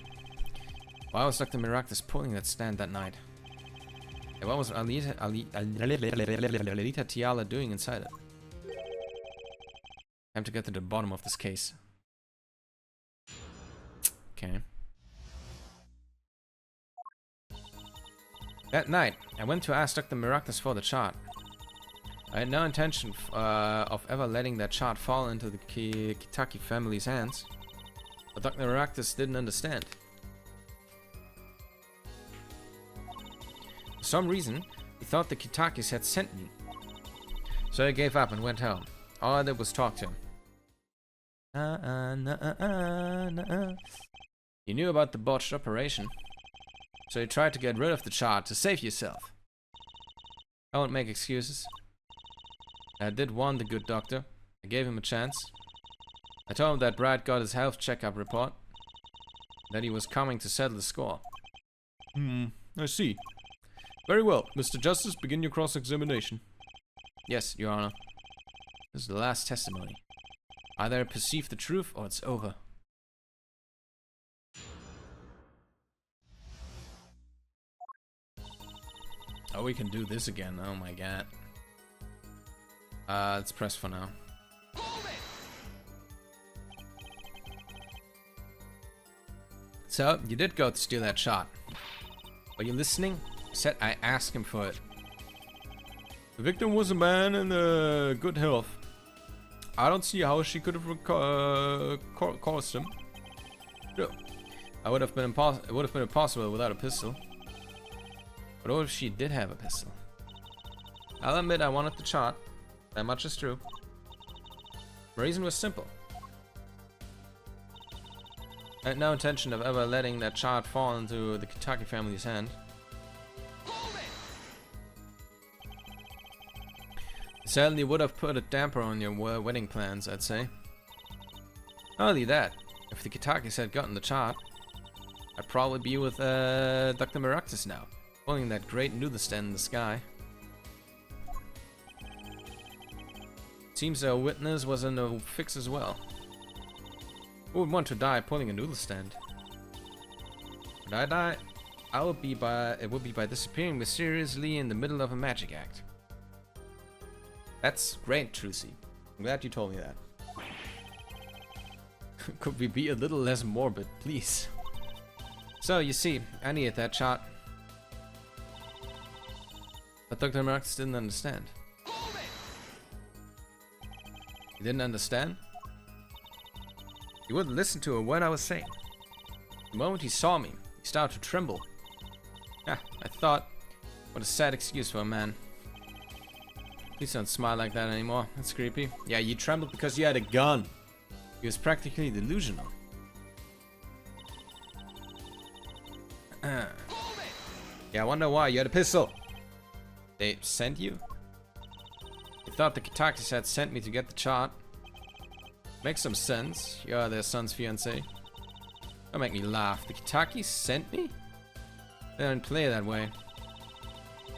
Why was Dr. Miraculous pulling that stand that night? And what was Alita Tiala doing inside it? Time to get to the bottom of this case. Okay. That night, I went to ask Dr. Miraculous for the chart. I had no intention of ever letting that chart fall into the Kitaki family's hands. But Dr. Miraculous didn't understand. For some reason, he thought the Kitakis had sent me. So he gave up and went home. All I did was talk to him. You knew about the botched operation, so you tried to get rid of the chart to save yourself. I won't make excuses. I did warn the good doctor. I gave him a chance. I told him that Brad got his health checkup report, that he was coming to settle the score. I see. Very well, Mr. Justice, begin your cross-examination. Yes, Your Honor. This is the last testimony. Either perceive the truth or it's over. Oh, we can do this again. Oh my god. Let's press for now. So, you did go to steal that shot. Are you listening? I said I asked him for it. The victim was a man in good health. I don't see how she could have caused him. Sure. It would have been impossible without a pistol. But what if she did have a pistol? I'll admit I wanted the chart. That much is true. The reason was simple. I had no intention of ever letting that chart fall into the Kentucky family's hand. It certainly would have put a damper on your wedding plans, I'd say. Not only that, if the Kentuckys had gotten the chart, I'd probably be with Dr. Maractus now, pulling that great noodle stand in the sky. Seems our witness was in a fix as well. Who would want to die pulling a noodle stand? Would I die? It would be by disappearing mysteriously in the middle of a magic act. That's great, Trucy. I'm glad you told me that. Could we be a little less morbid, please? So, you see, I needed that shot. But Dr. Marx didn't understand. He didn't understand? He wouldn't listen to a word I was saying. The moment he saw me, he started to tremble. Ah, I thought, what a sad excuse for a man. Please don't smile like that anymore. That's creepy. Yeah, you trembled because you had a gun. He was practically delusional. Yeah, I wonder why. You had a pistol. They sent you? They thought the Kentuckys had sent me to get the chart. Makes some sense. You're their son's fiancé. Don't make me laugh. The Kentuckys sent me? They don't play that way.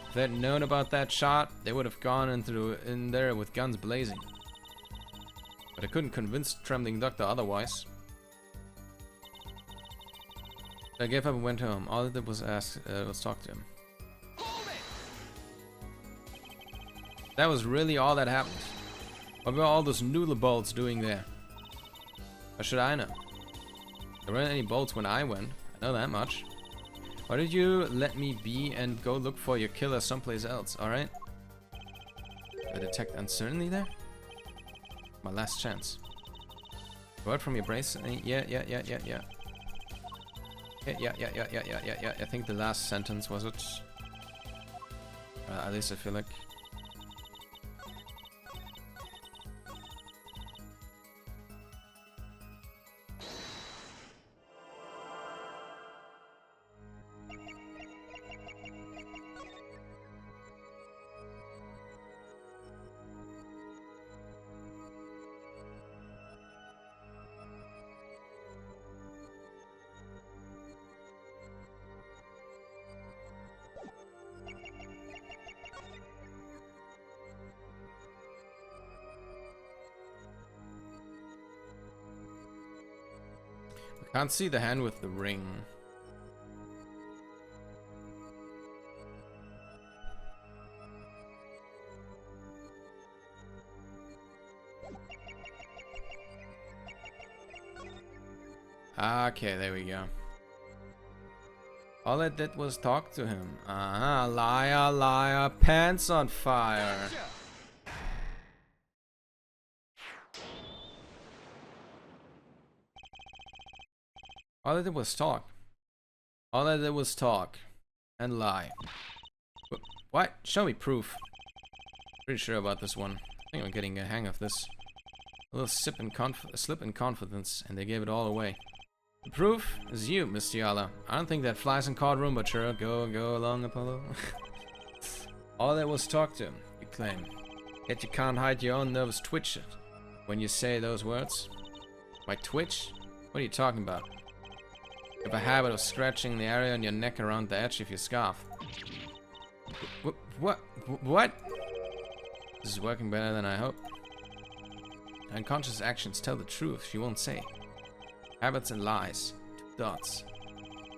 If they'd known about that shot, they would have gone in there with guns blazing. But I couldn't convince the trembling doctor otherwise. I gave up and went home. All I did was talk to him. That was really all that happened. What were all those noodle bolts doing there? How should I know? There weren't any bolts when I went. I know that much. Why did you let me be and go look for your killer someplace else, alright? I detect uncertainty there? My last chance. Word from your brace? Yeah. Yeah. I think the last sentence was it. At least I feel like. Can't see the hand with the ring. Okay, there we go. All I did was talk to him. Liar, liar, pants on fire. All I did was talk. All I did was talk. And lie. What? Show me proof. Pretty sure about this one. think I'm getting a hang of this. A little slip in confidence, and they gave it all away. The proof is you, Miss Tiala. I don't think that flies in courtroom, but sure, go along, Apollo. All that was talk to him, you claim. Yet you can't hide your own nervous twitch when you say those words. My twitch? What are you talking about? You have a habit of scratching the area on your neck around the edge of your scarf. What? This is working better than I hoped. Unconscious actions tell the truth, she won't say. Habits and lies. 2 dots.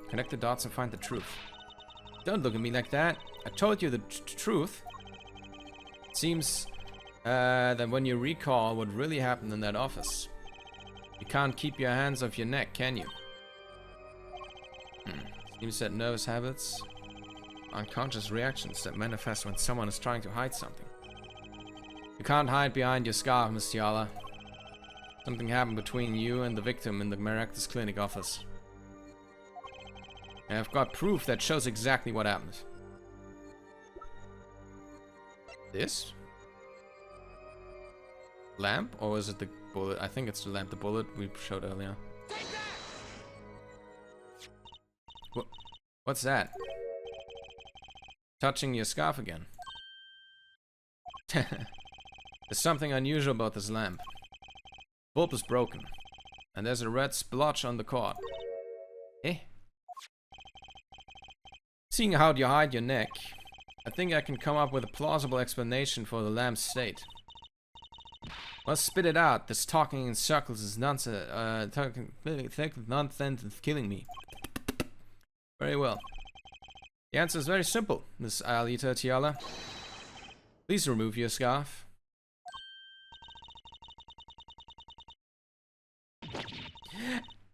Connect the dots and find the truth. Don't look at me like that. I told you the truth. It seems that when you recall what really happened in that office, you can't keep your hands off your neck, can you? Seems that nervous habits, unconscious reactions that manifest when someone is trying to hide something. You can't hide behind your scarf, Miss Tiala. Something happened between you and the victim in the Maractus Clinic office. And I've got proof that shows exactly what happened. This? Lamp? Or is it the bullet? I think it's the lamp, the bullet we showed earlier. What's that? Touching your scarf again. There's something unusual about this lamp. Bulb is broken, and there's a red splotch on the cord. Eh? Seeing how you hide your neck, I think I can come up with a plausible explanation for the lamp's state. Well, spit it out. This talking in circles is nonsense. Nonsense is killing me. Very well. The answer is very simple, Miss Aelita Tiala. Please remove your scarf.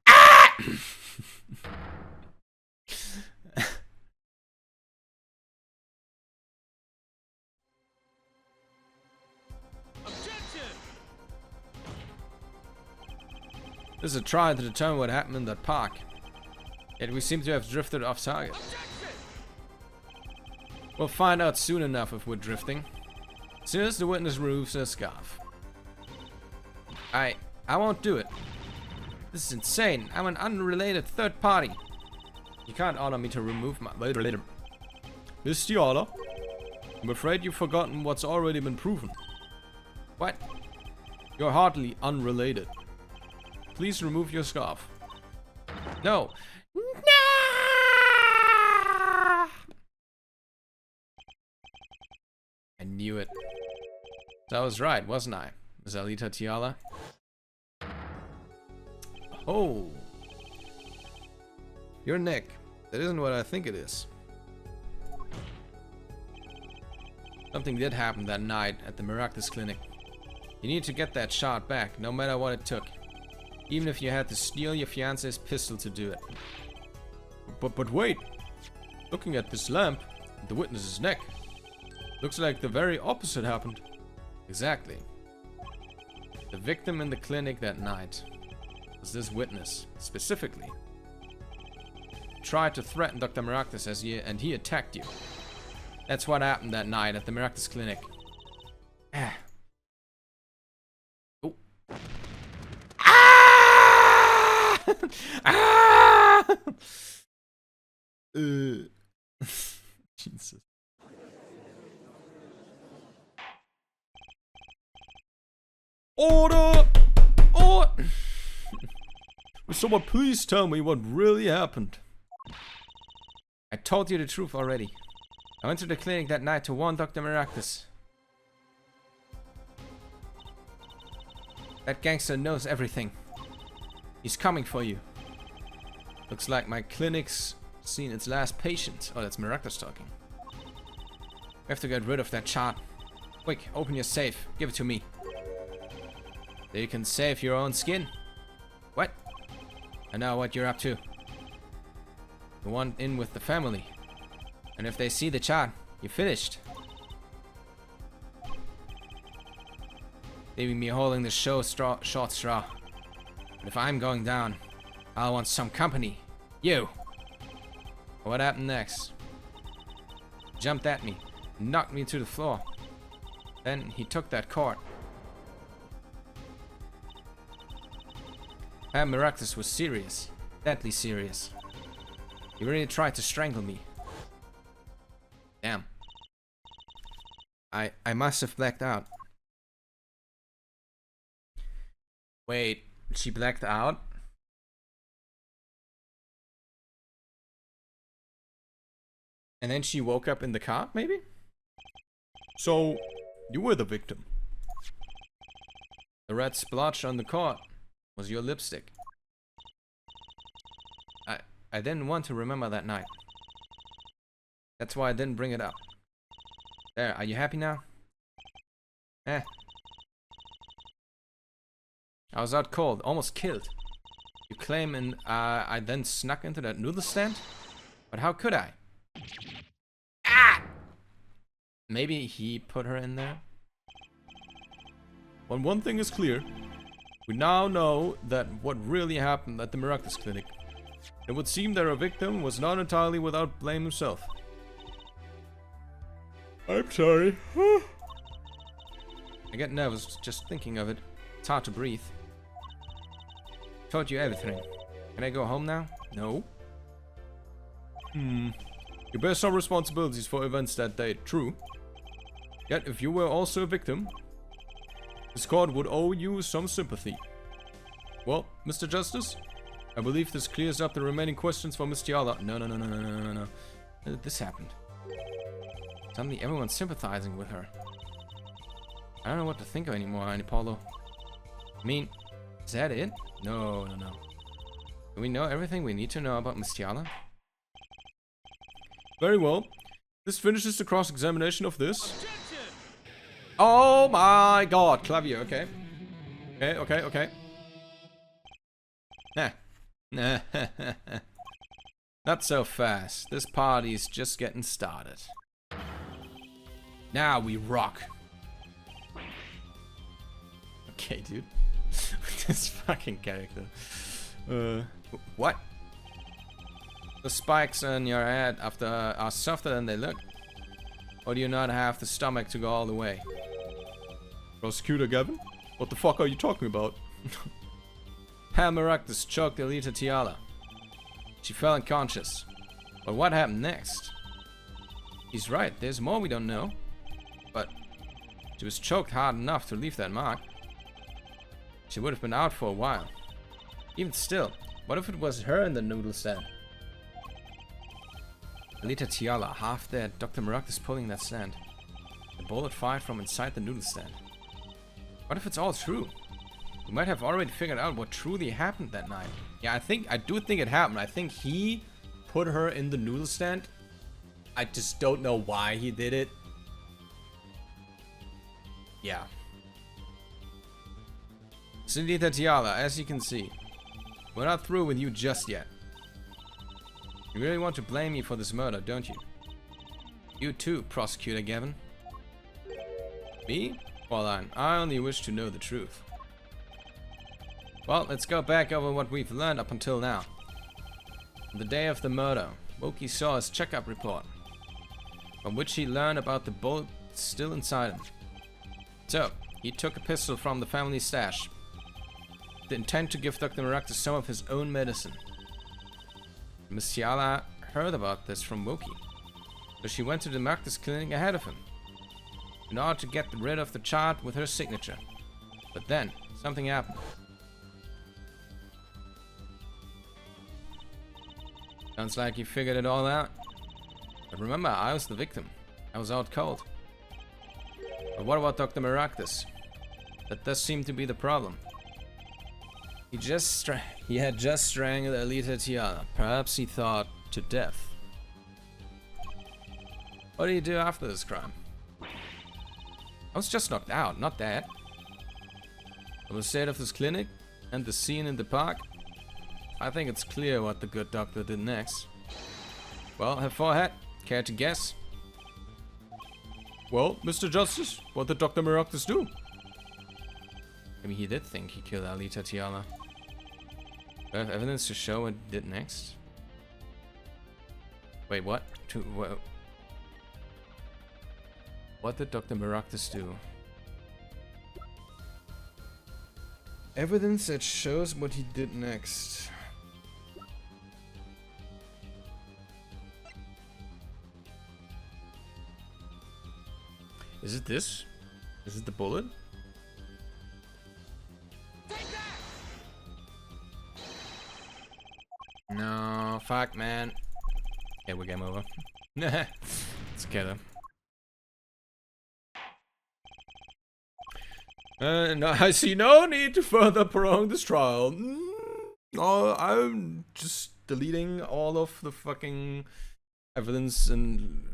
Ah! This is a trial to determine what happened in that park. Yet we seem to have drifted off target. We'll find out soon enough if we're drifting. As soon as the witness removes her scarf. I won't do it. This is insane. I'm an unrelated third party. You can't order me to remove my... Later. Miss Tiala, I'm afraid you've forgotten what's already been proven. What? You're hardly unrelated. Please remove your scarf. No. No! I knew it. So I was right, wasn't I, Miss Aelita Tiala? Oh. Your neck. That isn't what I think it is. Something did happen that night at the Maractus Clinic. You need to get that shot back, no matter what it took. Even if you had to steal your fiancé's pistol to do it. But wait. Looking at this lamp, and the witness's neck, looks like the very opposite happened. Exactly. The victim in the clinic that night was this witness, specifically. Tried to threaten Dr. Maractus and he attacked you. That's what happened that night at the Maractus Clinic. Ah. Oh. Ah! Ah! Jesus. Order! Order! Will someone please tell me what really happened? I told you the truth already. I went to the clinic that night to warn Dr. Maractus. That gangster knows everything. He's coming for you. Looks like my clinic's seen its last patient. Oh, that's Maractus talking. We have to get rid of that chart. Quick, open your safe. Give it to me. So you can save your own skin. What? I know what you're up to. You want in with the family. And if they see the chart, you're finished. Leaving me holding the short straw. But if I'm going down, I'll want some company. You! What happened next? He jumped at me, knocked me to the floor. Then he took that cord, Maractus was serious. Deadly serious. He really tried to strangle me. Damn. I must have blacked out. Wait, she blacked out? And then she woke up in the car, maybe? So, you were the victim. The red splotch on the cord was your lipstick. I didn't want to remember that night. That's why I didn't bring it up. There, are you happy now? Eh. I was out cold, almost killed. You claim and I then snuck into that noodle stand? But how could I? Ah! Maybe he put her in there? Well, one thing is clear. We now know that what really happened at the Maractus clinic. It would seem that our victim was not entirely without blame himself. I'm sorry. I get nervous just thinking of it. It's hard to breathe. Told you everything. Can I go home now? No. You bear some responsibilities for events that day, true. Yet if you were also a victim, this court would owe you some sympathy. Well, Mr. Justice, I believe this clears up the remaining questions for Miss Tiala. No. How did this happen? Suddenly everyone's sympathizing with her. I don't know what to think of anymore, Anipolo. I mean, is that it? No. Do we know everything we need to know about Miss Tiala? Very well. This finishes the cross-examination of this. Oh my god, Clavier, okay. Okay. Nah. Not so fast. This party's just getting started. Now we rock. Okay, dude. This fucking character. What? The spikes on your head are softer than they look. Or do you not have the stomach to go all the way? Prosecutor Gavin? What the fuck are you talking about? Maractus choked Alita Tiala. She fell unconscious. But what happened next? He's right, there's more we don't know. But she was choked hard enough to leave that mark. She would have been out for a while. Even still, what if it was her in the noodle stand? Alita Tiala, half dead, Dr. Maractus pulling that stand. The bullet fired from inside the noodle stand. What if it's all true? We might have already figured out what truly happened that night. Yeah, I do think it happened. I think he put her in the noodle stand. I just don't know why he did it. Yeah. Alita Tiala, as you can see, we're not through with you just yet. You really want to blame me for this murder, don't you? You too, Prosecutor Gavin. Me? Well, I only wish to know the truth. Well, let's go back over what we've learned up until now. On the day of the murder, Woki saw his checkup report, from which he learned about the bullet still inside him. So, he took a pistol from the family stash, with the intent to give Dr. Maractus some of his own medicine. Miss Tiala heard about this from Woki, so she went to the Maractus clinic ahead of him, in order to get rid of the chart with her signature. But then, something happened. Sounds like you figured it all out. But remember, I was the victim. I was out cold. But what about Dr. Maractus? That does seem to be the problem. He had just strangled Alita Tiala. Perhaps he thought to death. What did he do after this crime? I was just knocked out, not dead. From the state of this clinic and the scene in the park, I think it's clear what the good doctor did next. Well, her forehead, care to guess? Well, Mr. Justice, what did Dr. Maractus do? Maybe he did think he killed Alita Tiala. Do I have evidence to show what he did next? Wait, what? What did Dr. Maractus do? Evidence that shows what he did next. Is it this? Is it the bullet? No, fuck, man. Yeah, we're game over. Let's get him. No, I see no need to further prolong this trial. Oh, I'm just deleting all of the fucking evidence and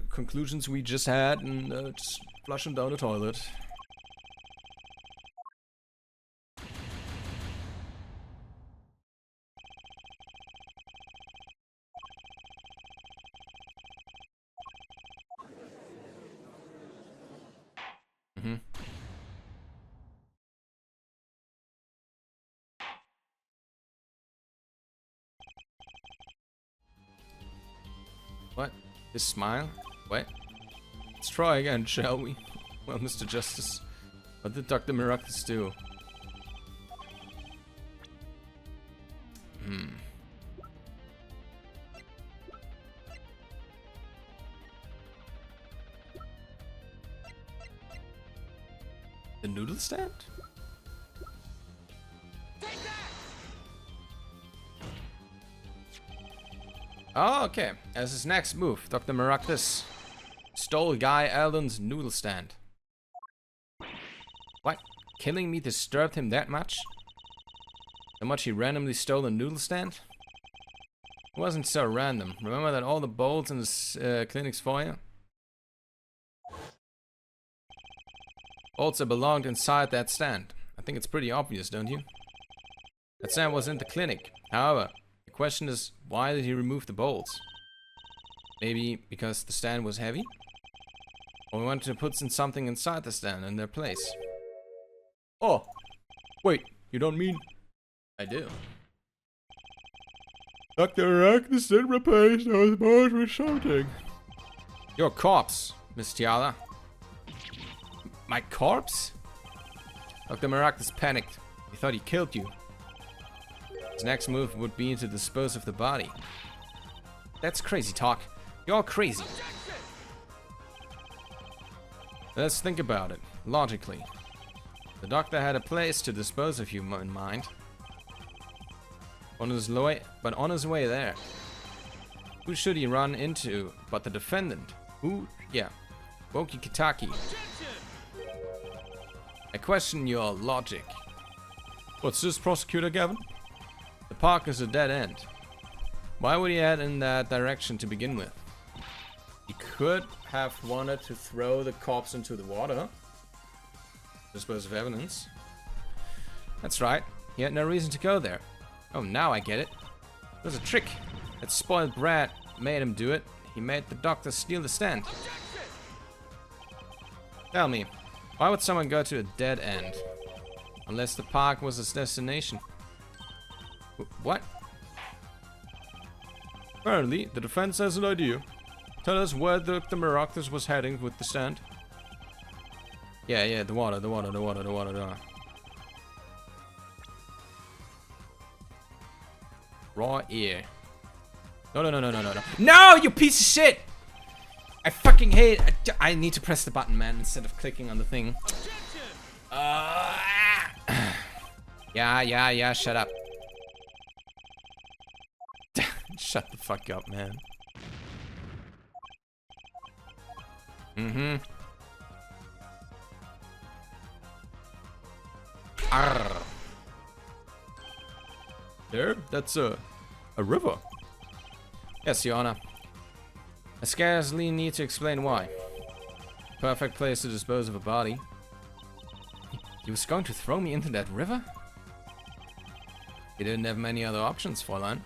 conclusions we just had and just flush them down the toilet. What? His smile? What? Let's try again, shall we? Well, Mr. Justice, what did Dr. Miraculous do? The noodle stand? Oh, okay. As his next move, Dr. Miraculous stole Guy Alden's noodle stand. What? Killing me disturbed him that much? So much he randomly stole a noodle stand? It wasn't so random. Remember that all the bolts in this clinic's foyer? Bolts that belonged inside that stand. I think it's pretty obvious, don't you? That stand was in the clinic. However, the question is, why did he remove the bolts? Maybe because the stand was heavy? Or we wanted to put something inside the stand in their place? Oh! Wait, you don't mean... I do. Dr. Arachnis did replace those bolts with something. Your corpse, Miss Tiala. My corpse? Dr. Maractus panicked. He thought he killed you. His next move would be to dispose of the body. That's crazy talk. You're crazy. Let's think about it, logically. The doctor had a place to dispose of you in mind. On his way there, who should he run into but the defendant? Who? Yeah, Woki Kitaki. I question your logic. What's this, Prosecutor Gavin? The park is a dead end. Why would he head in that direction to begin with? He could have wanted to throw the corpse into the water. Dispose of evidence. That's right. He had no reason to go there. Oh, now I get it. It was a trick. That spoiled brat made him do it. He made the doctor steal the stand. Tell me, why would someone go to a dead end? Unless the park was his destination. What? Apparently, the defense has an idea. Tell us where Dr. Maractus was heading with the stand. Yeah, the water. Raw ear. No. No, you piece of shit! I fucking hate... I need to press the button, man, instead of clicking on the thing. Yeah, shut up. Shut the fuck up, man. Arr. There? That's a river. Yes, Your Honor. I scarcely need to explain why. Perfect place to dispose of a body. He was going to throw me into that river? He didn't have many other options, Fräulein.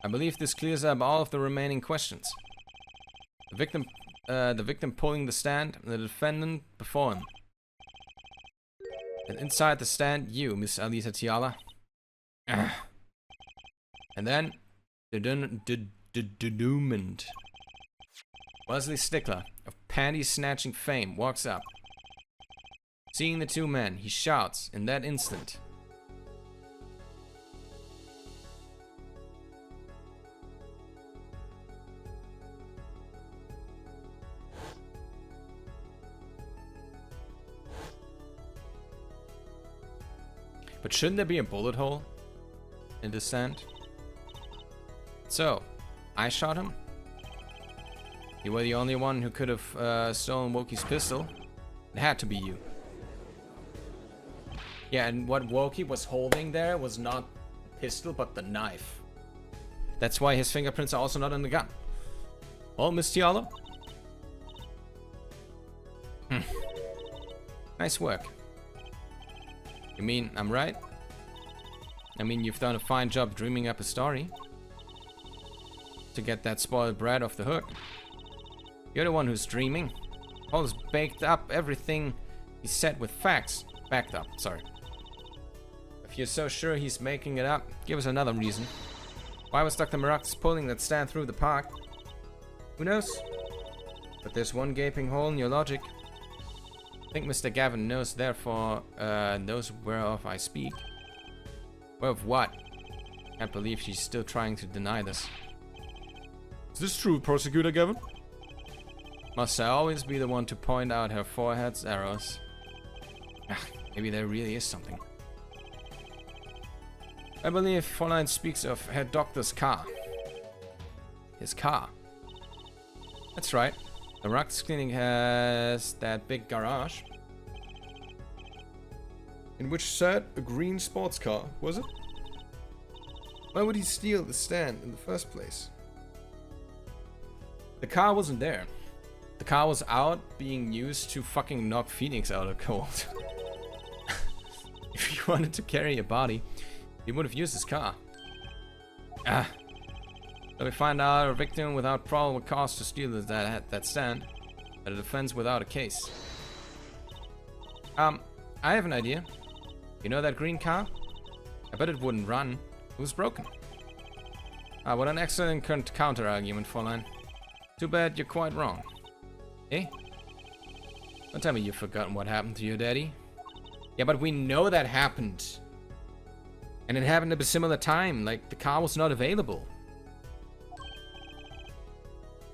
I believe this clears up all of the remaining questions. The victim pulling the stand, and the defendant before him. And inside the stand, you, Miss Alisa Tiala. And then, the denouement. Wesley Stickler, of panty-snatching fame, walks up. Seeing the two men, he shouts in that instant. But shouldn't there be a bullet hole in the sand? So, I shot him. You were the only one who could have stolen Woki's pistol. It had to be you. Yeah, and what Woki was holding there was not the pistol, but the knife. That's why his fingerprints are also not on the gun. Well, Miss Tiala. Nice work. You mean I'm right? I mean, you've done a fine job dreaming up a story to get that spoiled brat off the hook. You're the one who's dreaming. Paul's baked up everything he said with facts. Backed up, sorry. If you're so sure he's making it up, give us another reason. Why was Dr. Maractus pulling that stand through the park? Who knows? But there's one gaping hole in your logic. I think Mr. Gavin knows, therefore, knows whereof I speak. Whereof what? Can't believe she's still trying to deny this. Is this true, Prosecutor Gavin? Must I always be the one to point out her forehead's arrows? Maybe there really is something. I believe Fräulein speaks of her doctor's car. His car. That's right. The Maractus Clinic has that big garage. In which sat a green sports car, was it? Why would he steal the stand in the first place? The car wasn't there. The car was out being used to fucking knock Phoenix out of cold. If he wanted to carry a body, he would have used his car. So we find out our victim without probable cause to steal that stand. A defense without a case. I have an idea. You know that green car? I bet it wouldn't run. It was broken. What an excellent counter-argument, Fräulein. Too bad you're quite wrong. Eh? Don't tell me you've forgotten what happened to your daddy. Yeah, but we know that happened. And it happened at a similar time, like the car was not available.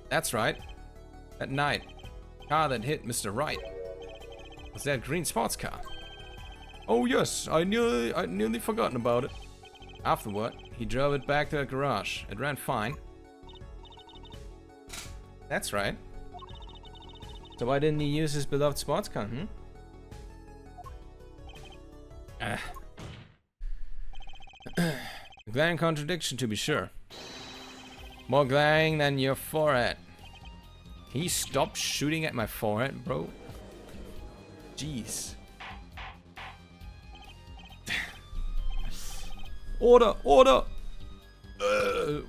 That's right. That night, the car that hit Mr. Wright was that green sports car. Oh yes, I'd nearly forgotten about it. Afterward, he drove it back to the garage. It ran fine. That's right. So why didn't he use his beloved sports car, A glaring contradiction, to be sure. More glaring than your forehead. Can you stop shooting at my forehead, bro? Jeez. Order! Order!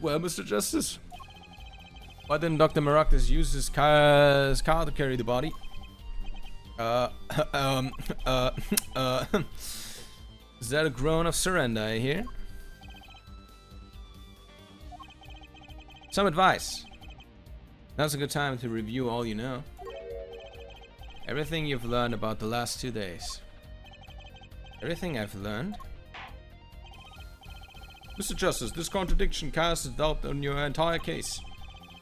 Well, Mr. Justice. Why didn't Dr. Maractus use his car to carry the body? Is that a groan of surrender, I hear? Some advice. Now's a good time to review all you know. Everything you've learned about the last 2 days. Everything I've learned? Mr. Justice, this contradiction casts doubt on your entire case.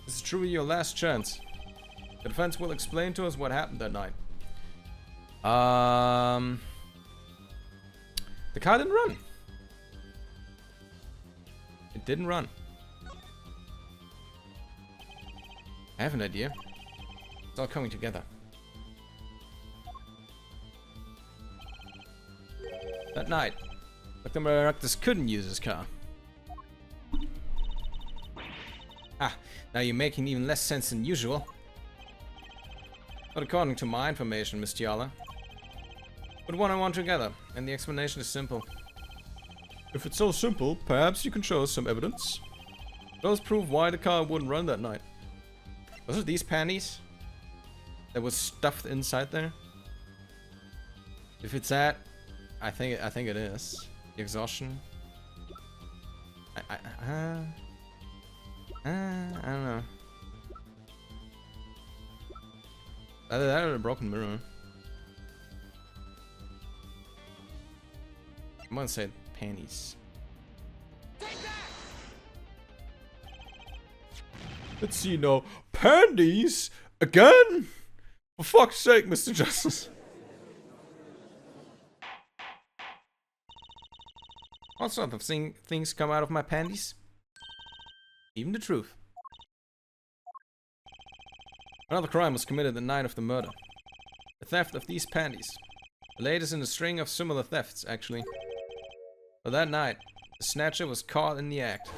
This is truly your last chance. The defense will explain to us what happened that night. The car didn't run. It didn't run. I have an idea. It's all coming together. That night, Dr. Maractus couldn't use his car. Now you're making even less sense than usual. But according to my information, Miss Tiala, put one and one together, and the explanation is simple. If it's so simple, perhaps you can show us some evidence. Those prove why the car wouldn't run that night. Was it these panties that was stuffed inside there? If it's that, I think it is. The exhaustion. I don't know. Either that or a broken mirror. I'm gonna say panties. Let's see now. Panties? Again? For fuck's sake, Mr. Justice. All sorts of things come out of my panties. Even the truth. Another crime was committed the night of the murder. The theft of these panties. The latest in a string of similar thefts, actually. But that night, the snatcher was caught in the act.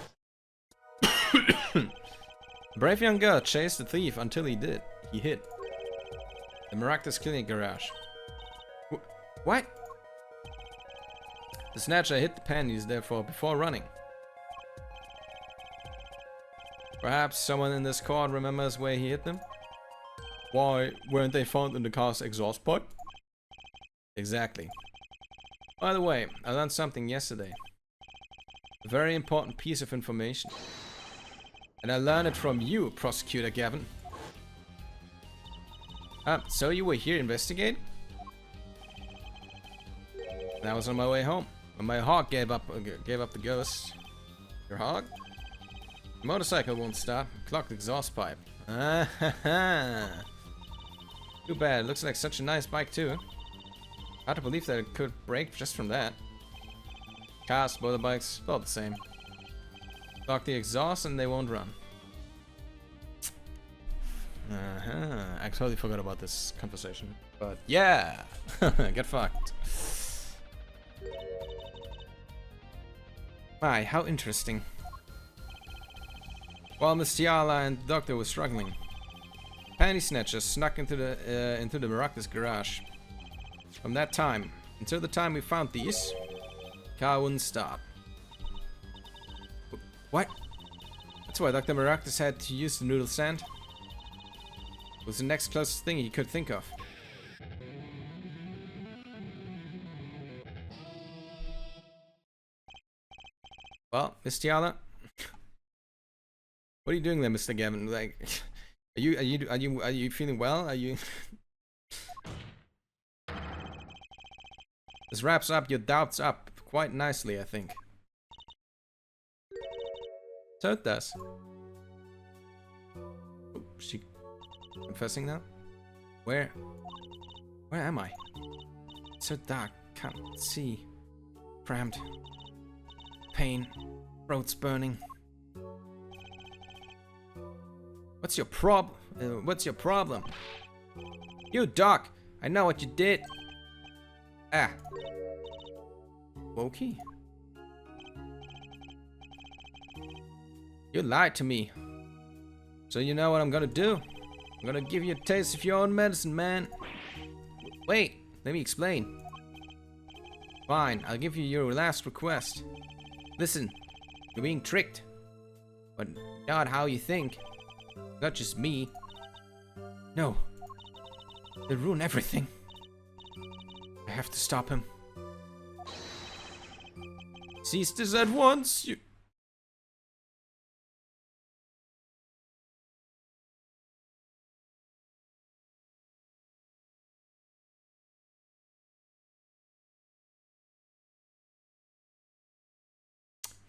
A brave young girl chased the thief until he hid. The Maractus Clinic garage. What? The snatcher hid the panties, therefore, before running. Perhaps someone in this court remembers where he hid them? Why weren't they found in the car's exhaust pipe? Exactly. By the way, I learned something yesterday. A very important piece of information. And I learned it from you, Prosecutor Gavin. So you were here to investigate? And I was on my way home when my hog gave up the ghost. Your hog? The motorcycle won't start. Clogged exhaust pipe. Ah ha ha. Too bad. Looks like such a nice bike too. Hard to believe that it could break just from that. Cars, motorbikes, all the same. Clog the exhaust and they won't run. I totally forgot about this conversation. But yeah! Get fucked. My, how interesting. While Miss Tiala and the doctor were struggling, panty snatchers snuck into the Maractus garage. From that time, until the time we found these, car wouldn't stop. What? That's why Dr. Maractus had to use the noodle sand. It was the next closest thing he could think of. Well, Miss Tiala, what are you doing there, Mr. Gavin? Like, are you feeling well? Are you? This wraps up your doubts up quite nicely, I think. So it does. Oh, she confessing now? Where am I? It's so dark, can't see. Cramped. Pain. Throat's burning. What's your problem? You, Doc! I know what you did! Ah. Okay. You lied to me. So you know what I'm gonna do? I'm gonna give you a taste of your own medicine, man. Wait, let me explain. Fine, I'll give you your last request. Listen, you're being tricked. But not how you think. Not just me. No. They'll ruin everything. I have to stop him. Cease this at once, you...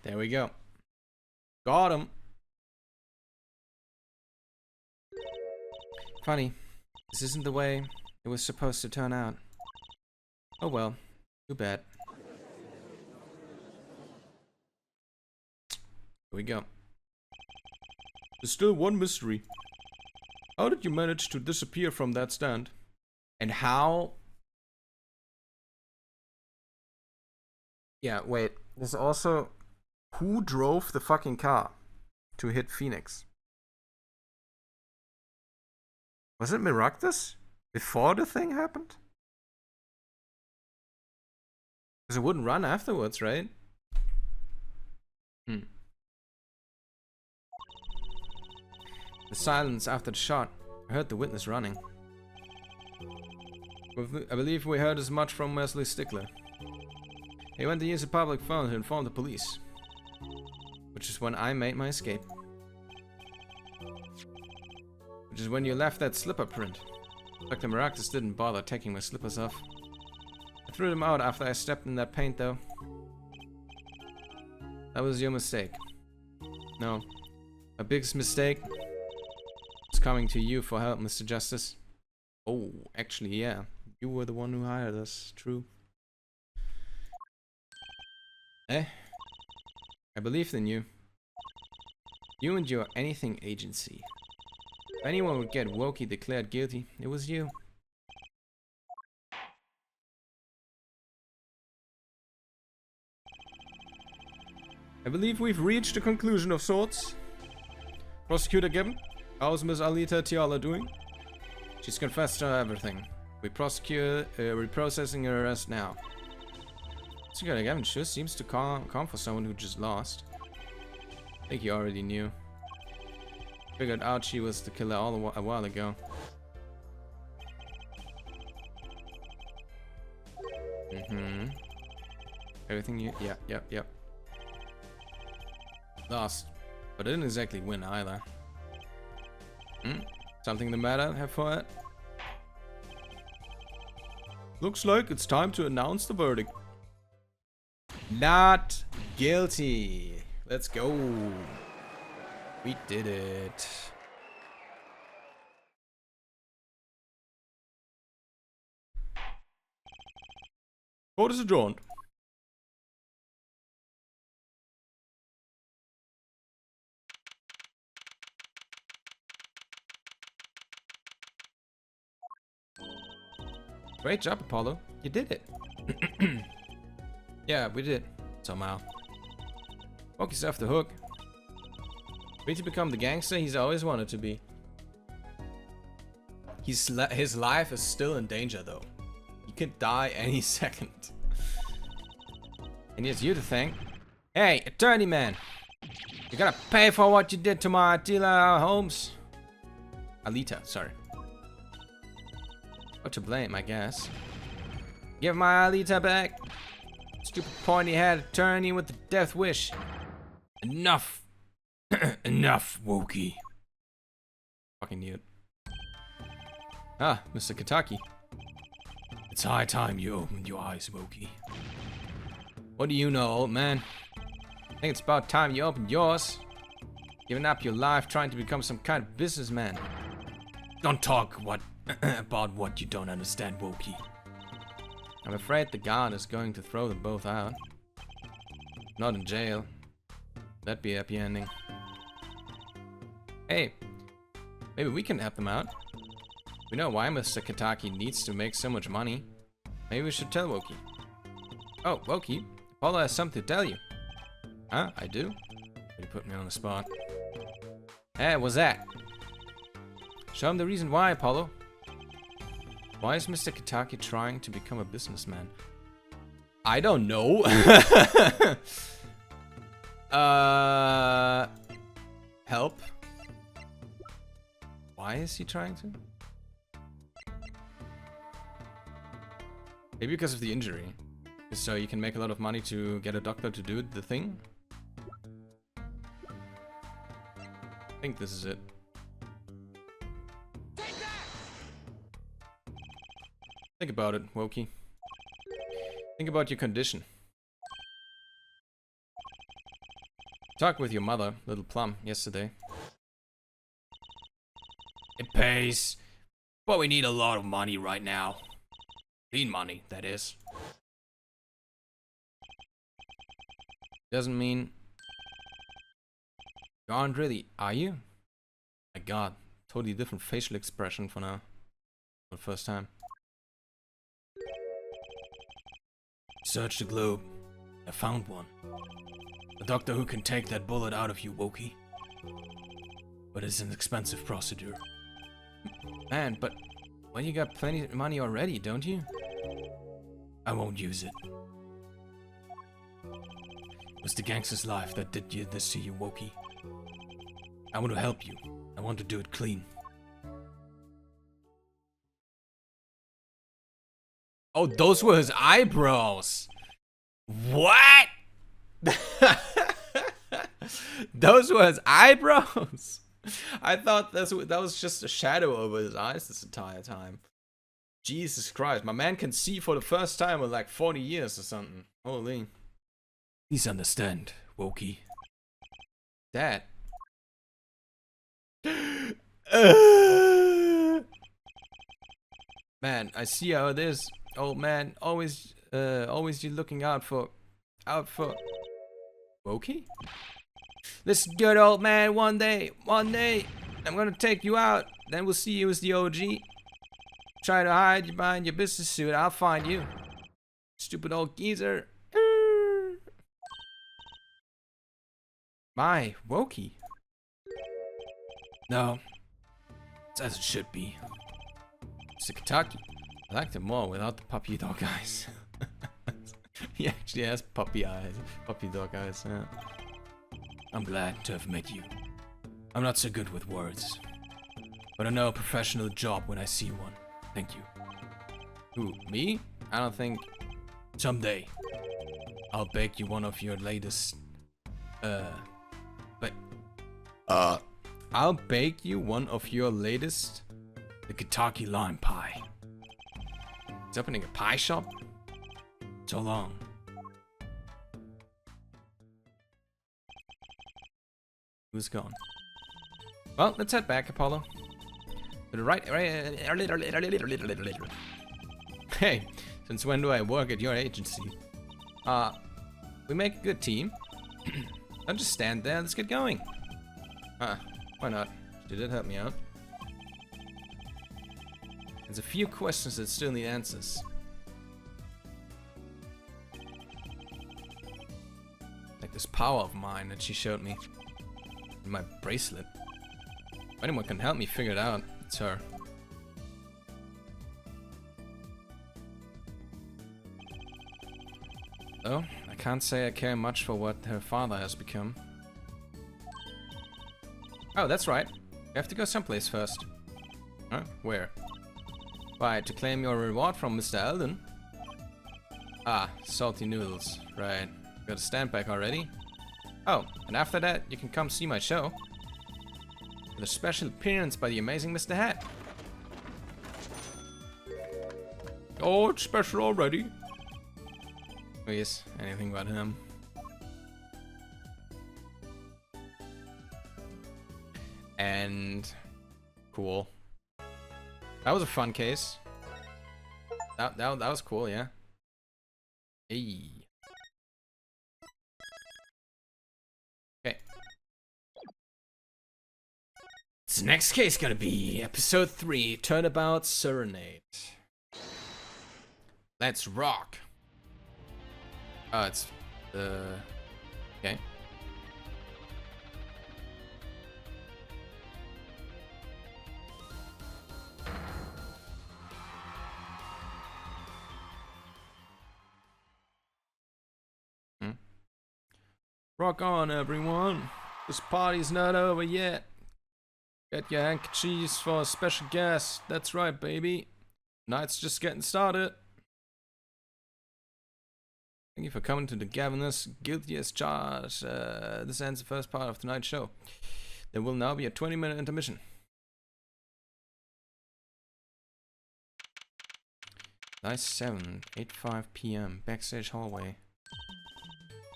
There we go. Got him. Funny. This isn't the way it was supposed to turn out. Oh well. Too bad. Here we go. There's still one mystery. How did you manage to disappear from that stand? And how... Yeah, wait. There's also... Who drove the fucking car to hit Phoenix? Was it Maractus? Before the thing happened? Because it wouldn't run afterwards, right? The silence after the shot. I heard the witness running. I believe we heard as much from Wesley Stickler. He went to use a public phone to inform the police. Which is when I made my escape. Which is when you left that slipper print. Dr. Maractus didn't bother taking my slippers off. I threw them out after I stepped in that paint, though. That was your mistake. No. My biggest mistake was coming to you for help, Mr. Justice. Oh, actually, yeah. You were the one who hired us. True. Eh? I believed in you. You and your anything agency. If anyone would get Wokey declared guilty, it was you. I believe we've reached a conclusion of sorts. Prosecutor Gibbon, how's Miss Alita Tiala doing? She's confessed to everything. We're processing her arrest now. Prosecutor Gibbon sure seems to calm for someone who just lost. I think you already knew. Figured out she was the killer a while ago. Everything you... Yep. Lost. But I didn't exactly win either. Something the matter, have for it? Looks like it's time to announce the verdict. Not guilty. Let's go. We did it. Court is adjourned. Great job, Apollo. You did it. Yeah, we did. Somehow. Wokey's off the hook. Free to become the gangster he's always wanted to be. His life is still in danger, though. He could die any second. And it's you to thank. Hey, attorney man! You gotta pay for what you did to my Attila Holmes. Alita, sorry. Or to blame, I guess. Give my Alita back. Stupid pointy-headed attorney with the death wish. Enough. Enough, Wokey. Fucking knew it. Ah, Mr. Kataki. It's high time you opened your eyes, Wokey. What do you know, old man? I think it's about time you opened yours. Giving up your life trying to become some kind of businessman. Don't talk about what you don't understand, Wokey. I'm afraid the guard is going to throw them both out. Not in jail. That'd be a happy ending. Hey, maybe we can help them out. We know why Mr. Kataki needs to make so much money. Maybe we should tell Wokey. Oh, Wokey, Apollo has something to tell you. Huh? I do? You put me on the spot. Hey, what's that? Show him the reason why, Apollo. Why is Mr. Kataki trying to become a businessman? I don't know. Help? Why is he trying to? Maybe because of the injury. So you can make a lot of money to get a doctor to do the thing? I think this is it. Think about it, Wokey. Think about your condition. Talked with your mother, Little Plum, yesterday. It pays, but we need a lot of money right now. Clean money, that is. Doesn't mean you aren't really, are you? My god, totally different facial expression for now. For the first time. Search the globe. I found one. A doctor who can take that bullet out of you, Wokey. But it's an expensive procedure. Man, but well, you got plenty of money already, don't you? I won't use it. It was the gangster's life that did this to you, Wokey. I want to help you. I want to do it clean. Oh, those were his eyebrows. What? Those were his eyebrows. I thought that was just a shadow over his eyes this entire time. Jesus Christ, my man can see for the first time in like 40 years or something. Holy. Please understand, Wokey. Dad. Man, I see how it is. Old man, always you looking out for Wokey? Listen good, old man, one day, I'm gonna take you out. Then we'll see you as the OG. Try to hide behind your business suit, I'll find you. Stupid old geezer. My, Wokey. No, it's as it should be. It's a Kentucky. I liked him more without the puppy dog eyes. He actually has puppy dog eyes, yeah. I'm glad to have met you. I'm not so good with words, but I know a professional job when I see one. Thank you. Who, me? I don't think... Someday, I'll bake you one of your latest... I'll bake you one of your latest... The Kentucky lime pie. He's opening a pie shop? So long. Who's gone? Well, let's head back, Apollo. To the right. Hey, since when do I work at your agency? We make a good team. Don't just stand there, let's get going. Why not? She did help me out. There's a few questions that still need answers. Like this power of mine that she showed me. In my bracelet. If anyone can help me figure it out, it's her. Oh, I can't say I care much for what her father has become. Oh, that's right. You have to go someplace first. Huh? Where? Why, to claim your reward from Mr. Eldon? Ah, salty noodles. Right. Got a stand back already? Oh, and after that, you can come see my show. With a special appearance by the amazing Mr. Hat. Oh, it's special already. Oh yes, anything about him. And... cool. That was a fun case. That was cool, yeah. Hey. Okay. This next case gonna be episode 3, Turnabout Serenade. Let's rock. Oh, it's okay. Rock on, everyone. This party's not over yet. Get your handkerchiefs for a special guest. That's right, baby. Night's just getting started. Thank you for coming to the Governors. Guilty as charged. This ends the first part of tonight's show. There will now be a 20-minute intermission. Nice 7, 8:05 p.m. Backstage hallway.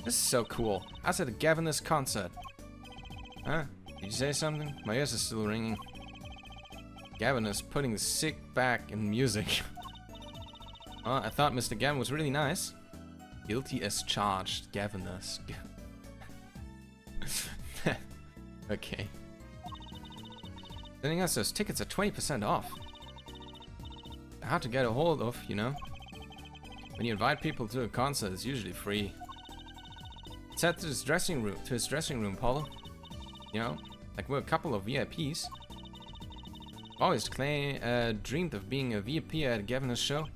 This is so cool. I was at a Governors concert. Huh? Did you say something? My ears are still ringing. Governors putting the sick back in music. Oh, I thought Mr. Gavin was really nice. Guilty as charged, Governors. Okay. Sending us those tickets are 20% off. Hard to get a hold of, you know. When you invite people to a concert, it's usually free. Let's head to his dressing room, Paulo. You know, like we're a couple of VIPs. Always dreamed of being a VIP at a Gavin's show.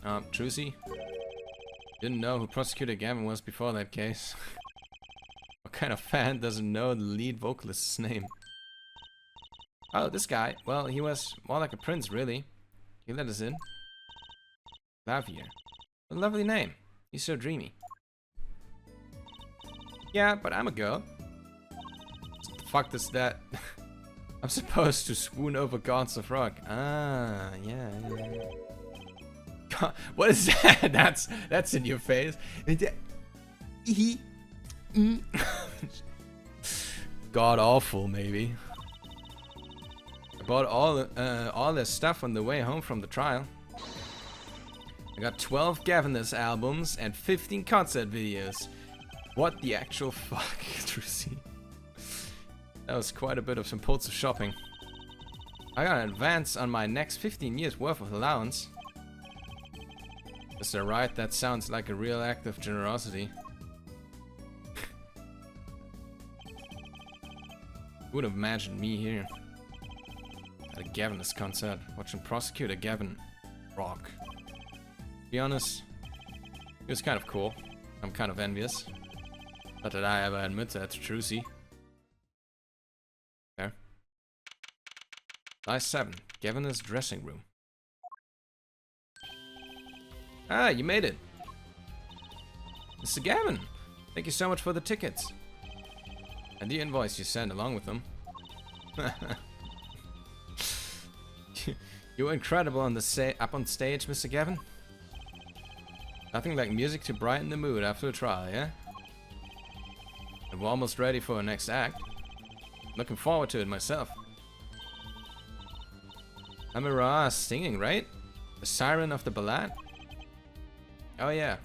Trucy. Didn't know who Prosecutor Gavin was before that case. What kind of fan doesn't know the lead vocalist's name? Oh, this guy. Well, he was more like a prince, really. He let us in. Lavier. A lovely name. He's so dreamy. Yeah, but I'm a girl. What the fuck does that... I'm supposed to swoon over gods of rock. Ah, yeah. God, what is that? That's in your face. God awful, maybe. I bought all this stuff on the way home from the trial. I got 12 Gavinus albums and 15 concert videos. What the actual fuck, Trucy? That was quite a bit of impulsive shopping. I got an advance on my next 15 years worth of allowance. Is that right? That sounds like a real act of generosity. Who would have imagined me here at a Gavinus concert, watching Prosecutor Gavin rock. To be honest, it was kind of cool. I'm kind of envious. Not that I ever admit that to Trucy. There. Size 7, Gavinus dressing room. Ah, you made it. Mr. Gavin, thank you so much for the tickets. And the invoice you sent along with them. You were incredible on the up on stage, Mr. Gavin. Nothing like music to brighten the mood after a trial, yeah? And we're almost ready for our next act. Looking forward to it myself. Amira singing, right? The siren of the ballad? Oh yeah.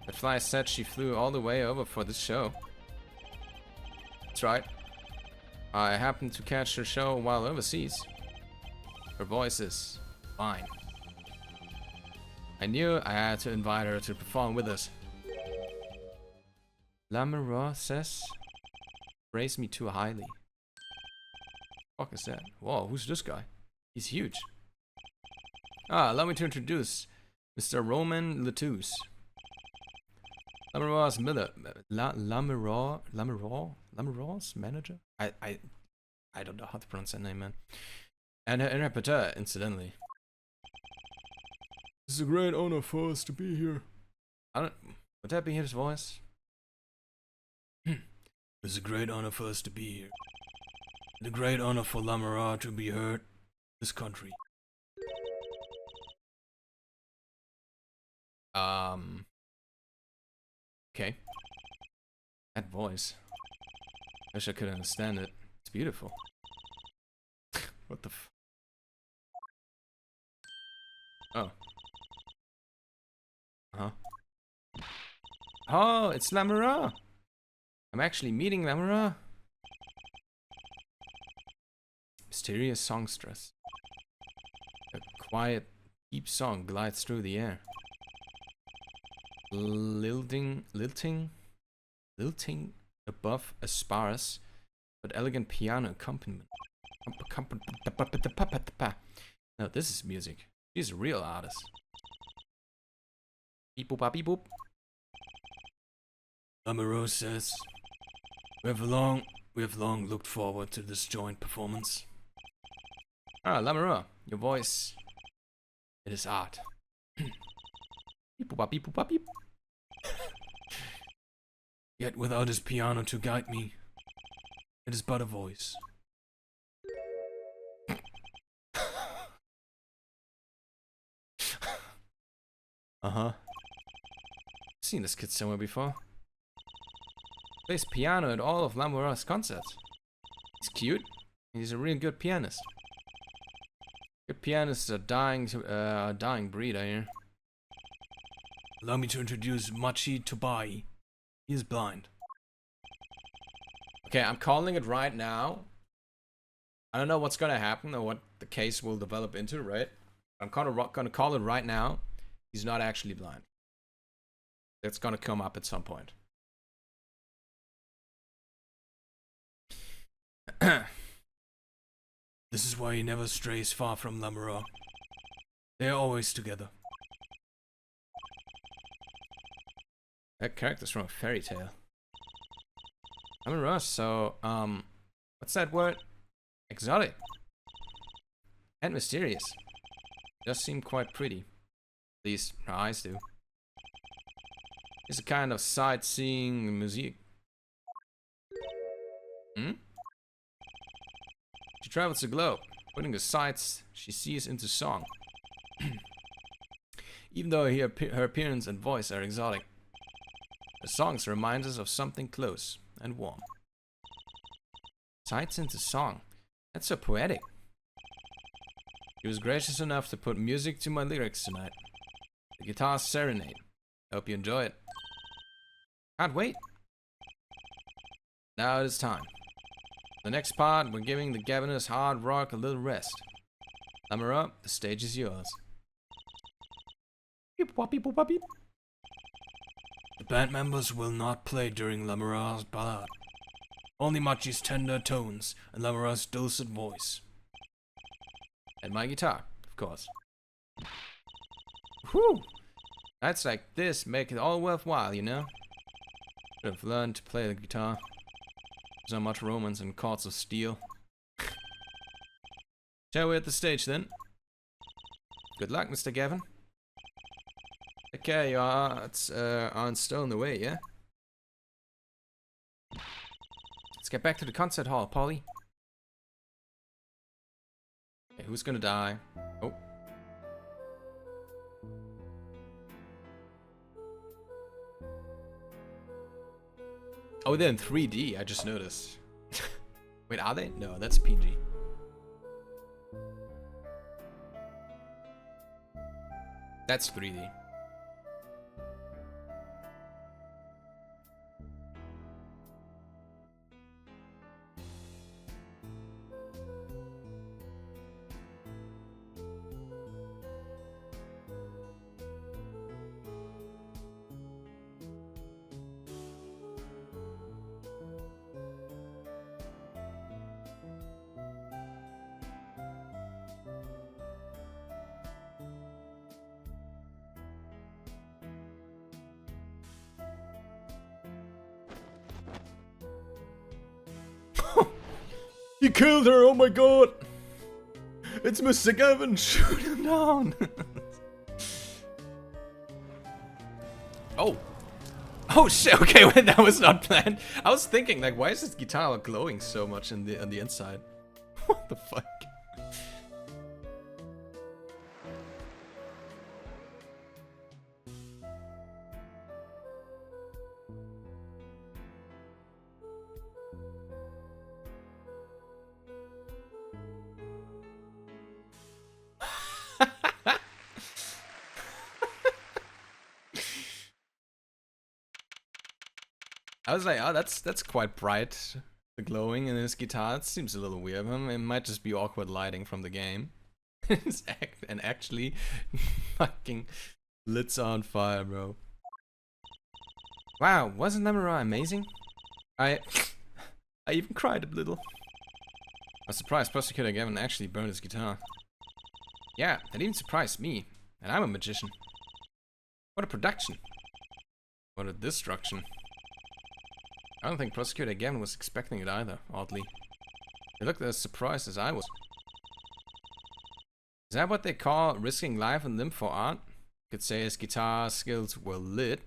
That fly said she flew all the way over for this show. That's right. I happened to catch her show while overseas. Her voice is fine. I knew I had to invite her to perform with us. Lamera says, praise me too highly. What is that? Whoa, who's this guy? He's huge. Ah, allow me to introduce Mr. Roman Latous. Lamera's Lamera's manager? I don't know how to pronounce that name, man. And her interpreter, incidentally. It's a great honor for us to be here. Would that be his voice? It's a great honor for us to be here. And a great honor for Lamera to be heard in this country. Okay. That voice. Wish I could understand it. It's beautiful. What the f... Oh. Huh? Oh, it's Lamera! I'm actually meeting Lamera. Mysterious songstress. A quiet, deep song glides through the air. Lilting above a sparse but elegant piano accompaniment. Now this is music. She's a real artist. Beep boop beep boop. Lamera says, we have long looked forward to this joint performance. Ah, Lamera, your voice, it is art. Beep boop beep boop beep. Yet without his piano to guide me, it is but a voice. Uh-huh. Seen this kid somewhere before. Plays piano at all of Lamera's concerts. He's cute. He's a really good pianist. Good pianists are dying breed, I hear. Allow me to introduce Machi Tobai. He is blind. Okay, I'm calling it right now. I don't know what's gonna happen or what the case will develop into, right? I'm gonna call it right now. He's not actually blind. That's gonna come up at some point. This is why he never strays far from Lamera. They are always together. That character's from a fairy tale. Lamera, so, what's that word? Exotic. And mysterious. Does seem quite pretty. At least her eyes do. It's a kind of sightseeing music. Hmm? She travels the globe, putting the sights she sees into song. Even though her appearance and voice are exotic, her songs remind us of something close and warm. Sights into song. That's so poetic. She was gracious enough to put music to my lyrics tonight. The guitar serenade. Hope you enjoy it. Can't wait. Now it is time. The next part, we're giving the Gaviners hard rock a little rest. Lamara, the stage is yours. Beep, wop, beep, wop, beep. The band members will not play during Lamara's ballad. Only Machi's tender tones and Lamara's dulcet voice. And my guitar, of course. Whew! Nights like this make it all worthwhile, you know? Should have learned to play the guitar. So much romance and chords of steel. Shall we at the stage then? Good luck, Mr. Gavin. Okay, you aren't stolen away, yeah? Let's get back to the concert hall, Polly. Okay, who's gonna die? Oh. Oh, they're in 3D, I just noticed. Wait, are they? No, that's PG. That's 3D. He killed her, oh my god! It's Mr. Gavin, shoot him down! Oh! Oh shit, okay, wait, that was not planned. I was thinking, like, why is this guitar glowing so much on the inside? What the fuck? I was like, oh, that's quite bright. The glowing in his guitar. It seems a little weird. It might just be awkward lighting from the game. And actually, fucking lit's on fire, bro. Wow, wasn't Lamara amazing? I even cried a little. I was surprised Prosecutor Gavin actually burned his guitar. Yeah, that even surprised me. And I'm a magician. What a production. What a destruction. I don't think Prosecutor Gavin was expecting it either, oddly. He looked as surprised as I was. Is that what they call risking life and limb for art? Could say his guitar skills were lit.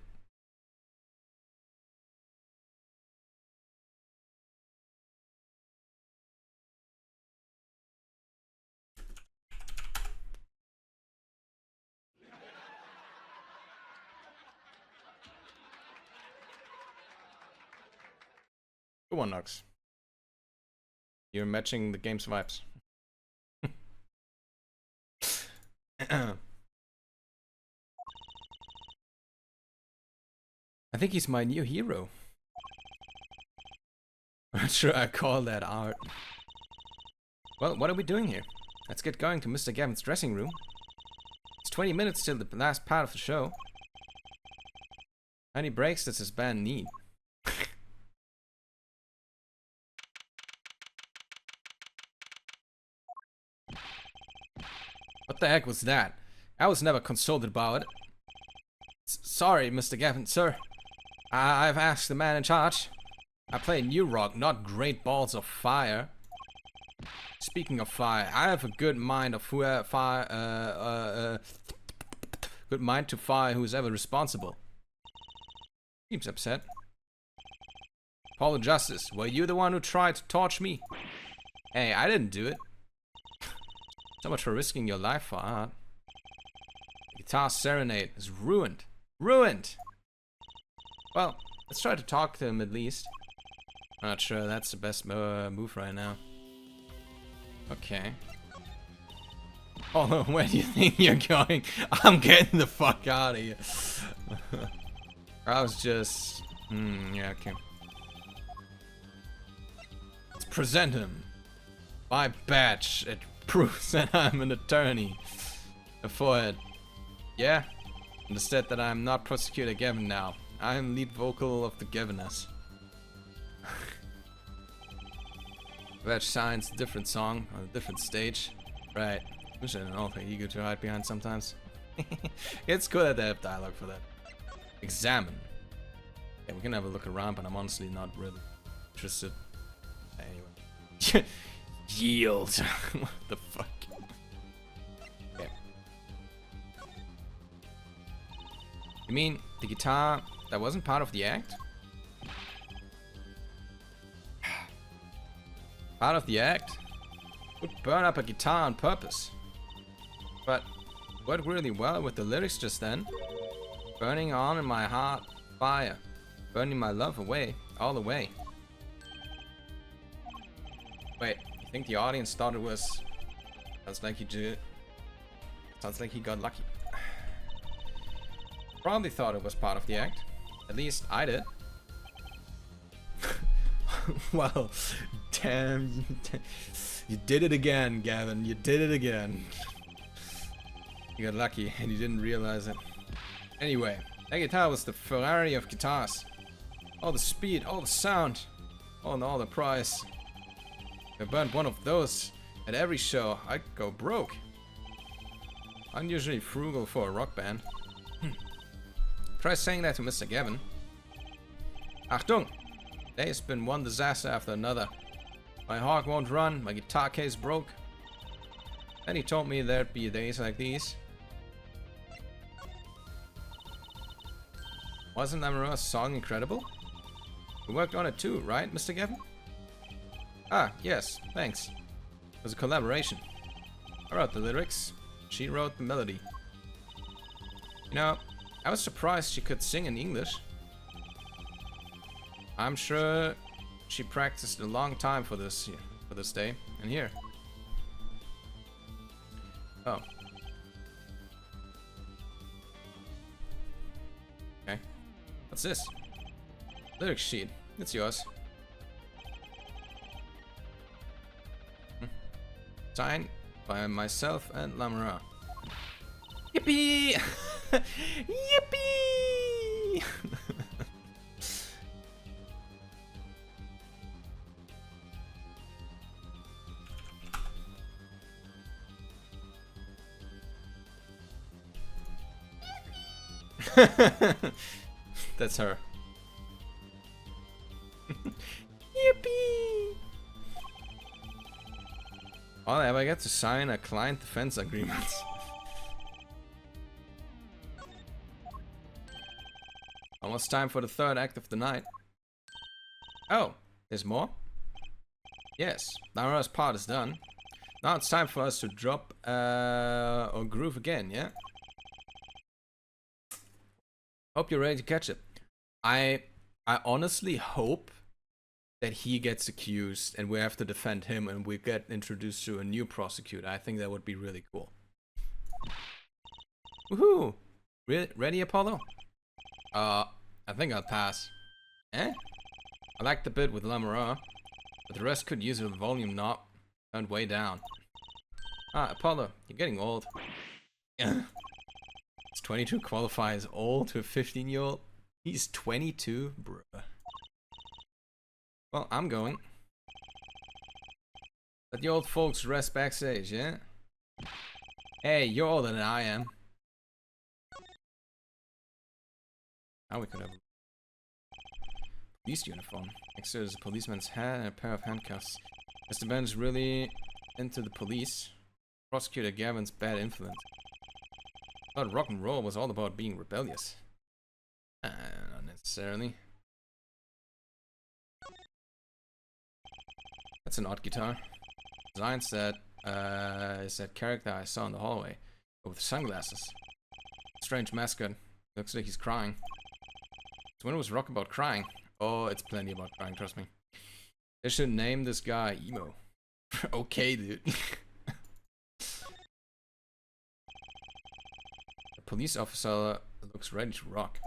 Good one, Nox. You're matching the game's vibes. I think he's my new hero. I'm not sure I call that art. Well, what are we doing here? Let's get going to Mr. Gavin's dressing room. It's 20 minutes till the last part of the show. How many breaks does this band need? What the heck was that? I was never consulted about it. Sorry, Mr. Gavin, sir. I've asked the man in charge. I play new rock, not great balls of fire. Speaking of fire, I have a good mind of good mind to fire who's ever responsible. Seems upset. Apollo Justice, were you the one who tried to torch me? Hey, I didn't do it. So much for risking your life for art. The guitar serenade is ruined. Ruined! Well, let's try to talk to him at least. I'm not sure that's the best move right now. Okay. Oh, where do you think you're going? I'm getting the fuck out of here. I was just... yeah, okay. Let's present him. My badge. It proves that I'm an attorney. A forehead. Yeah? Instead that I'm not Prosecutor Gavin now. I'm lead vocal of the Gaviners. Badge signs, different song, on a different stage. Right. Which I don't know, like ego to hide behind sometimes. It's good that they have dialogue for that. Examine. Yeah, we can have a look around, but I'm honestly not really interested. Anyway. Yield. What the fuck? Okay. You mean the guitar that wasn't part of the act? Part of the act? Would burn up a guitar on purpose. But worked really well with the lyrics just then. Burning on in my heart, fire. Burning my love away, all the way. Wait, you think the audience thought it was... Sounds like he did. Sounds like he got lucky. Probably thought it was part of the act. At least I did. Well, damn. You did it again, Gavin. You did it again. You got lucky and you didn't realize it. Anyway, that guitar was the Ferrari of guitars. All the speed, all the sound, all the price. If I burned one of those at every show, I'd go broke. Unusually frugal for a rock band. Try saying that to Mr. Gavin. Achtung! Today's been one disaster after another. My hawk won't run, my guitar case broke. Then he told me there'd be days like these. Wasn't Amara's song incredible? We worked on it too, right, Mr. Gavin? Ah, yes, thanks. It was a collaboration. I wrote the lyrics, she wrote the melody. You know, I was surprised she could sing in English. I'm sure she practiced a long time for this day. And here. Oh. Okay. What's this? Lyrics sheet. It's yours. Signed by myself and Lamara. Yippee! Yippee! That's her. Yippee! Oh, have I got to sign a client defense agreement? Almost time for the third act of the night. Oh, there's more? Yes, Nara's part is done. Now it's time for us to drop or groove again, yeah? Hope you're ready to catch it. I honestly hope that he gets accused and we have to defend him and we get introduced to a new prosecutor. I think that would be really cool. Woohoo! Ready, Apollo? I think I'll pass. Eh? I like the bit with Lamara, but the rest could use a volume knob turned way down. Ah, Apollo, you're getting old. Does 22 qualify as old to a 15-year-old? He's 22? Bruh. Well, I'm going. Let the old folks rest backstage, yeah? Hey, you're older than I am. Now we could have a police uniform. Next to there's a policeman's hat and a pair of handcuffs. Mr. Ben's really into the police. Prosecutor Gavin's bad influence. But rock and roll was all about being rebellious. Not necessarily. That's an odd guitar. Designs that is that character I saw in the hallway, but with sunglasses. strange mascot. Looks like he's crying. So when was Rock about crying? Oh, it's plenty about crying, trust me. They should name this guy Emo. Okay, dude. The police officer looks ready to rock.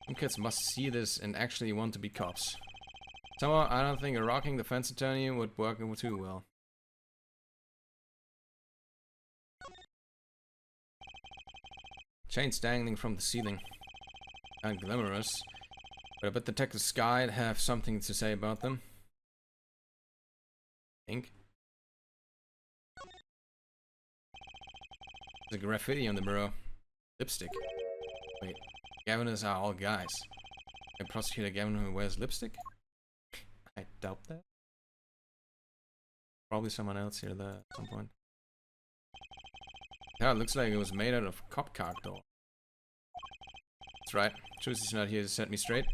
Some kids must see this and actually want to be cops. Somehow, I don't think a rocking defense attorney would work too well. Chains dangling from the ceiling. And glamorous. But I bet Detective Sky'd have something to say about them. Think. There's a graffiti on the mirror. Lipstick. Wait. Governors are all guys. A prosecutor Gavin who wears lipstick? I doubt that. Probably someone else here there at some point. Yeah, it looks like it was made out of cop car door. That's right. Truth is not here to set me straight.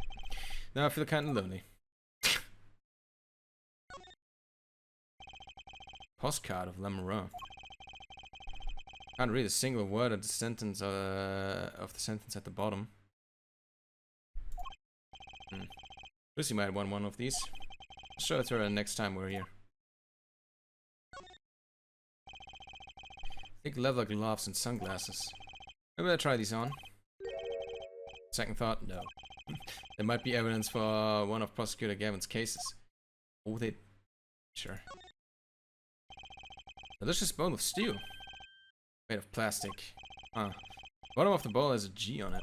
Now I feel kinda lonely. Postcard of Lamoureux. Can't read a single word of the sentence at the bottom. Lucy might want one of these. I'll show it to her next time we're here. Thick leather gloves and sunglasses. Maybe I'll try these on. Second thought, no. There might be evidence for one of Prosecutor Gavin's cases. Oh, they... Sure. Delicious bowl of stew. Made of plastic. Huh. Bottom of the bowl has a G on it.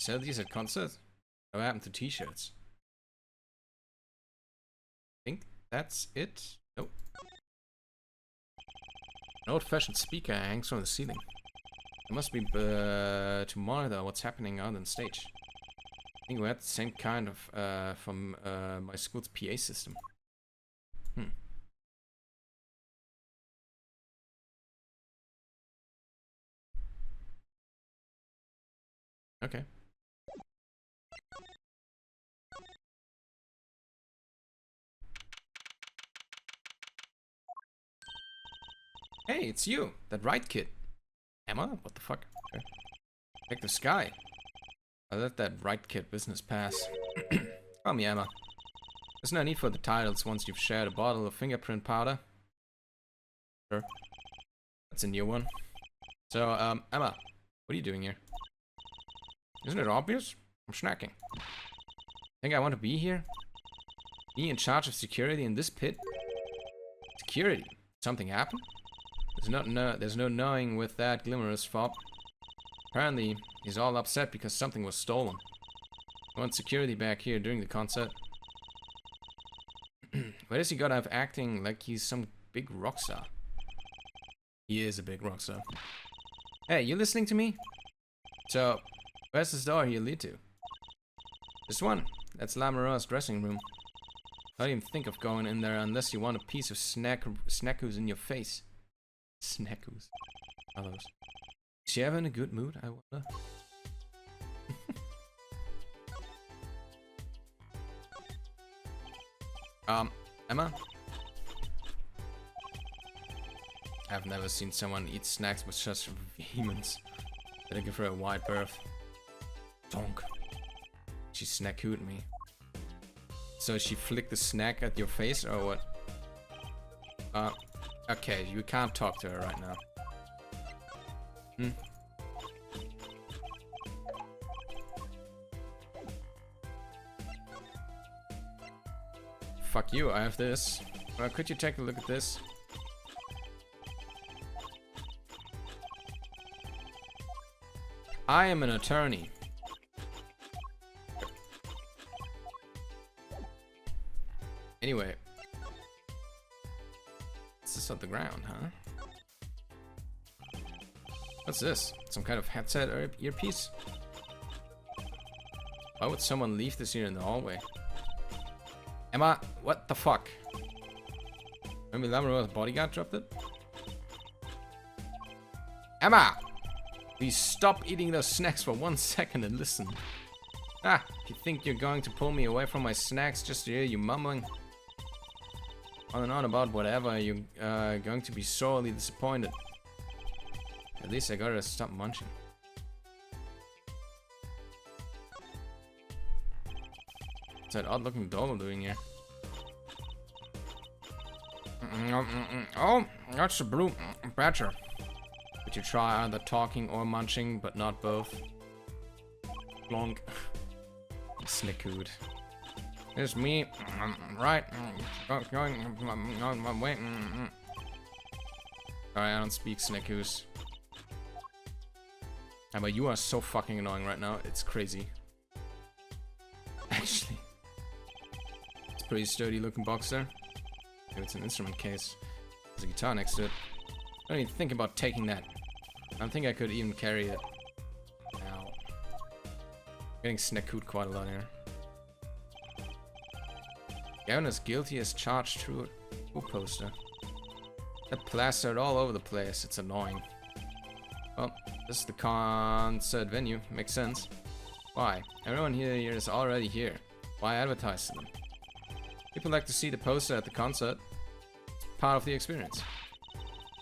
Sell these at concerts? What happened to t-shirts? Think that's it? Nope. An old-fashioned speaker hangs from the ceiling. It must be to monitor what's happening out on stage. I think we had the same kind of from my school's PA system. Okay. Hey, it's you, that right kid. Emma? What the fuck? Okay. Check the sky. I let that right kid business pass. Call me Emma. There's no need for the titles once you've shared a bottle of fingerprint powder. Sure. That's a new one. So, Emma, what are you doing here? Isn't it obvious? I'm snacking. Think I want to be here? Be in charge of security in this pit? Security? Something happened? There's no knowing with that glamorous fop. Apparently, he's all upset because something was stolen. I want security back here during the concert. Why does he gotta have acting like he's some big rock star? He is a big rock star. Hey, you listening to me? So, where's this door here lead to? This one. That's Lamoureux's dressing room. Don't even think of going in there unless you want a piece of snackoos in your face. Snackoos. Are those? Is she ever in a good mood, I wonder? Emma? I've never seen someone eat snacks with such vehemence. Better give her a wide berth. Donk. She snackooed me. So she flicked the snack at your face or what? Okay, you can't talk to her right now. Fuck you, I have this. Could you take a look at this? I am an attorney. Anyway. This is on the ground, huh? What's this? Some kind of headset or earpiece? Why would someone leave this here in the hallway? Emma, what the fuck? Maybe Lamoureux's bodyguard dropped it? Emma! Please stop eating those snacks for 1 second and listen. Ah, if you think you're going to pull me away from my snacks just to hear you mumbling on and on about whatever, you're going to be sorely disappointed. At least I gotta stop munching. What's that odd looking doll doing here? Oh, that's a blue badger. Did you try either talking or munching, but not both? Blonk. Snickood. It's me, right? Going on my way. Alright, I don't speak Snickoos. But you are so fucking annoying right now. It's crazy. Actually, it's a pretty sturdy looking box there. Maybe it's an instrument case. There's a guitar next to it. I don't even think about taking that. I don't think I could even carry it. Ow. Getting Snickood quite a lot here. Gavin is guilty as charged through a poster. That plastered all over the place. It's annoying. Well, this is the concert venue. Makes sense. Why? Everyone here is already here. Why advertise to them? People like to see the poster at the concert. It's part of the experience.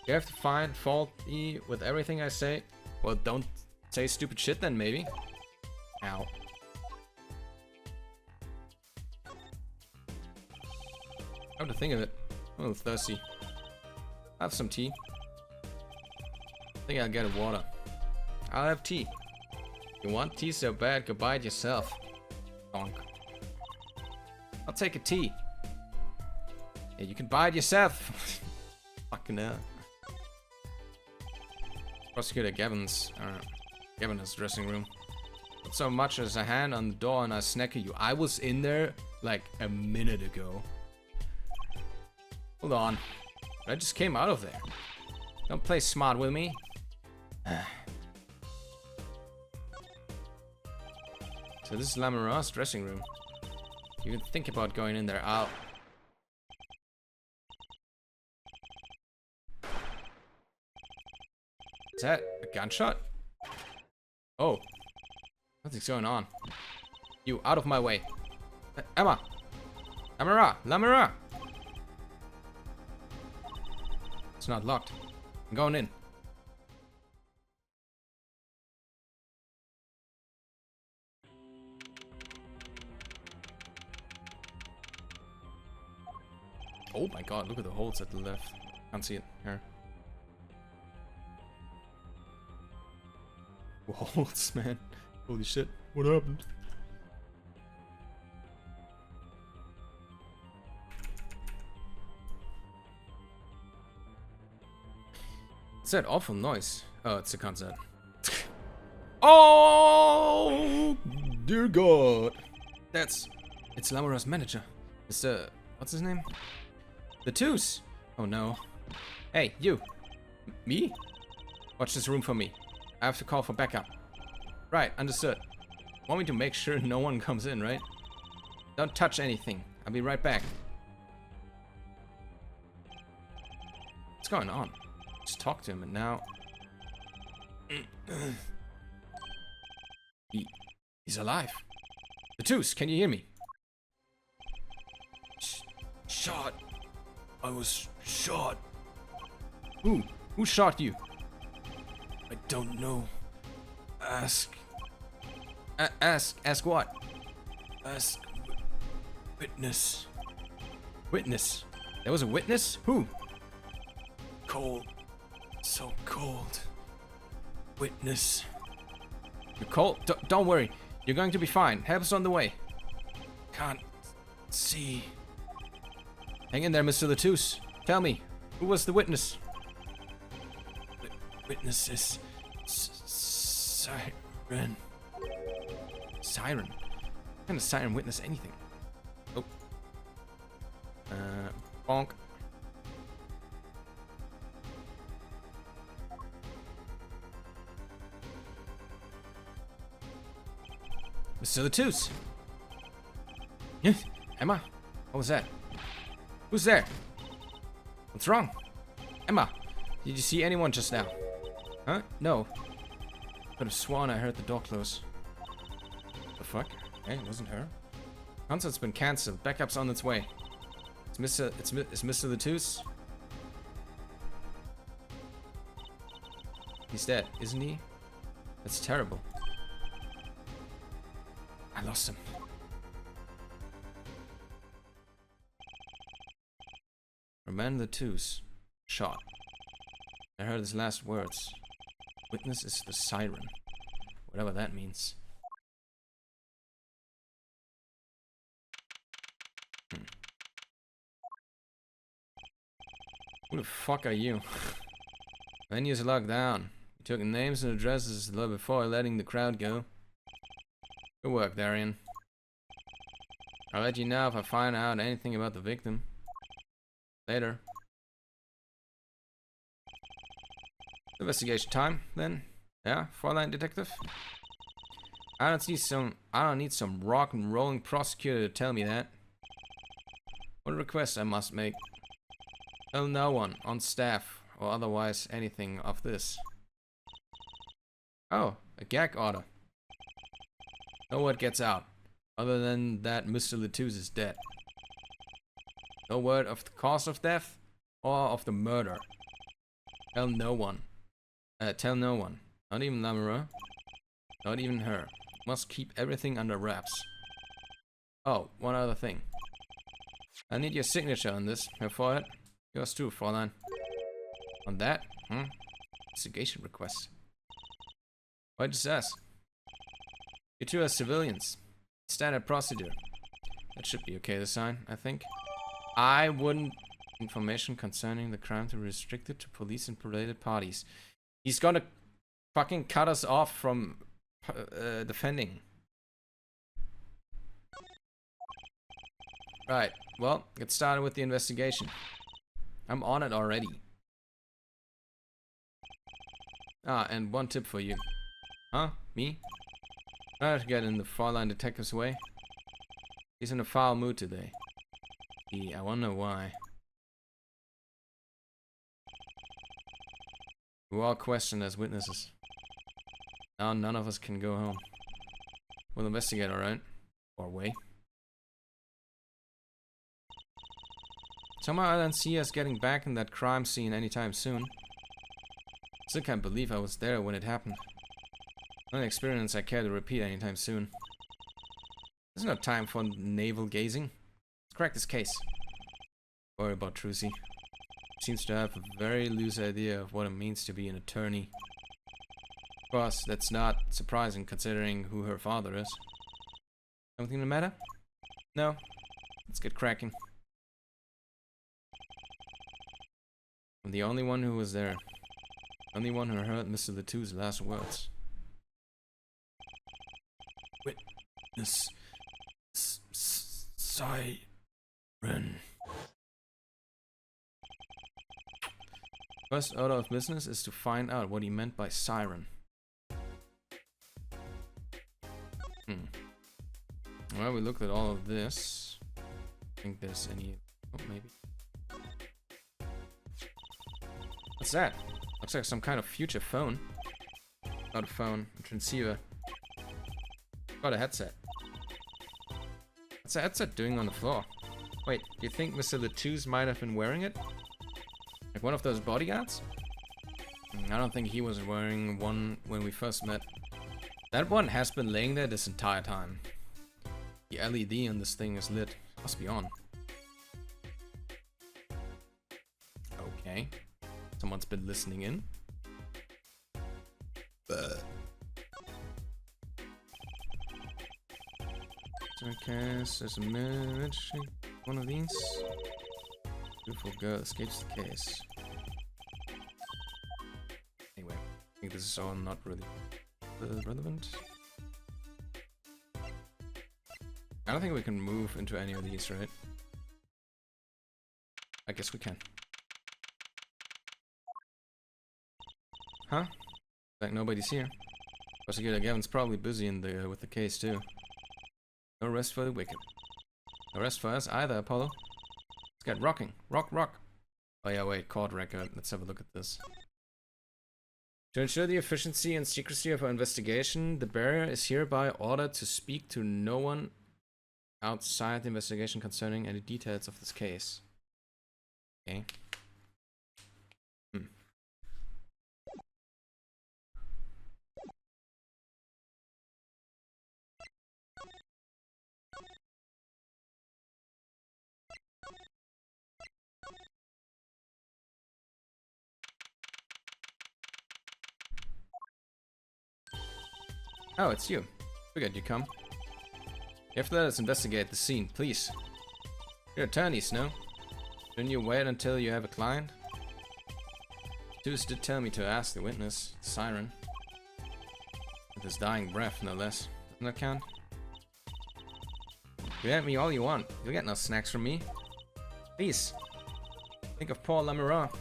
You have to find faulty with everything I say. Well, don't say stupid shit then, maybe. Ow. Come to think of it, I'm a little thirsty. I'll have some tea. I think I'll get a water. I'll have tea. You want tea so bad, go buy it yourself. Donk. I'll take a tea. Yeah, you can buy it yourself. Fucking hell. Prosecutor Gavin's dressing room. Not so much as a hand on the door and I snack at you. I was in there like a minute ago. Hold on. I just came out of there. Don't play smart with me. So this is Lamara's dressing room. You can think about going in there. I'll... Is that a gunshot? Oh. What's going on? You, out of my way. Emma! Lamara! Lamara! It's not locked. I'm going in. Oh my god, look at the holes at the left. Can't see it. Here. Holes, man. Holy shit. What happened? What's that awful noise? Oh, it's a concert. Oh, dear God. It's Lamara's manager. Mr. What's his name? The Toos. Oh no. Hey, you. Me? Watch this room for me. I have to call for backup. Right, understood. Want me to make sure no one comes in, right? Don't touch anything. I'll be right back. What's going on? Just talk to him and now... He's alive. The Toos, can you hear me? Shot. I was shot. Who? Who shot you? I don't know. Ask what? Ask witness. Witness? There was a witness? Who? Cold. So cold. Witness. You're cold? Don't worry. You're going to be fine. Help's on the way. Can't see. Hang in there, Mr. Latoos. Tell me, who was the witness? Witnesses. Siren. Siren? How can a siren witness anything? Oh. Bonk. Mr. Latoos. Yeah, Emma? What was that? Who's there? What's wrong? Emma, did you see anyone just now? Huh? No. Could have sworn I heard the door close. The fuck? Hey, it wasn't her. Concert's been cancelled. Backup's on its way. It's Mr. It's Mr. Latoos. He's dead, isn't he? That's terrible. I lost him. man the twos. Shot. I heard his last words. Witness is the siren. Whatever that means. Who the fuck are you? Venue's locked down. You took names and addresses before letting the crowd go. Good work, Darian. I'll let you know if I find out anything about the victim. Later. Investigation time, then. Yeah, Fräulein Detective? I don't need some rock and rolling prosecutor to tell me that. What request I must make? Tell no one on staff or otherwise anything of this. Oh, a gag order. No word gets out, other than that Mr. Latouche is dead. No word of the cause of death or of the murder. Tell no one. Tell no one. Not even Lamoureux. Not even her. Must keep everything under wraps. Oh, one other thing. I need your signature on this, Herr Feuert. Yours too, Fräulein. On that? Investigation request. Why just ask? You two are civilians. Standard procedure. That should be okay to sign, I think. I wouldn't... Information concerning the crime to be restricted to police and related parties. He's gonna fucking cut us off from defending. Right, well, get started with the investigation. I'm on it already. Ah, and one tip for you. Huh? Me? Try not to get in the Fräulein Detective's way. He's in a foul mood today. Gee, I wonder why. We were all questioned as witnesses. Now none of us can go home. We'll investigate, alright? Or wait. Somehow I don't see us getting back in that crime scene anytime soon. Still can't believe I was there when it happened. Not an experience I care to repeat anytime soon. There's no time for navel gazing. Let's crack this case. Worry about Trucy. Seems to have a very loose idea of what it means to be an attorney. Of course, that's not surprising considering who her father is. Something the matter? No. Let's get cracking. I'm the only one who was there. Only one who heard Mr. Latouche's last words. Witness siren. First order of business is to find out what he meant by siren. Well, we looked at all of this. I think there's any... Oh, maybe. What's that? Looks like some kind of future phone. Not a phone, a transceiver. Got a headset. What's the headset doing on the floor? Wait, do you think Mr. Latouche might have been wearing it? Like one of those bodyguards? I don't think he was wearing one when we first met. That one has been laying there this entire time. The LED on this thing is lit. Must be on. Okay. Someone's been listening in. Okay, so there's a image. One of these. Beautiful girl escapes the case. Anyway, I think this is all not really relevant. I don't think we can move into any of these, right? I guess we can. Huh? Like nobody's here. Prosecutor Gavin's probably busy in the with the case too. No rest for the wicked. No rest for us either, Apollo. Let's get rocking. Rock, rock. Oh yeah, wait, court record. Let's have a look at this. To ensure the efficiency and secrecy of our investigation, the bearer is hereby ordered to speak to no one outside the investigation concerning any details of this case. Okay. Oh, it's you. Figured you'd come. You have to let us investigate the scene, please. You're attorneys, no? Shouldn't you wait until you have a client? Zeus did tell me to ask the witness, the siren. With his dying breath, no less. Doesn't that count? You at me all you want. You'll get no snacks from me. Please. Think of Paul Lamoureux.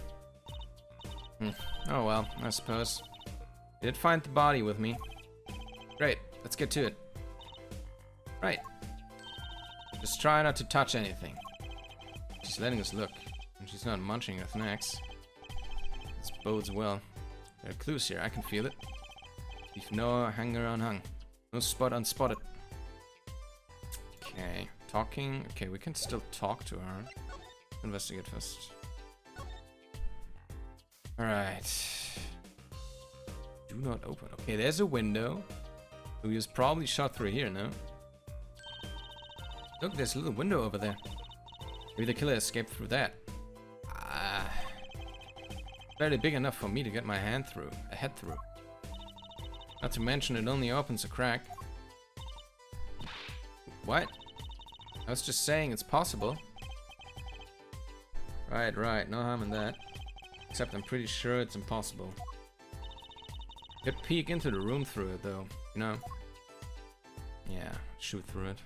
Oh well, I suppose. You did find the body with me. Great, let's get to it. Right. Just try not to touch anything. She's letting us look, and she's not munching her snacks. This bodes well. There are clues here, I can feel it. Leave no hanger unhung. No spot unspotted. Okay, talking. Okay, we can still talk to her. Investigate first. Alright. Do not open. Okay, there's a window. We was probably shot through here, no? Look, there's a little window over there. Maybe the killer escaped through that. Barely big enough for me to get my head through. Not to mention it only opens a crack. What? I was just saying it's possible. Right, no harm in that. Except I'm pretty sure it's impossible. Could peek into the room through it though, you know? Yeah, shoot through it.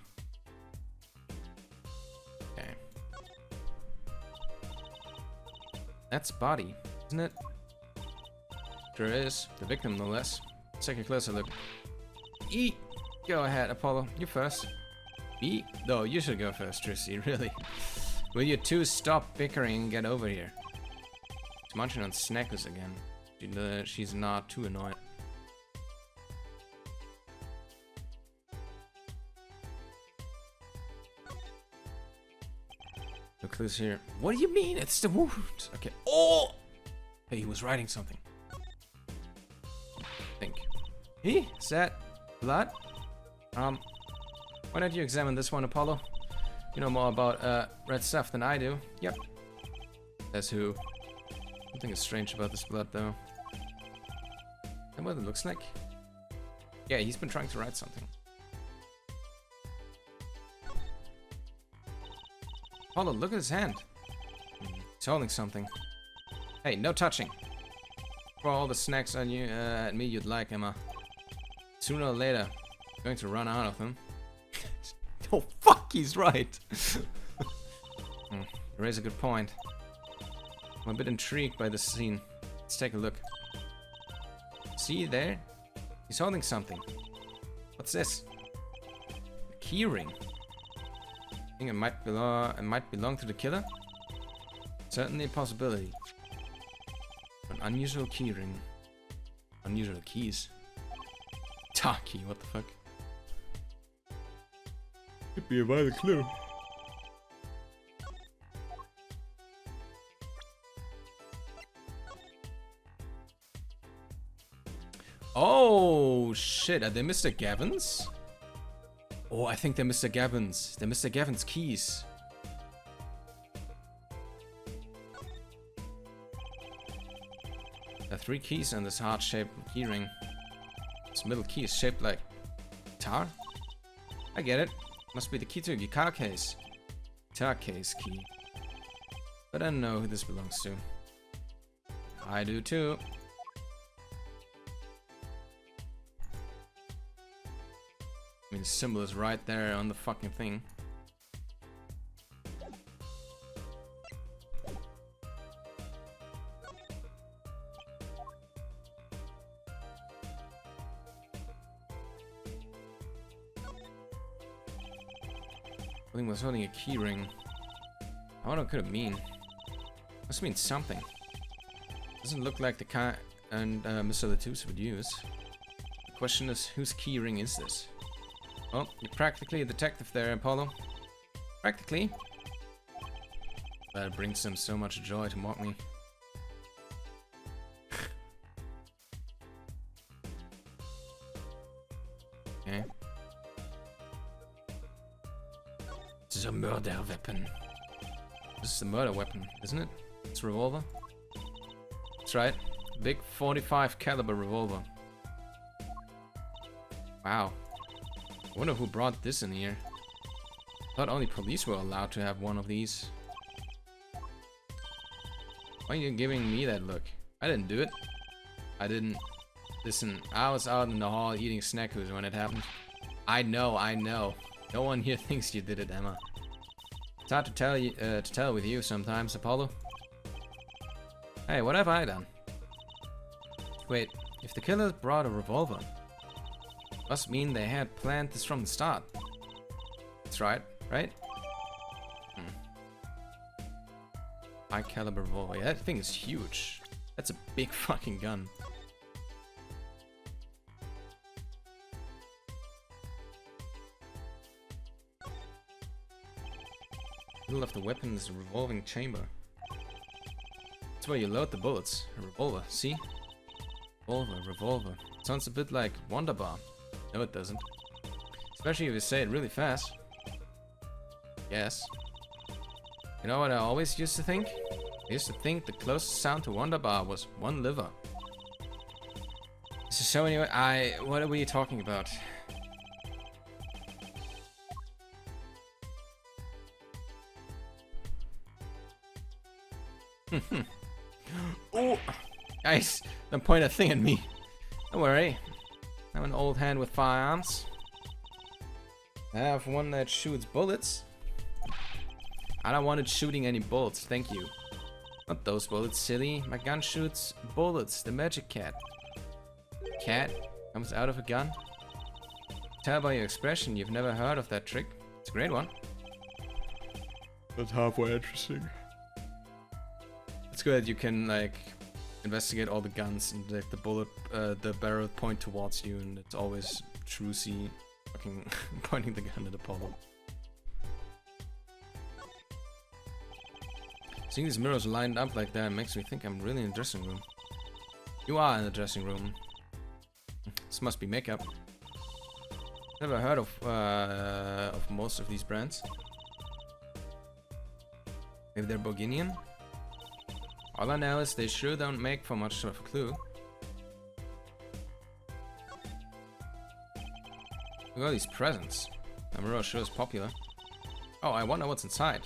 Okay. That's body, isn't it? Sure is. The victim, no less. Let's take a closer look. E! Go ahead, Apollo. You first. B? No, you should go first, Trissy, really. Will you two stop bickering and get over here? She's munching on Snackers again. She's not too annoyed. No clues here. What do you mean? It's the wound. Okay. Oh! Hey, he was writing something. I think. Hey, is that blood? Why don't you examine this one, Apollo? You know more about red stuff than I do. Yep. Says who? Something is strange about this blood, though. And what it looks like? Yeah, he's been trying to write something. Apollo, look at his hand. He's holding something. Hey, no touching. Throw all the snacks on you at me you'd like, Emma. Sooner or later, I'm going to run out of them. Oh fuck, he's right. You raise a good point. I'm a bit intrigued by this scene. Let's take a look. See there? He's holding something. What's this? A key ring. I think it might belong to the killer. Certainly a possibility. An unusual key ring. Unusual keys. Tar key, what the fuck? Could be a vital clue. Oh shit, are they Mr. Gavin's? Oh, I think they're Mr. Gavin's. They're Mr. Gavin's keys. There are 3 keys on this heart-shaped keyring. This middle key is shaped like tar? I get it. Must be the key to a guitar case. Guitar case key. But I don't know who this belongs to. I do too. I mean, the symbol is right there on the fucking thing. I think was holding a key ring. I wonder what could it mean. Must mean something. Doesn't look like the kind Mr. Latouche would use. The question is, whose key ring is this? Well, you're practically a detective there, Apollo. Practically. That brings them so much joy to mock me. Okay. This is a murder weapon. This is a murder weapon, isn't it? It's a revolver. That's right. Big 45 caliber revolver. Wow. I wonder who brought this in here. I thought only police were allowed to have one of these. Why are you giving me that look? I didn't do it. I didn't. Listen, I was out in the hall eating snackus when it happened. I know. No one here thinks you did it, Emma. It's hard to tell with you sometimes, Apollo. Hey, what have I done? Wait, if the killers brought a revolver, must mean they had planned this from the start. That's right? High caliber revolver. Yeah, that thing is huge. That's a big fucking gun. Middle of the weapon is a revolving chamber. That's where you load the bullets. A revolver, see? Revolver. Sounds a bit like Wonderbar. No, it doesn't. Especially if you say it really fast. Yes. You know what I always used to think? I used to think the closest sound to Wonderbar was one liver. So anyway, what are we talking about? Oh, guys, don't point a thing at me. Don't worry, I'm an old hand with firearms. I have one that shoots bullets. I don't want it shooting any bullets, thank you. Not those bullets, silly. My gun shoots bullets, the magic cat. Cat comes out of a gun? Tell by your expression you've never heard of that trick. It's a great one. That's halfway interesting. It's good that you can, like, investigate all the guns and like the barrel point towards you, and it's always Trucy fucking pointing the gun at Apollo. Seeing these mirrors lined up like that makes me think I'm really in the dressing room. You are in the dressing room. This must be makeup. Never heard of most of these brands. Maybe they're Bourguignon? All I know is they sure don't make for much of a clue. Look at all these presents. The mirror sure is popular. Oh, I wonder what's inside.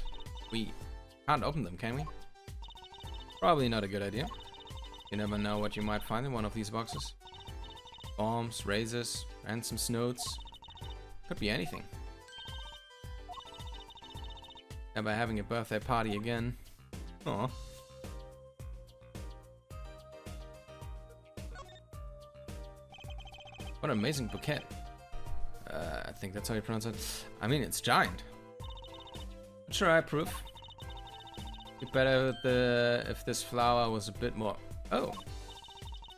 We can't open them, can we? Probably not a good idea. You never know what you might find in one of these boxes. Bombs, razors, ransom notes. Could be anything. Never having a birthday party again. Aw. What an amazing bouquet. I think that's how you pronounce it. I mean, it's giant. But sure, I approve. It'd be better if this flower was a bit more... Oh!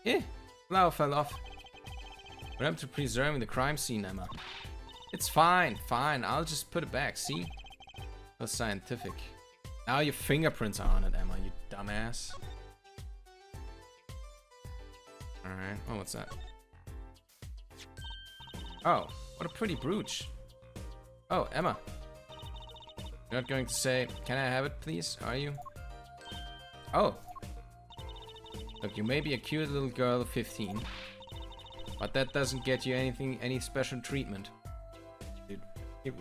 Eh! Flower fell off. Remember to preserving the crime scene, Emma. It's fine, I'll just put it back, see? So scientific. Now your fingerprints are on it, Emma, you dumbass. Alright, oh, what's that? Oh, what a pretty brooch. Oh, Emma. You're not going to say, can I have it, please? Are you? Oh. Look, you may be a cute little girl of 15, but that doesn't get you any special treatment. Dude, keep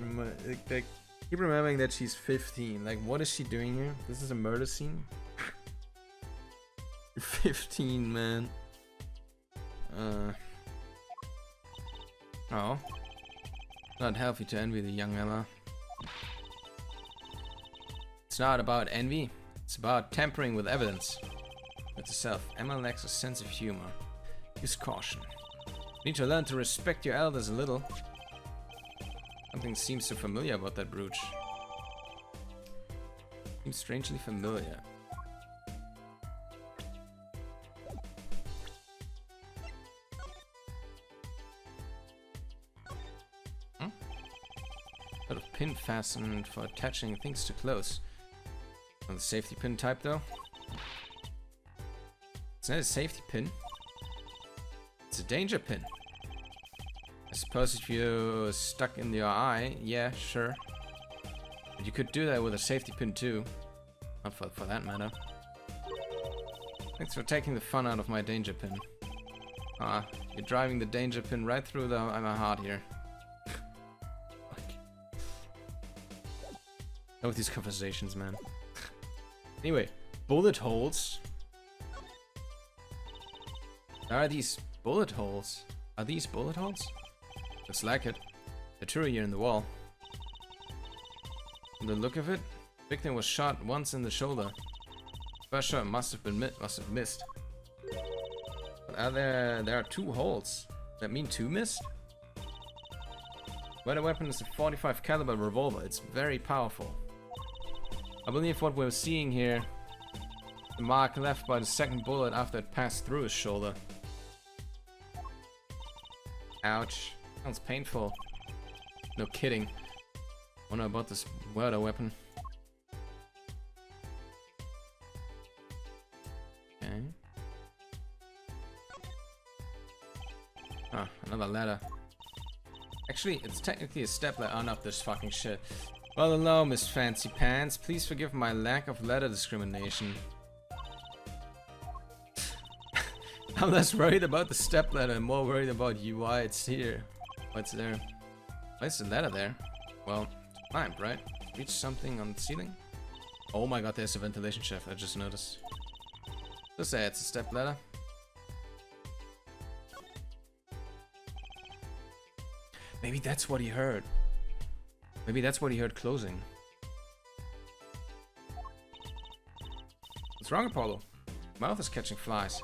remembering that she's 15. Like, what is she doing here? This is a murder scene? You're 15, man. Oh. Not healthy to envy the young Emma. It's not about envy, it's about tampering with evidence. That's herself. Emma lacks a sense of humor. Use caution. You need to learn to respect your elders a little. Something seems so familiar about that brooch. Seems strangely familiar. Sort of pin fastened for attaching things to clothes. Not the safety pin type though. It's not a safety pin. It's a danger pin. I suppose if you're stuck in your eye, yeah, sure. But you could do that with a safety pin too. Not for that matter. Thanks for taking the fun out of my danger pin. Ah, you're driving the danger pin right through my heart here. With these conversations, man. Anyway, bullet holes. Are these bullet holes? Are these bullet holes? Looks like it. A true here in the wall. From the look of it, the victim was shot once in the shoulder. First shot must have missed. But there are 2 holes. Does that mean 2 missed? Well, the weapon is a 45 caliber revolver. It's very powerful. I believe what we're seeing here, the mark left by the second bullet after it passed through his shoulder. Ouch. Sounds painful. No kidding. Wonder about this murder weapon. Okay. Ah, another ladder. Actually, it's technically a step ladder. Oh, not this fucking shit. Well, hello, Miss Fancy Pants. Please forgive my lack of ladder discrimination. I'm less worried about the step ladder and more worried about you. Why it's here. What's there? Why is the ladder there? Well, it's climbed, right? Reach something on the ceiling? Oh my god, there's a ventilation shaft. I just noticed. Just say it's a step ladder. Maybe that's what he heard. Maybe that's what he heard closing. What's wrong, Apollo? Mouth is catching flies.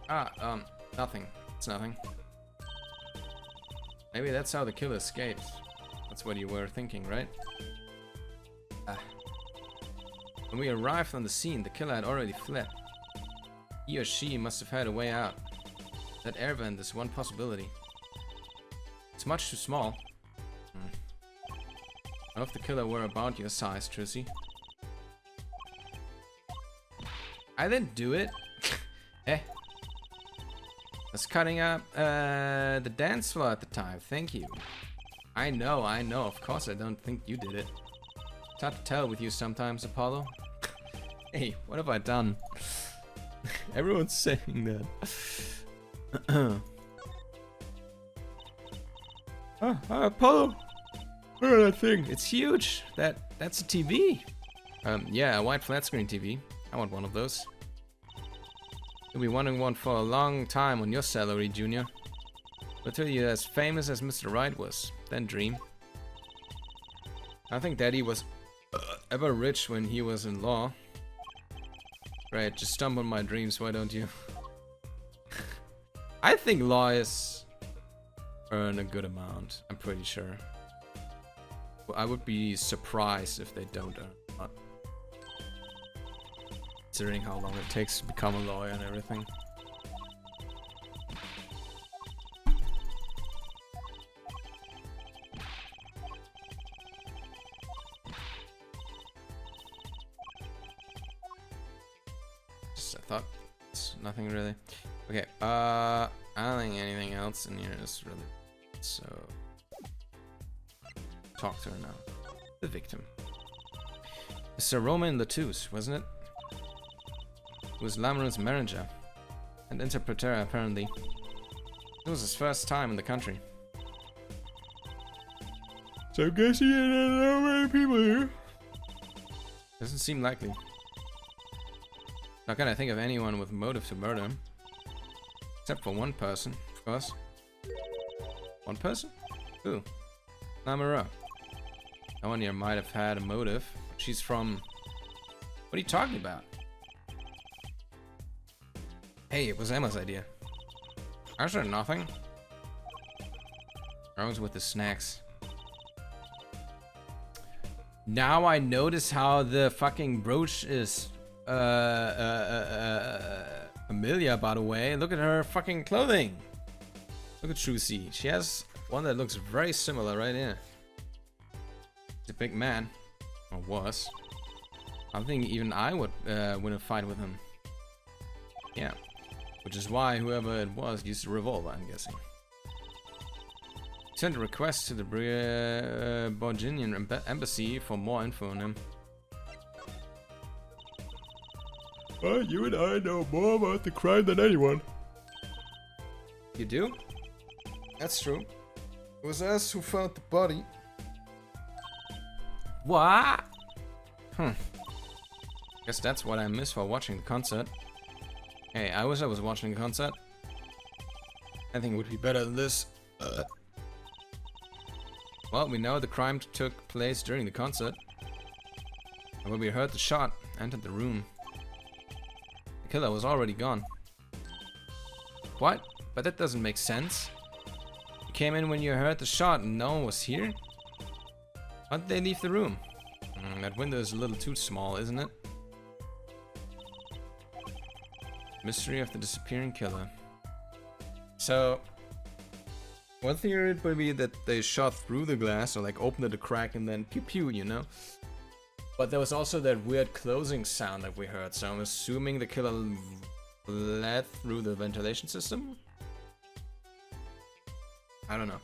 Ah, nothing. It's nothing. Maybe that's how the killer escaped. That's what you were thinking, right? When we arrived on the scene, the killer had already fled. He or she must have had a way out. That air vent is one possibility. It's much too small. What if the killer were about your size, Trissy? I didn't do it. I was cutting up the dance floor at the time. Thank you. I know. Of course I don't think you did it. It's hard to tell with you sometimes, Apollo. Hey, what have I done? Everyone's saying that. Apollo! Look at that thing. It's huge. That's a TV. Yeah, a white flat screen TV. I want one of those. You'll be wanting one for a long time on your salary, Junior. Until you're as famous as Mr. Wright was. Then dream. I think Daddy was ever rich when he was in law. Right, just stump on my dreams, why don't you? I think lawyers earn a good amount, I'm pretty sure. I would be surprised if they don't earn a lot. Considering how long it takes to become a lawyer and everything. Just I thought it's nothing really. Okay, I don't think anything else in here is really so. Talk to her now. The victim. Mr. Roman Latouche, wasn't it? He was Lamoureux's manager and interpreter, apparently. It was his first time in the country. So I guess he didn't know many people here. Doesn't seem likely. Not gonna think of anyone with motive to murder him. Except for one person, of course. One person? Who? Lamoureux. No one here might have had a motive. She's from... What are you talking about? Hey, it was Emma's idea. I said nothing. Wrong's with the snacks. Now I notice how the fucking brooch is Amelia, by the way. Look at her fucking clothing. Look at Trucy. She has one that looks very similar right here. He's a big man. Or was. I think even I would win a fight with him. Yeah. Which is why whoever it was used a revolver, I'm guessing. Sent a request to the Borginian embassy for more info on him. You and I know more about the crime than anyone. You do? That's true. It was us who found the body. What? Guess that's what I miss for watching the concert. Hey, I wish I was watching the concert. I think it would be better than this. Well, we know the crime took place during the concert. And when we heard the shot, entered the room. The killer was already gone. What? But that doesn't make sense. You came in when you heard the shot and no one was here? Why did they leave the room? That window is a little too small, isn't it? Mystery of the disappearing killer. So, one theory would be that they shot through the glass or like opened the crack and then pew pew, you know? But there was also that weird closing sound that we heard, so I'm assuming the killer led through the ventilation system? I don't know.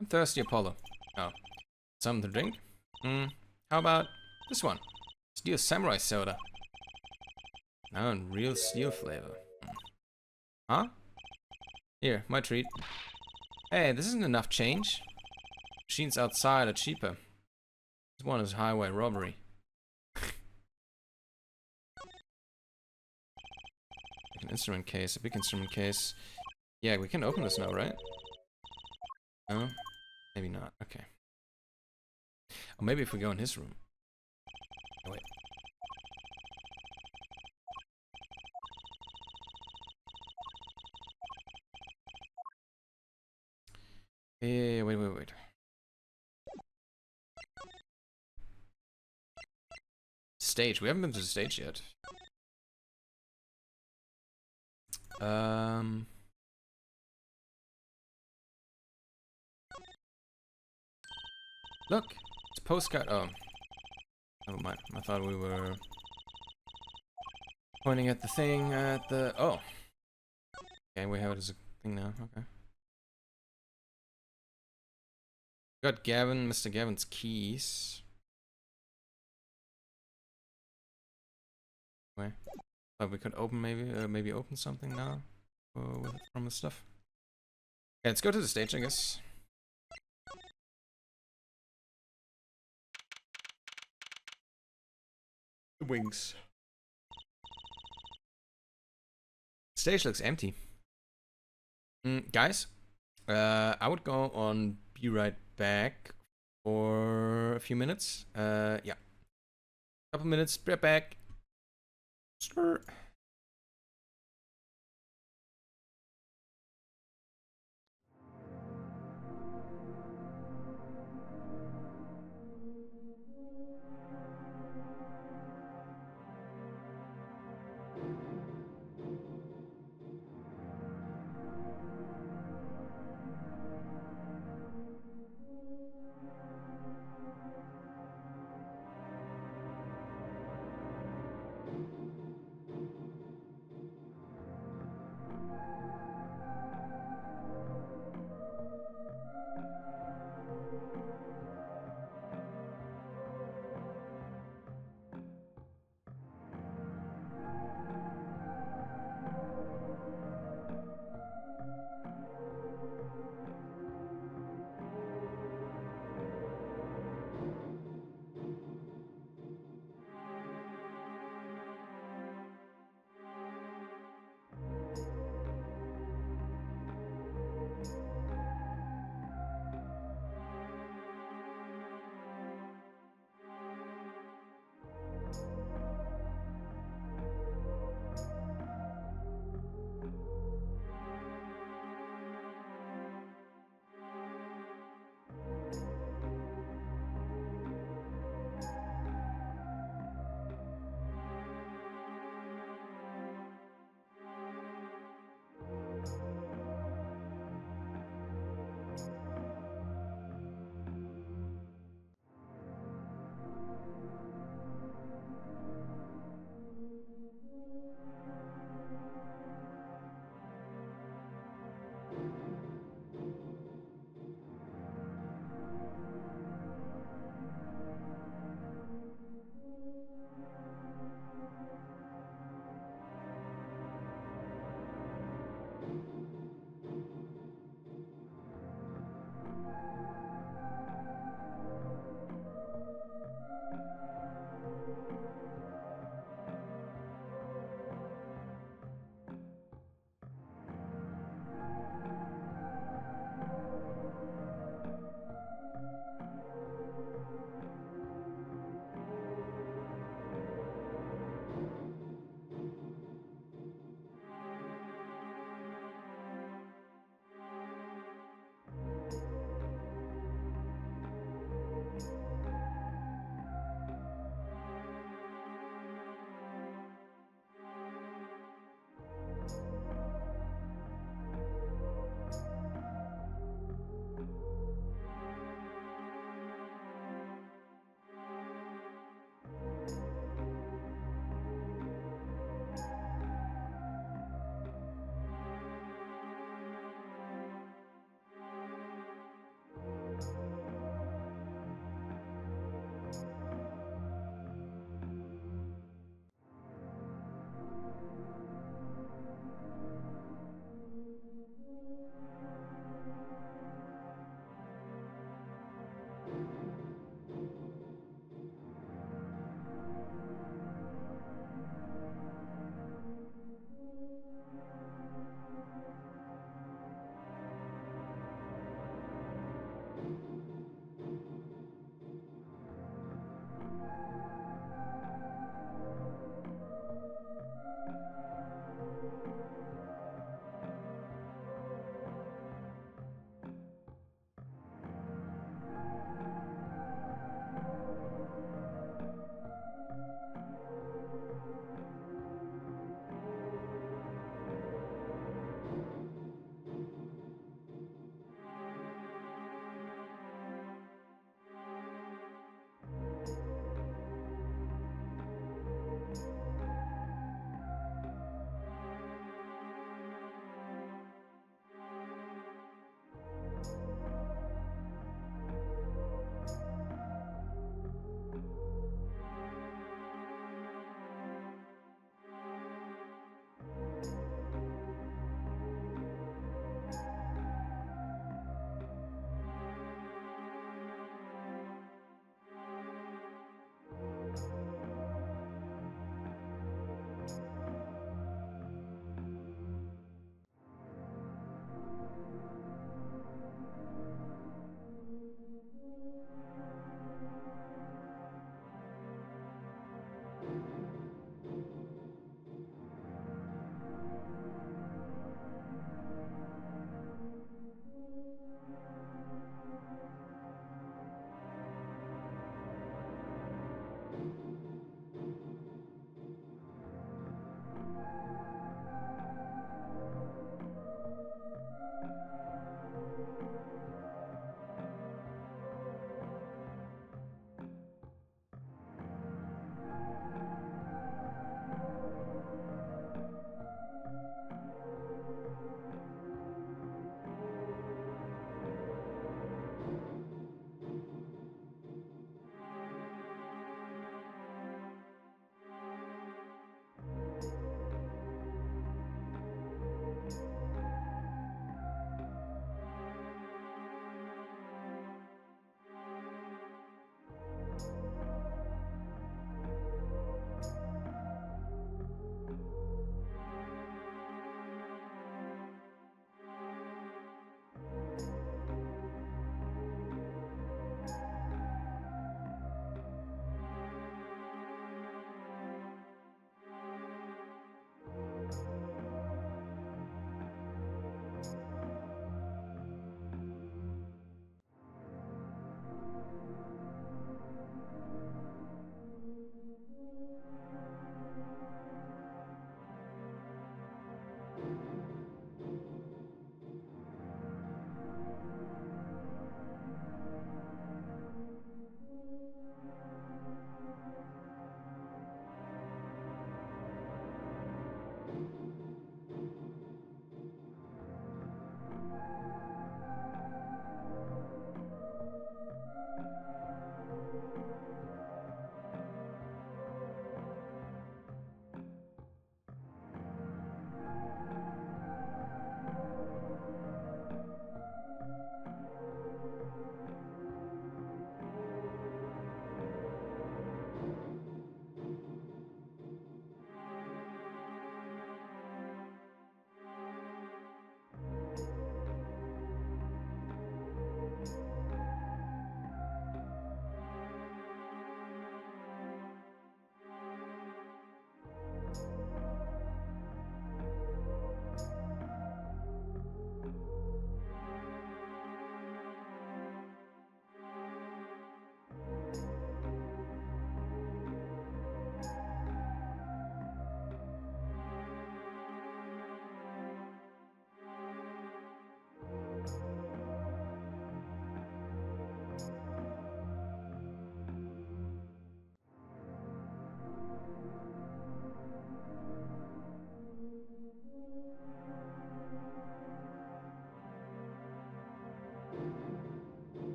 I'm thirsty, Apollo. Oh. Something to drink? How about this one? Steel Samurai Soda. Now in real steel flavor. Huh? Here, my treat. Hey, this isn't enough change. Machines outside are cheaper. This one is highway robbery. Like an instrument case, a big instrument case. Yeah, we can open this now, right? No? Maybe not. Okay. Or maybe if we go in his room. Oh, wait. Wait. Stage. We haven't been to the stage yet. Look! It's a postcard. Oh. Never mind. I thought we were pointing at the thing at the... Oh. Okay, we have it as a thing now. Okay. Got Gavin, Mr. Gavin's keys. Wait. Thought we could open maybe open something now from the stuff. Okay, let's go to the stage, I guess. The wings. Stage looks empty. Guys, I would go on be right back for a few minutes. Yeah. Couple minutes, be right back. Stir.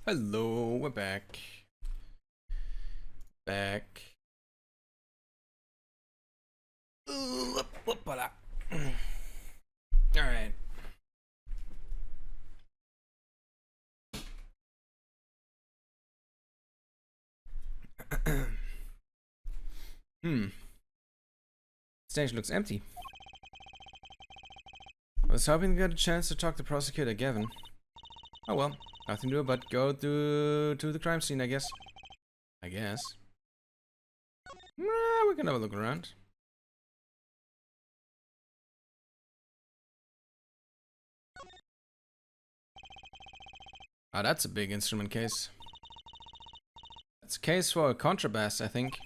Hello, we're back. Alright. Stage looks empty. I was hoping to get a chance to talk to Prosecutor Gavin. Oh well, nothing to do but go to the crime scene, I guess. We can have a look around. Ah, that's a big instrument case. That's a case for a contrabass, I think.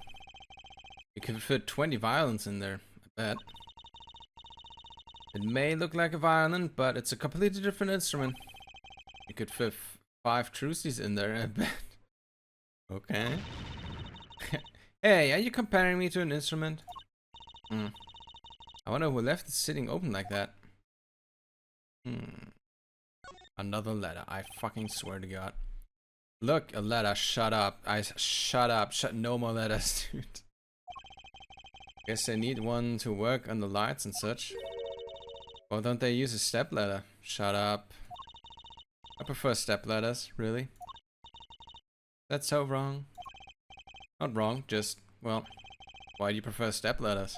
You could fit 20 violins in there, I bet. It may look like a violin, but it's a completely different instrument. You could fit 5 truces in there, I bet. Okay. Hey, are you comparing me to an instrument? I wonder who left it sitting open like that. Another letter. I fucking swear to God. Look, a letter. Shut up. Shut up. No more letters, dude. Guess I need one to work on the lights and such. Why don't they use a step ladder? Shut up. I prefer step ladders, really. That's so wrong. Not wrong, just, well, why do you prefer step ladders?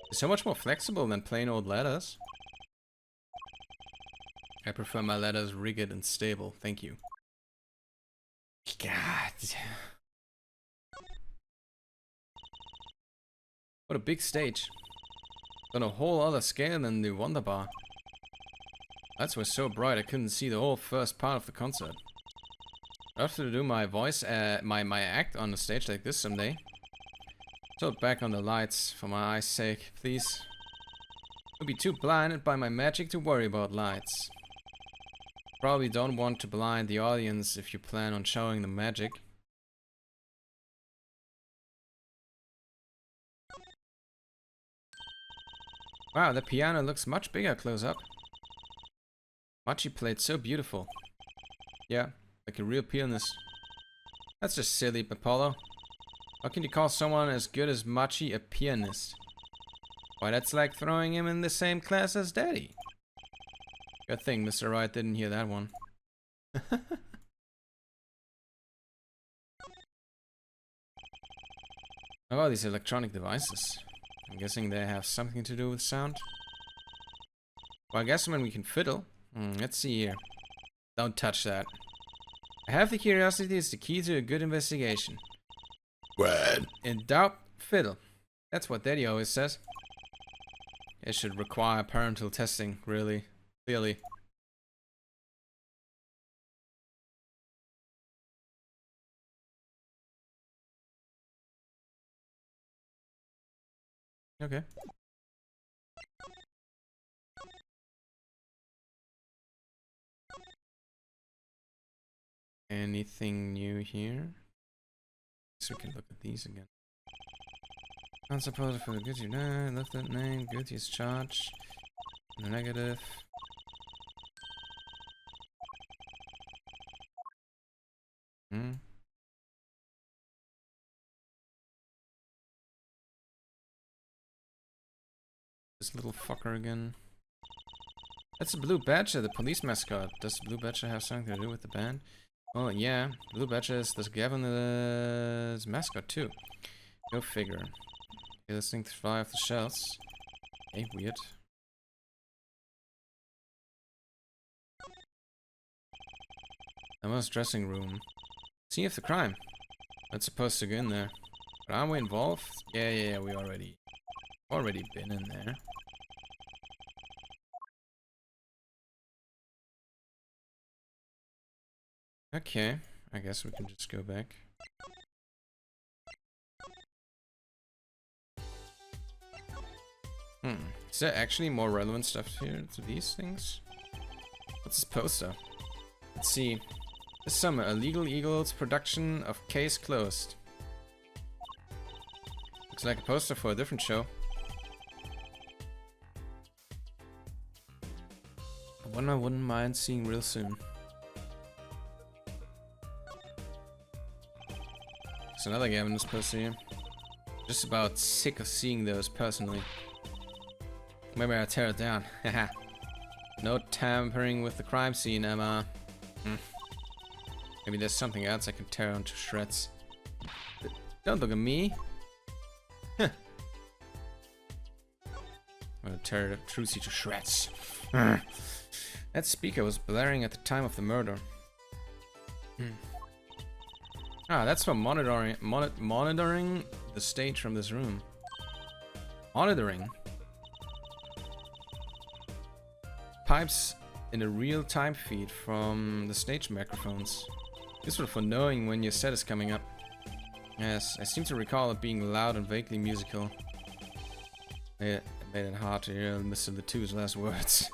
They're so much more flexible than plain old ladders. I prefer my ladders rigid and stable, thank you. God. What a big stage. On a whole other scale than the Wonder Bar. Lights were so bright I couldn't see the whole first part of the concert. I'd have to do my voice, my act on a stage like this someday. Tilt back on the lights for my eyes' sake, please. I'll be too blinded by my magic to worry about lights. Probably don't want to blind the audience if you plan on showing the magic. Wow, the piano looks much bigger close up. Machi played so beautiful. Yeah, like a real pianist. That's just silly, Apollo. How can you call someone as good as Machi a pianist? Why, that's like throwing him in the same class as Daddy. Good thing Mr. Wright didn't hear that one. How about these electronic devices? I'm guessing they have something to do with sound. Well, I guess when we can fiddle. Let's see here. Don't touch that. I have the curiosity is the key to a good investigation. When in doubt, fiddle. That's what Daddy always says. It should require parental testing, really. Clearly. Okay. Anything new here? So we can look at these again. Unsupported for the good you know, left that name, good use charge. Negative. This little fucker again. That's a Blue Badger, the police mascot. Does Blue Badger have something to do with the band? Well, yeah. Blue Badger is this Gavin's mascot too. Go figure. Okay, listening to fly off the shelves. Okay, weird. Emma's dressing room. Scene of the crime. Not supposed to go in there. But aren't we involved? Yeah, we already been in there. Okay, I guess we can just go back. Is there actually more relevant stuff here to these things? What's this poster? Let's see. This summer, Illegal Eagles production of Case Closed. Looks like a poster for a different show. One I wouldn't mind seeing real soon. There's another Gavin's poster here. Just about sick of seeing those personally. Maybe I'll tear it down. Haha. No tampering with the crime scene, Emma. Maybe there's something else I can tear onto shreds. Don't look at me. I'm gonna tear the Trucy to shreds. That speaker was blaring at the time of the murder. Ah, that's for monitoring the stage from this room. Monitoring? Pipes in a real-time feed from the stage microphones. Useful for knowing when your set is coming up. Yes, I seem to recall it being loud and vaguely musical. It made it hard to hear Mr. Latou's last words.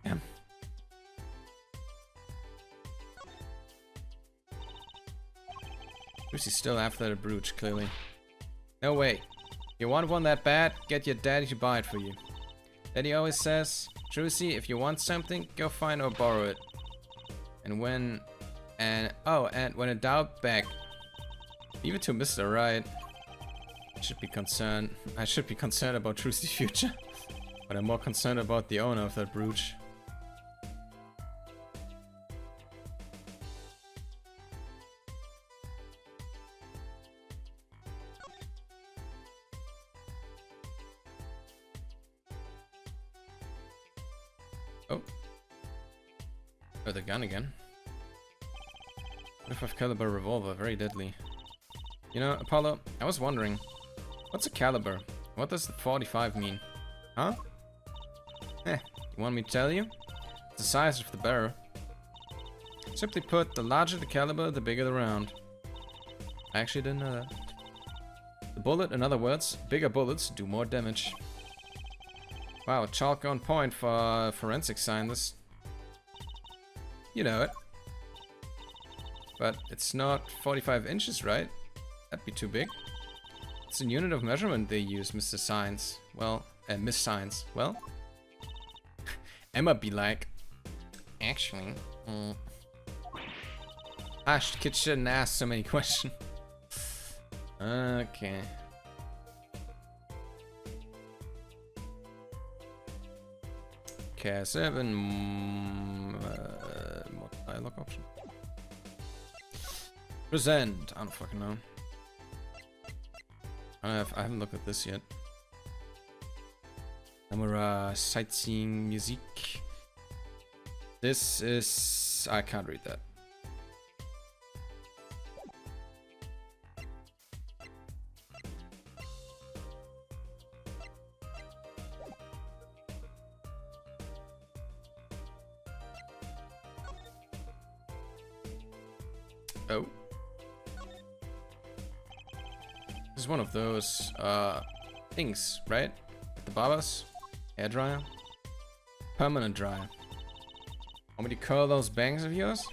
Damn. Lucy's still after the brooch, clearly. No way. You want one that bad? Get your daddy to buy it for you. Daddy always says, Trucy, if you want something, go find or borrow it. And when in doubt, beg. Leave it to Mr. Right. I should be concerned about Trucy's future. But I'm more concerned about the owner of that brooch. Oh, the gun again. 25 caliber revolver, very deadly. You know, Apollo, I was wondering, what's a caliber? What does the 45 mean? Huh? You want me to tell you? It's the size of the barrel. Simply put, the larger the caliber, the bigger the round. I actually didn't know that. The bullet, in other words, bigger bullets do more damage. Wow, chalk on point for forensic scientists. You know it. But it's not 45 inches, right? That'd be too big. It's a unit of measurement they use, Mr. Science. Well, Miss Science. Well, Emma be like, actually, kids shouldn't ask so many questions. Okay. K7 dialogue option. Present. I don't fucking know. I haven't looked at this yet. Camera, sightseeing, music. This is... I can't read that. Oh. This is one of those things, right? At the barbers? Hair dryer? Permanent dryer. Want me to curl those bangs of yours?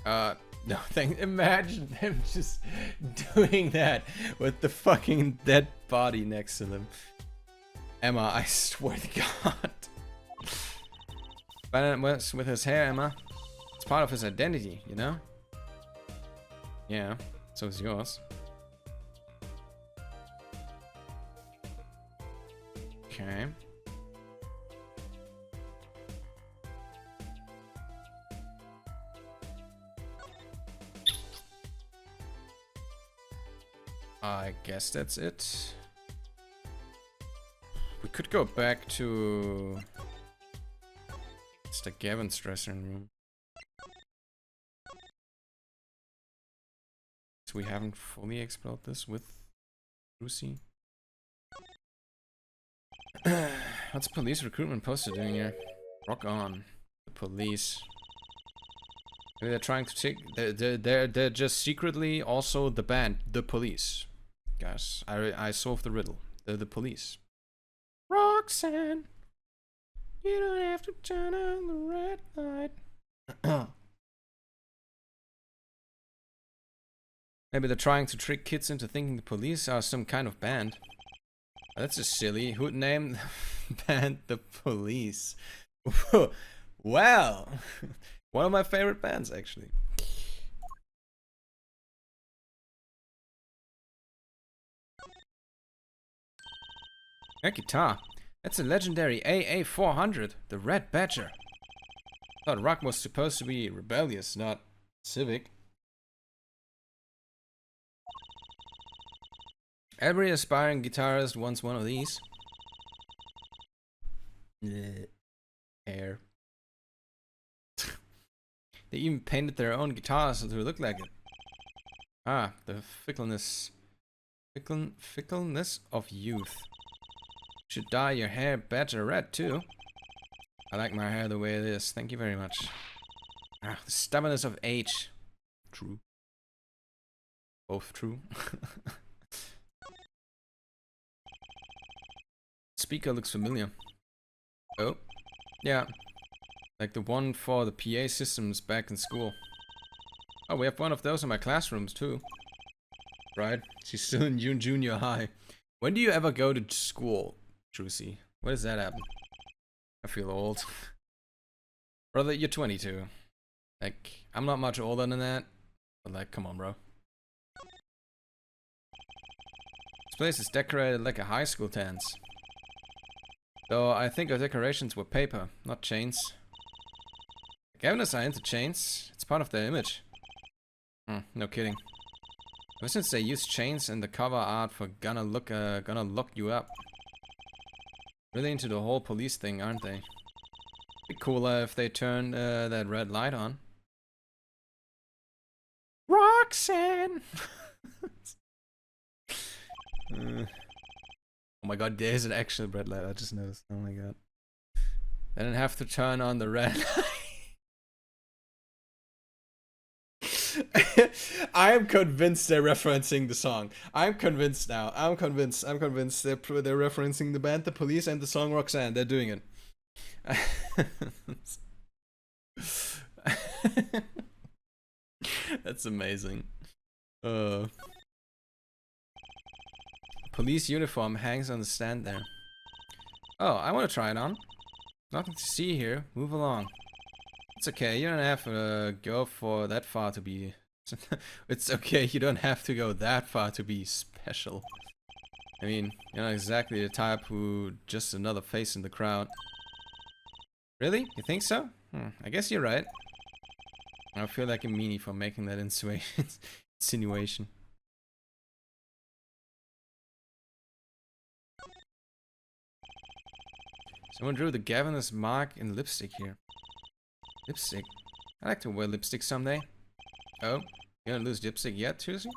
No thanks. Imagine them just doing that with the fucking dead body next to them. Emma, I swear to God. But with his hair, Emma. It's part of his identity, you know? Yeah, so is yours. Okay. I guess that's it. We could go back to Mr. Gavin's dressing room. So we haven't fully explored this with Lucy. What's police recruitment poster doing here? Rock on. The police. Maybe they're trying to take... They're just secretly also the band, the police. Guys, I solved the riddle. They're the police. Roxanne, you don't have to turn on the red light. Maybe they're trying to trick kids into thinking the police are some kind of band. That's just silly. Who'd name the band the police? Well, one of my favorite bands, actually. A guitar. That's a legendary AA400, the Red Badger. Thought rock was supposed to be rebellious, not civic. Every aspiring guitarist wants one of these. Hair. They even painted their own guitars to look like it. Ah, the fickleness of youth. Should dye your hair badger red too. I like my hair the way it is. Thank you very much. Ah, the stubbornness of age. True. Both true. Speaker looks familiar. Oh, yeah. Like the one for the PA systems back in school. Oh, we have one of those in my classrooms too. Right? She's still in junior high. When do you ever go to school, Trucy? When does that happen? I feel old. Brother, you're 22. Like, I'm not much older than that. But like, come on, bro. This place is decorated like a high school dance. Though I think our decorations were paper, not chains. Governors are into chains. It's part of their image. No kidding. Ever since they used chains in the cover art for gonna look you up. Really into the whole police thing, aren't they? Be cooler if they turned that red light on. Roxanne! Oh my god, there's an actual red light, I just noticed. Oh my god. They didn't have to turn on the red light. I am convinced they're referencing the song. I'm convinced now. I'm convinced they're referencing the band The Police and the song Roxanne. They're doing it. That's amazing. Police uniform hangs on the stand there. Oh, I want to try it on. Nothing to see here. Move along. It's okay, you don't have to go for that far to be... It's okay, you don't have to go that far to be special. I mean, you're not exactly the type who just another face in the crowd. Really? You think so? I guess you're right. I feel like a meanie for making that insinuation. Someone drew the Gavinus mark in lipstick here. Lipstick? I like to wear lipstick someday. Oh, you gonna lose lipstick yet, Tuesday?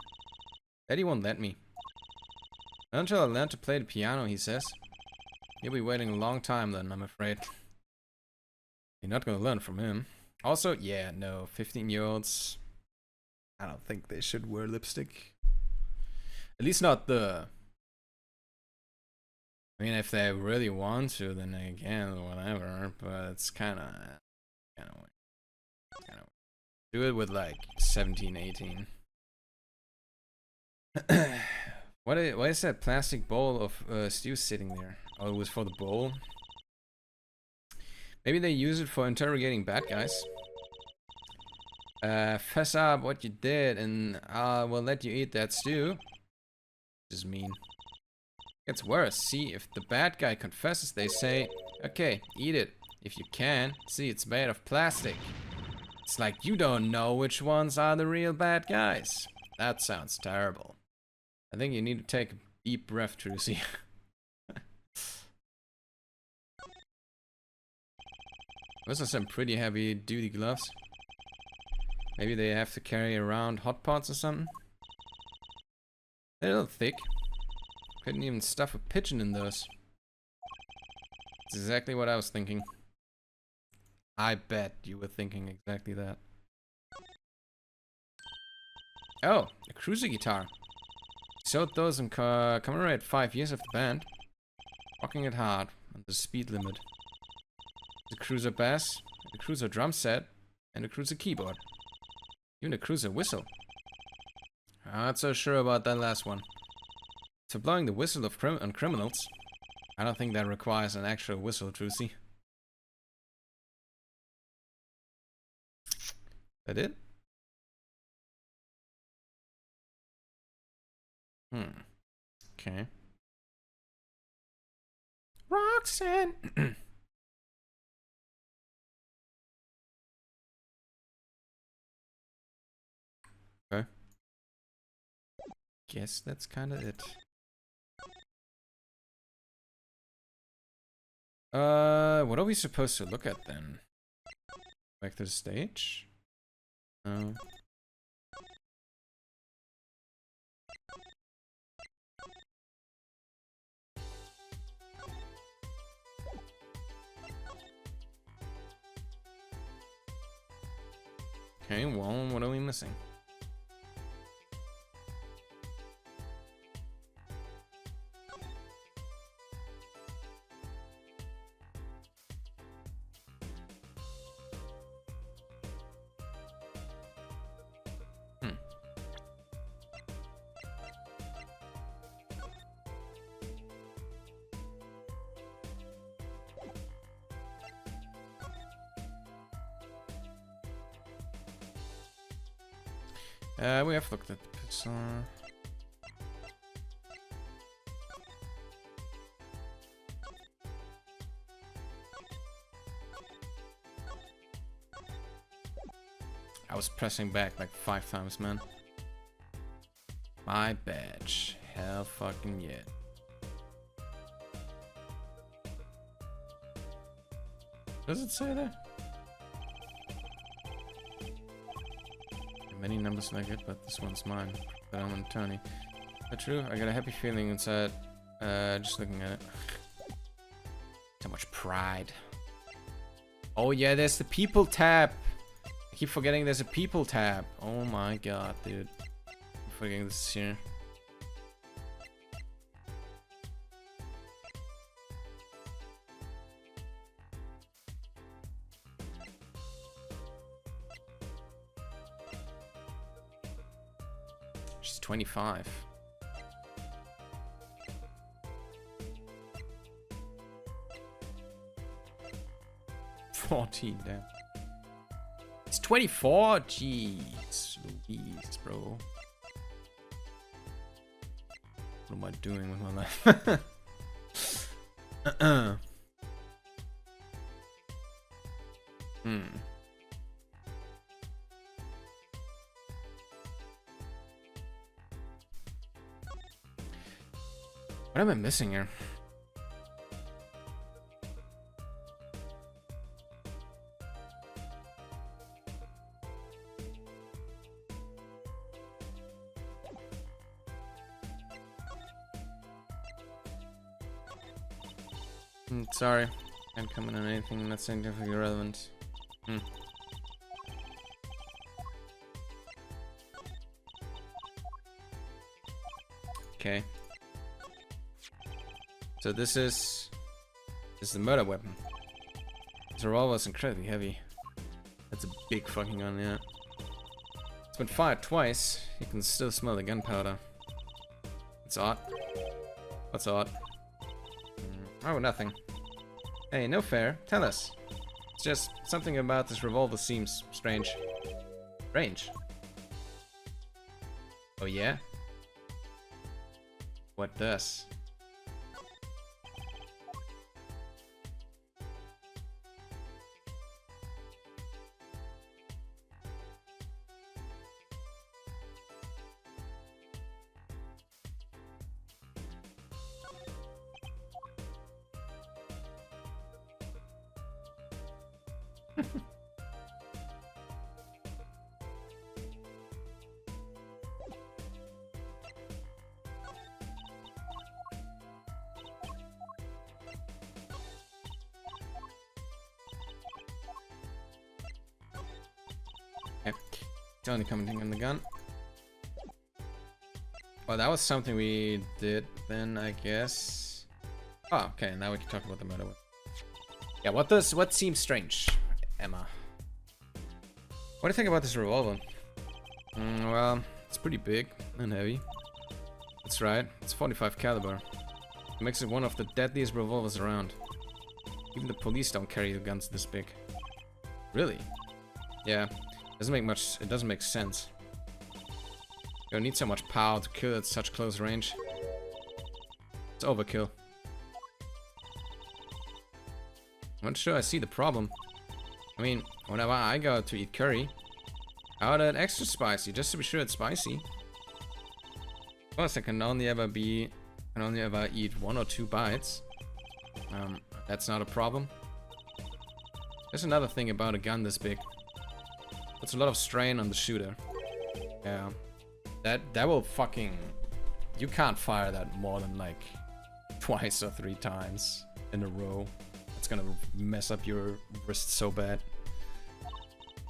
Daddy won't let me. Not until I learn to play the piano, he says. You'll be waiting a long time then, I'm afraid. You're not gonna learn from him. Also, yeah, no, 15-year-olds... I don't think they should wear lipstick. At least not the... I mean, if they really want to, then they can, or whatever, but it's kinda do it with like 17, 18. Why is that plastic bowl of stew sitting there? Oh, it was for the bowl? Maybe they use it for interrogating bad guys. Fess up what you did and we'll let you eat that stew. This is mean. It's worse. See, if the bad guy confesses, they say, okay, eat it. If you can, see, it's made of plastic. It's like you don't know which ones are the real bad guys. That sounds terrible. I think you need to take a deep breath, Trucy. Those are some pretty heavy duty gloves. Maybe they have to carry around hot pots or something. They're a little thick. Couldn't even stuff a pigeon in those. That's exactly what I was thinking. I bet you were thinking exactly that. Oh, a cruiser guitar. Sold those in commemorate 5 years of the band. Rocking it hard on the speed limit. The cruiser bass, the cruiser drum set, and the cruiser keyboard. Even a cruiser whistle. I'm not so sure about that last one. For blowing the whistle on criminals. I don't think that requires an actual whistle, Trucy. That it? Okay. Roxanne. Okay. Guess that's kind of it. What are we supposed to look at then? Back to the stage? No. Okay, well, what are we missing? We have looked at the pistol. I was pressing back like 5 times, man. My badge. Hell fucking yeah. Does it say there? Many numbers like it, but this one's mine. But I'm an attorney. But true, I got a happy feeling inside. Just looking at it. So much pride. Oh yeah, there's the people tab. I keep forgetting there's a people tab. Oh my god, dude. I'm forgetting this is here. She's 25. $14, damn. It's 24? Jeez, Louise, bro. What am I doing with my life? What am I missing here? Sorry, can't comment on anything that's scientifically relevant. Okay. So this is the murder weapon. This revolver is incredibly heavy. That's a big fucking gun, yeah. It's been fired twice. You can still smell the gunpowder. It's odd. What's odd? Oh, nothing. Hey, no fair. Tell us. It's just something about this revolver seems strange. Strange? Oh yeah? What does? Okay. It's only commenting on the gun. Well, that was something we did then, I guess. Oh, okay, now we can talk about the murder weapon. Yeah, what seems strange, Emma? What do you think about this revolver? Well, it's pretty big and heavy. That's right, it's 45 caliber. It makes it one of the deadliest revolvers around. Even the police don't carry guns this big. Really? Yeah, It doesn't make sense. You don't need so much power to kill at such close range. It's overkill. I'm not sure I see the problem. I mean, whenever I go to eat curry, I order it extra spicy, just to be sure it's spicy. Of course, I can only ever eat 1 or 2 bites. That's not a problem. There's another thing about a gun this big. Puts a lot of strain on the shooter. Yeah. That will fucking... You can't fire that more than like twice or 3 times in a row. It's gonna mess up your wrist so bad.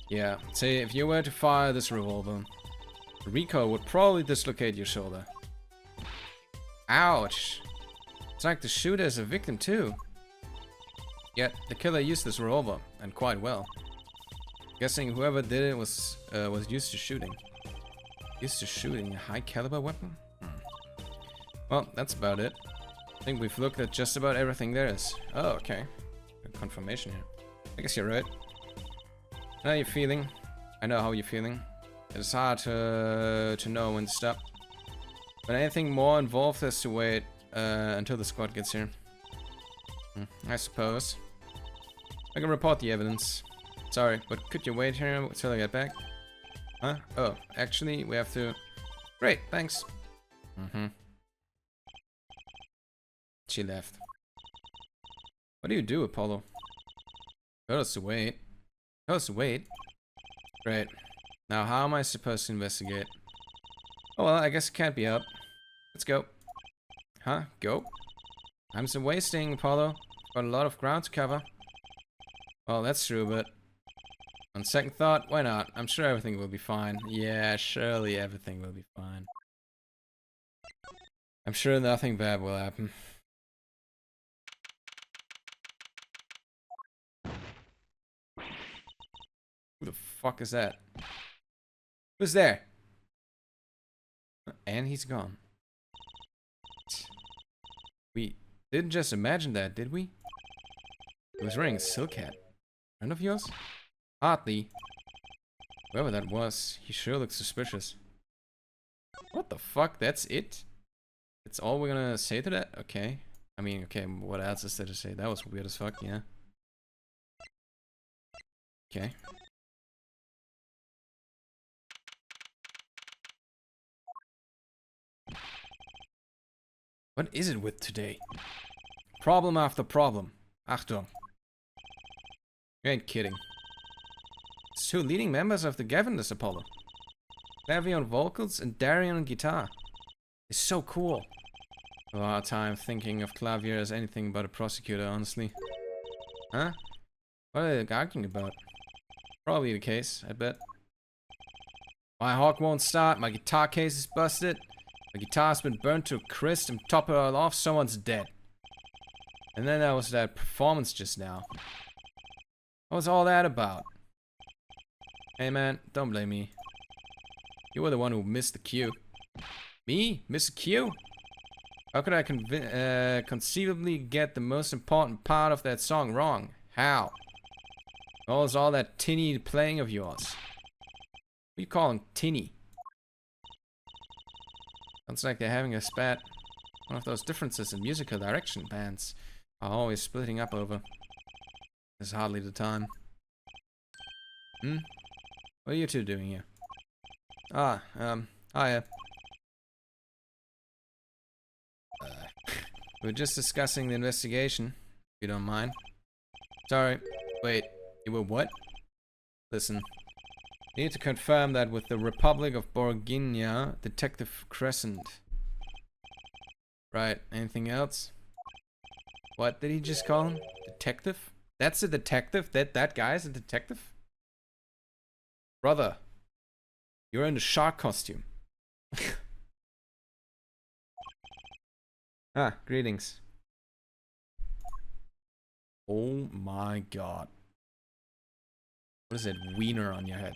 Yeah, say if you were to fire this revolver, the recoil would probably dislocate your shoulder. Ouch! It's like the shooter is a victim too. Yet the killer used this revolver, and quite well. Guessing whoever did it was used to shooting. Used to shooting a high caliber weapon? Well, that's about it. I think we've looked at just about everything there is. Oh, okay. Good confirmation here. I guess you're right. How are you feeling? I know how you're feeling. It's hard to know when to stop. But anything more involved has to wait until the squad gets here. I suppose. I can report the evidence. Sorry, but could you wait here until I get back? Huh? Oh, actually, we have to... Great, thanks. She left. What do you do, Apollo? Told us to wait. Told us to wait? Great. Now, how am I supposed to investigate? Oh, well, I guess it can't be up. Let's go. Huh? Go? I'm still wasting, Apollo. Got a lot of ground to cover. Well, that's true, but... On second thought, why not? I'm sure everything will be fine. Yeah, surely everything will be fine. I'm sure nothing bad will happen. Who the fuck is that? Who's there? And he's gone. We didn't just imagine that, did we? He was wearing a silk hat. Friend of yours? Hardly. Whoever that was, he sure looks suspicious. What the fuck? That's it? That's all we're gonna say to that? Okay. I mean, okay, what else is there to say? That was weird as fuck, yeah. Okay. What is it with today? Problem after problem. Achtung. You ain't kidding. It's 2 leading members of the Gavin Apollo. Clavier on vocals and Darian on guitar. It's so cool. A hard time thinking of Clavier as anything but a prosecutor, honestly. Huh? What are they arguing about? Probably the case, I bet. My hawk won't start, my guitar case is busted. My guitar's been burnt to a crisp, and top it all off, someone's dead. And then there was that performance just now. What was all that about? Hey man, don't blame me. You were the one who missed the cue. Me? Miss a cue? How could I conceivably get the most important part of that song wrong? How? What was all that tinny playing of yours? What are you calling tinny? Sounds like they're having a spat. One of those differences in musical direction bands are always splitting up over. There's hardly the time. What are you two doing here? Hiya. We're just discussing the investigation, if you don't mind. Sorry. Wait, you were what? Listen. I need to confirm that with the Republic of Borginia, Detective Crescent. Right, anything else? What did he just call him? Detective? That's a detective? That guy's a detective? Brother, you're in a shark costume. Greetings. Oh my god. What is that wiener on your head?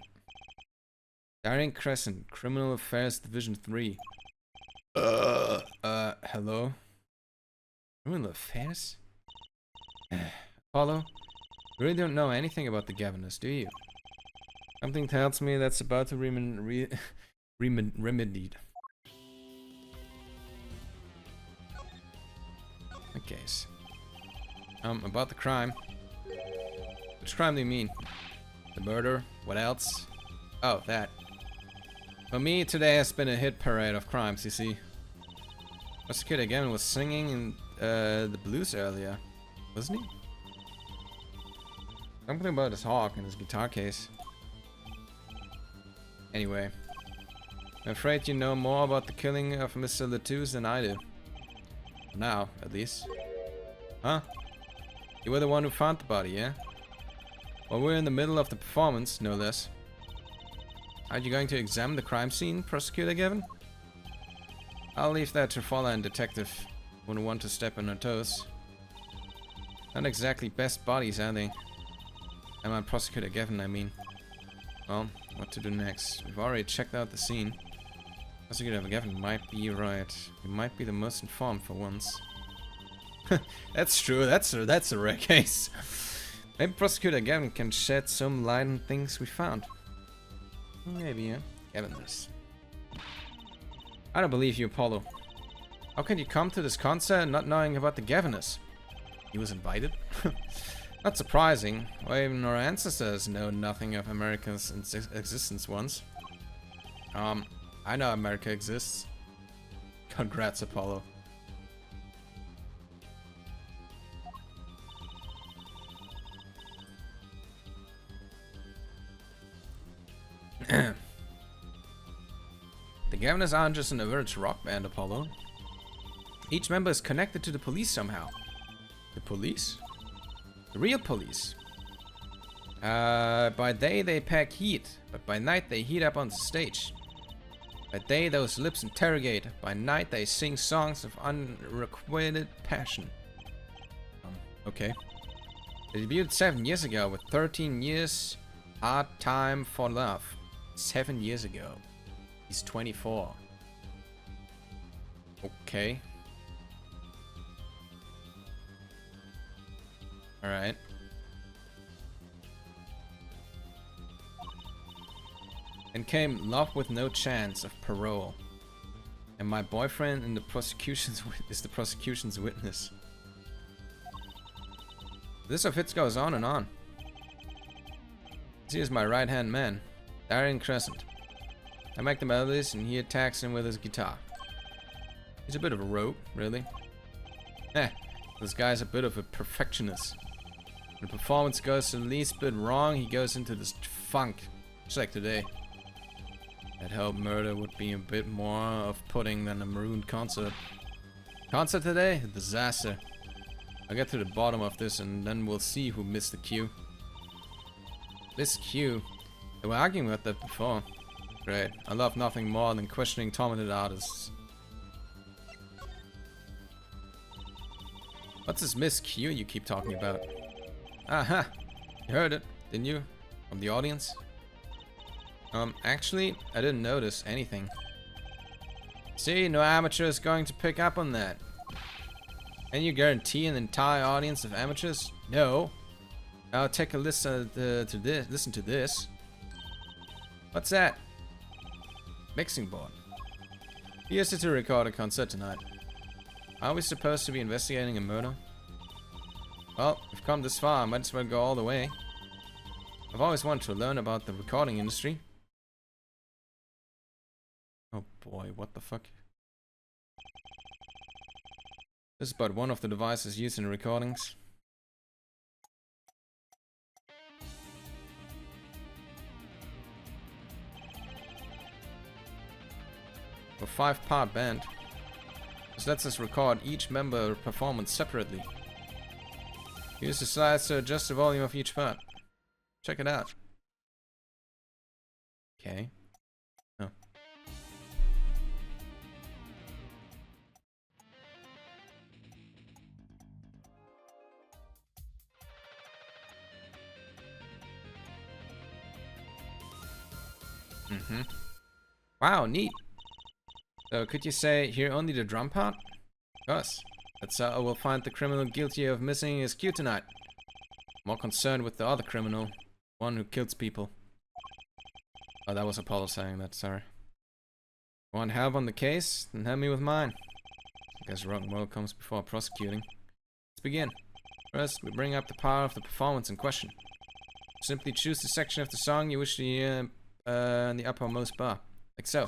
Darian Crescent, Criminal Affairs Division 3. Hello? Criminal Affairs? Apollo, you really don't know anything about the Governors, do you? Something tells me that's about to remedied. Okay. About the crime. Which crime do you mean? The murder? What else? Oh, that. For me, today has been a hit parade of crimes, you see. Prosecutor again was singing in the blues earlier, wasn't he? Something about his hawk and his guitar case. Anyway, I'm afraid you know more about the killing of Mr. Latouche than I do. For now, at least. Huh? You were the one who found the body, yeah? Well, we're in the middle of the performance, no less. Aren't you going to examine the crime scene, Prosecutor Gavin? I'll leave that to Fowler and Detective. Wouldn't want to step on her toes. Not exactly best bodies, are they? I'm on Prosecutor Gavin, I mean. Well, what to do next? We've already checked out the scene. Prosecutor Gavin might be right. He might be the most informed for once. That's true. That's a rare case. Maybe Prosecutor Gavin can shed some light on things we found. Maybe, yeah. Gavin does. I don't believe you, Apollo. How can you come to this concert not knowing about the Gaviners? He was invited? Not surprising. Or even our ancestors know nothing of America's existence once. I know America exists. Congrats, Apollo. The Gaviners aren't just an average rock band, Apollo. Each member is connected to the police somehow. The police? The real police. By day they pack heat, but by night they heat up on the stage. By day those lips interrogate, by night they sing songs of unrequited passion. Okay. They debuted 7 years ago with 13 years Hard Time for Love. 7 years ago. He's 24. Okay. Alright. And came Love with No Chance of Parole. And my boyfriend in the prosecution's is the prosecution's witness. This of hits goes on and on. He is my right-hand man, Darian Crescent. I make the melodies and he attacks him with his guitar. He's a bit of a rogue, really. This guy's a bit of a perfectionist. When the performance goes the least bit wrong, he goes into this funk. Just like today. I'd hope murder would be a bit more off-putting than a marooned concert. Concert today? A disaster. I'll get to the bottom of this and then we'll see who missed the cue. This cue? They were arguing about that before. Great. I love nothing more than questioning talented artists. What's this Miss Q you keep talking about? Aha! You heard it, didn't you? From the audience? Actually, I didn't notice anything. See, no amateur is going to pick up on that. Can you guarantee an entire audience of amateurs? No. Now take a listen to this. Listen to this. What's that? Mixing board. We used it to record a concert tonight. Are we supposed to be investigating a murder? Well, we've come this far, I might as well go all the way. I've always wanted to learn about the recording industry. Oh boy, what the fuck? This is but one of the devices used in recordings. A 5-part band. This lets us record each member performance separately. Use the slides to adjust the volume of each part. Check it out. Okay. Oh. Wow, neat. So could you say here only the drum part? Yes. That's how I will find the criminal guilty of missing his cue tonight. More concerned with the other criminal, one who kills people. Oh, that was Apollo saying that, sorry. Want help on the case? Then help me with mine. I guess rock and roll comes before prosecuting. Let's begin. First, we bring up the part of the performance in question. Simply choose the section of the song you wish to hear in the uppermost bar. Like so.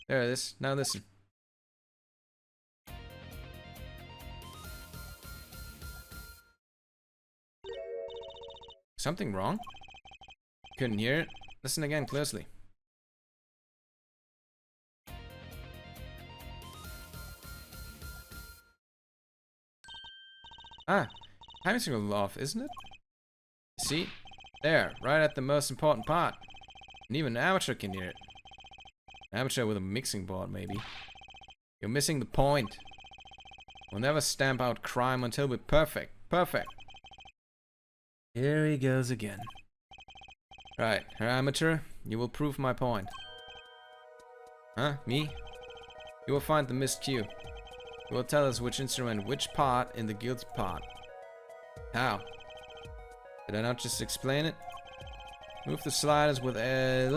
There it is. Now listen. Something wrong? Couldn't hear it? Listen again closely. Ah, timing's a little off, isn't it? See? There, right at the most important part. And even an amateur can hear it. An amateur with a mixing board, maybe. You're missing the point. We'll never stamp out crime until we're perfect. Perfect. Here he goes again. Right, Herr Amateur, you will prove my point. Huh? Me? You will find the missed cue. You will tell us which instrument, which part in the guilty part. How? Did I not just explain it? Move the sliders with a...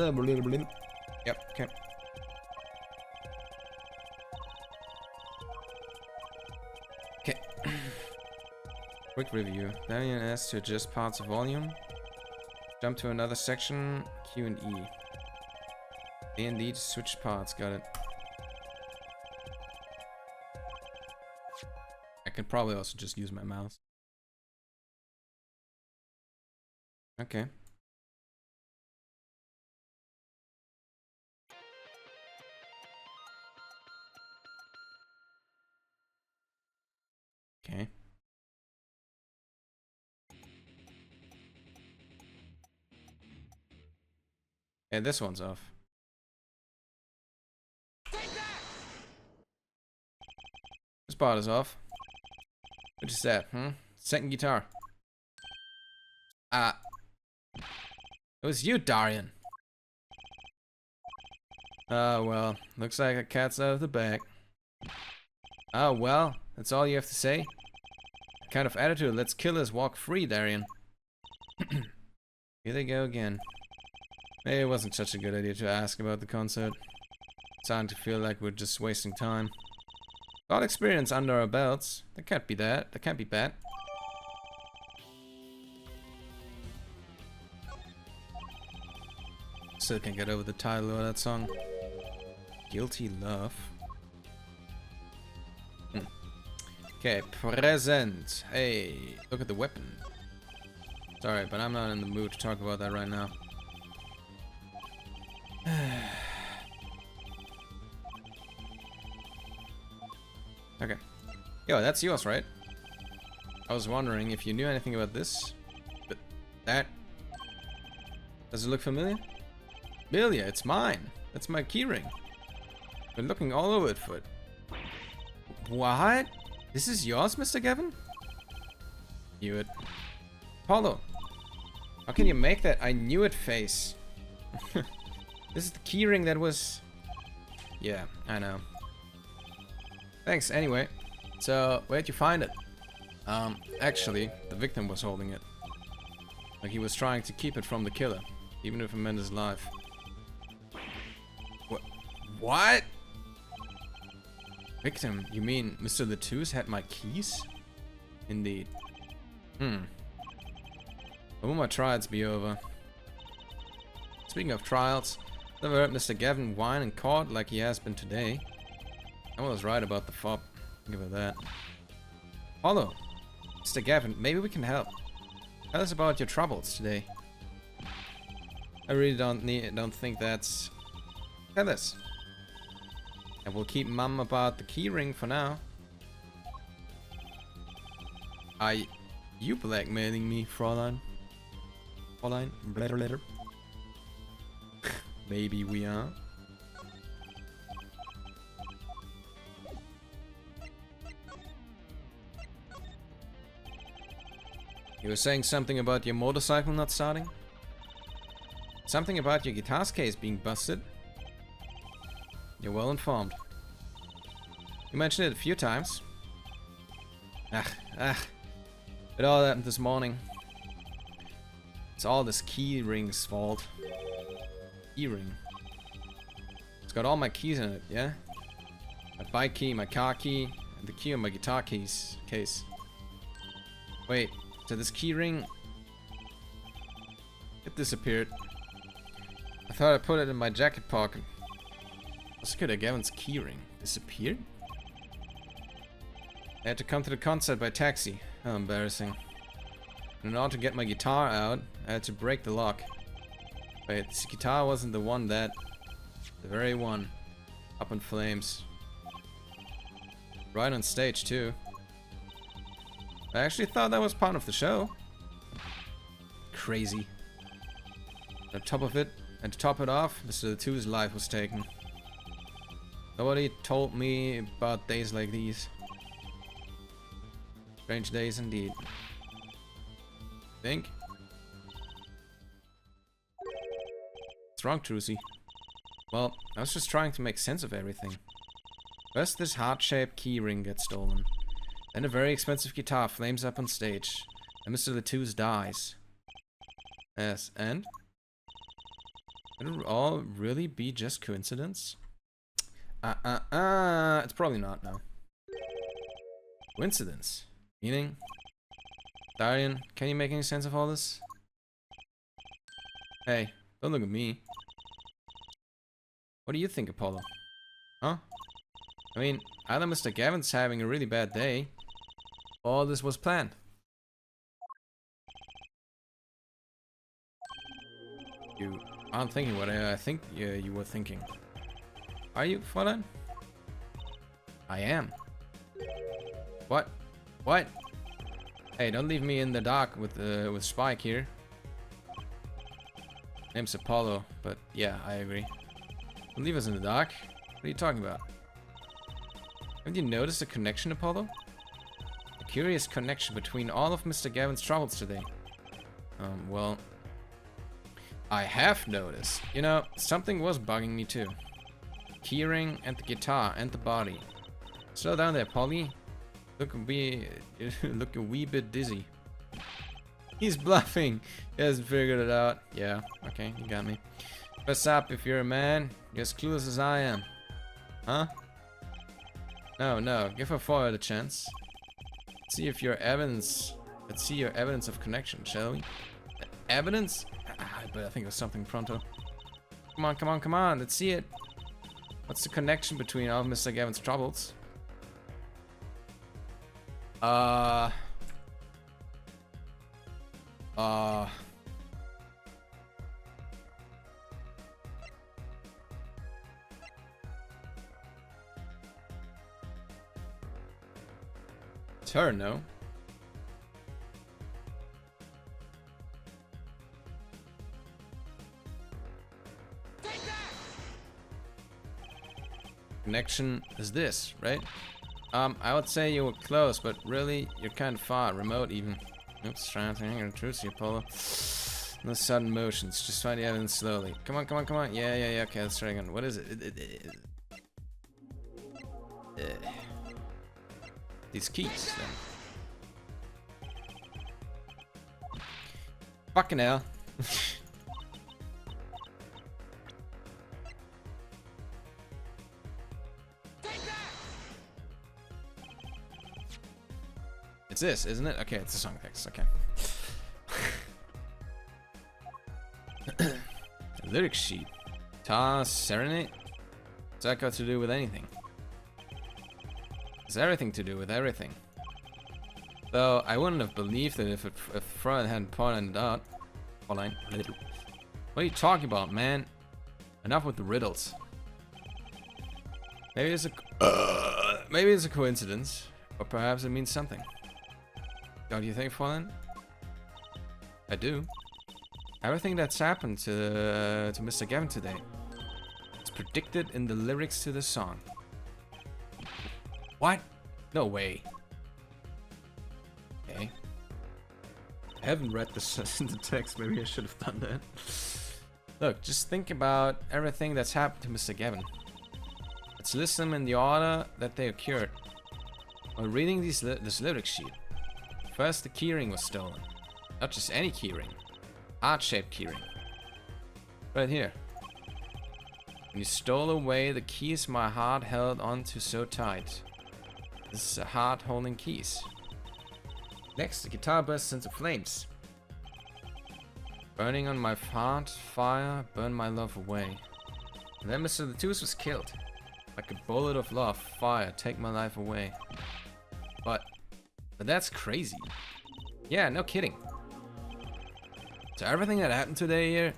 Yep, okay. Okay. Quick review. Daniel has to adjust parts of volume. Jump to another section, Q and E. A and D to switch parts, got it. I could probably also just use my mouse. Okay. Okay. Yeah, this one's off. This part is off. Which is that, Second guitar. It was you, Darian. Oh, well. Looks like a cat's out of the bag. Oh, well. That's all you have to say? What kind of attitude lets killers walk free, Darian? Here they go again. Maybe it wasn't such a good idea to ask about the concert. It's starting to feel like we're just wasting time. Got experience under our belts. That can't be that. That can't be bad. Still can't get over the title of that song. Guilty Love. Okay, present. Hey, look at the weapon. Sorry, but I'm not in the mood to talk about that right now. Okay. Yo, that's yours, right? I was wondering if you knew anything about this. But that... Does it look familiar? Familiar, it's mine. That's my keyring. Been looking all over it for it. What? This is yours, Mr. Gavin? Knew it. Apollo. How can you make that? I knew it face. This is the keyring that was... Yeah, I know. Thanks, anyway. So, where'd you find it? Actually, the victim was holding it. Like he was trying to keep it from the killer, even if it meant his life. What? Victim? You mean Mr. Latouche had my keys? Indeed. When will my trials be over? Speaking of trials, never heard Mr. Gavin whine in court like he has been today. I was right about the fob. Give her that. Apollo, Mr. Gavin, maybe we can help. Tell us about your troubles today. I really don't think that's... Tell us. And we'll keep mum about the keyring for now. Are you blackmailing me, Fräulein? Fräulein? Blätter. Maybe we are. You were saying something about your motorcycle not starting? Something about your guitar's case being busted? You're well informed. You mentioned it a few times. It all happened this morning. It's all this key ring's fault. Key ring. It's got all my keys in it, yeah? My bike key, my car key, and the key on my guitar case. Wait, so this key ring... It disappeared. I thought I put it in my jacket pocket. Let's get Gavin's key ring. Disappeared? I had to come to the concert by taxi. How embarrassing. And in order to get my guitar out, I had to break the lock. Wait, this guitar wasn't the one that... The very one. Up in flames. Right on stage, too. I actually thought that was part of the show. Crazy. On top of it, and to top it off, Mr. Two's life was taken. Nobody told me about days like these. Strange days indeed. Think? What's wrong, Trucy? Well, I was just trying to make sense of everything. First, this heart-shaped key ring gets stolen. Then a very expensive guitar flames up on stage. And Mr. Latouze dies. Yes, and? Could it all really be just coincidence? It's probably not, no. Coincidence? Meaning? Darian, can you make any sense of all this? Hey, don't look at me. What do you think, Apollo? Huh? I mean, either Mr. Gavin's having a really bad day, or this was planned. You aren't thinking what I think you were thinking. Are you, Fräulein? I am. What? What? Hey, don't leave me in the dark with Spike here. Name's Apollo, but yeah, I agree. Don't leave us in the dark. What are you talking about? Haven't you noticed a connection, Apollo? A curious connection between all of Mr. Gavin's troubles today. Well... I have noticed. You know, something was bugging me too. Keyring and the guitar and the body. Slow down there, Polly. Look a wee bit dizzy. He's bluffing. He hasn't figured it out. Yeah, okay, you got me. What's up if you're a man? You're as clueless as I am. Huh? No, give her forward a chance. Let's see your evidence of connection, shall we? Evidence? But I think it was something pronto. Come on, let's see it. What's the connection between all of Mr. Gavin's troubles? It's her, no? Connection is this, right? I would say you were close, but really, you're kind of far, remote even. Oops, trying to hang on Trucy, Apollo. No sudden motions, just find the evidence slowly. Come on. Yeah, okay, let's try again. What is it? These keys, then. Fucking hell. It's this, isn't it? Okay, it's the song text, okay. Lyric sheet. Ta Serenade? What's that got to do with anything? It's everything to do with everything. Though I wouldn't have believed it if Freud hadn't pointed out. What are you talking about, man? Enough with the riddles. Maybe it's a coincidence, or perhaps it means something. Don't you think, Fräulein? I do. Everything that's happened to Mr. Gavin today is predicted in the lyrics to the song. What? No way. Okay. I haven't read the text. Maybe I should have done that. Look, just think about everything that's happened to Mr. Gavin. Let's list them in the order that they occurred. While reading this lyric sheet, first the keyring was stolen. Not just any keyring. Heart-shaped keyring. Right here. You stole away the keys my heart held onto so tight. This is a heart holding keys. Next, the guitar bursts into flames. Burning on my heart, fire, burn my love away. And then Mr. Latus was killed. Like a bullet of love, fire, take my life away. But that's crazy. Yeah, no kidding. So everything that happened today here,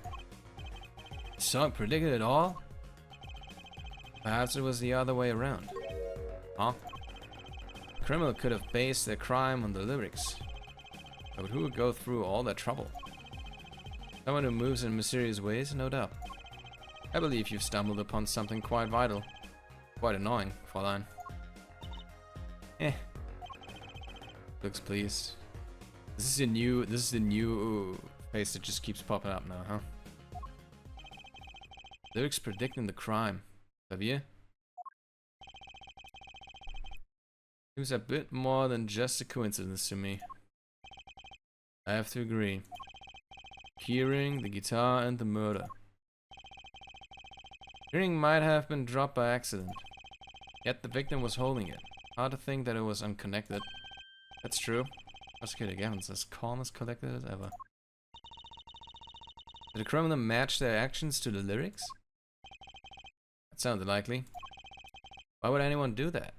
the song predicted it all? Perhaps it was the other way around. Huh? The criminal could have based their crime on the lyrics. But who would go through all that trouble? Someone who moves in mysterious ways, no doubt. I believe you've stumbled upon something quite vital. Quite annoying, Fräulein. Looks pleased. This is the new face that just keeps popping up now, huh? Lyrics predicting the crime. Xavier? Seems a bit more than just a coincidence to me. I have to agree. Hearing, the guitar, and the murder. Hearing might have been dropped by accident. Yet the victim was holding it. Hard to think that it was unconnected. That's true. Prosecutor Gavins as calm as collected as ever. Did the criminal match their actions to the lyrics? That sounded likely. Why would anyone do that?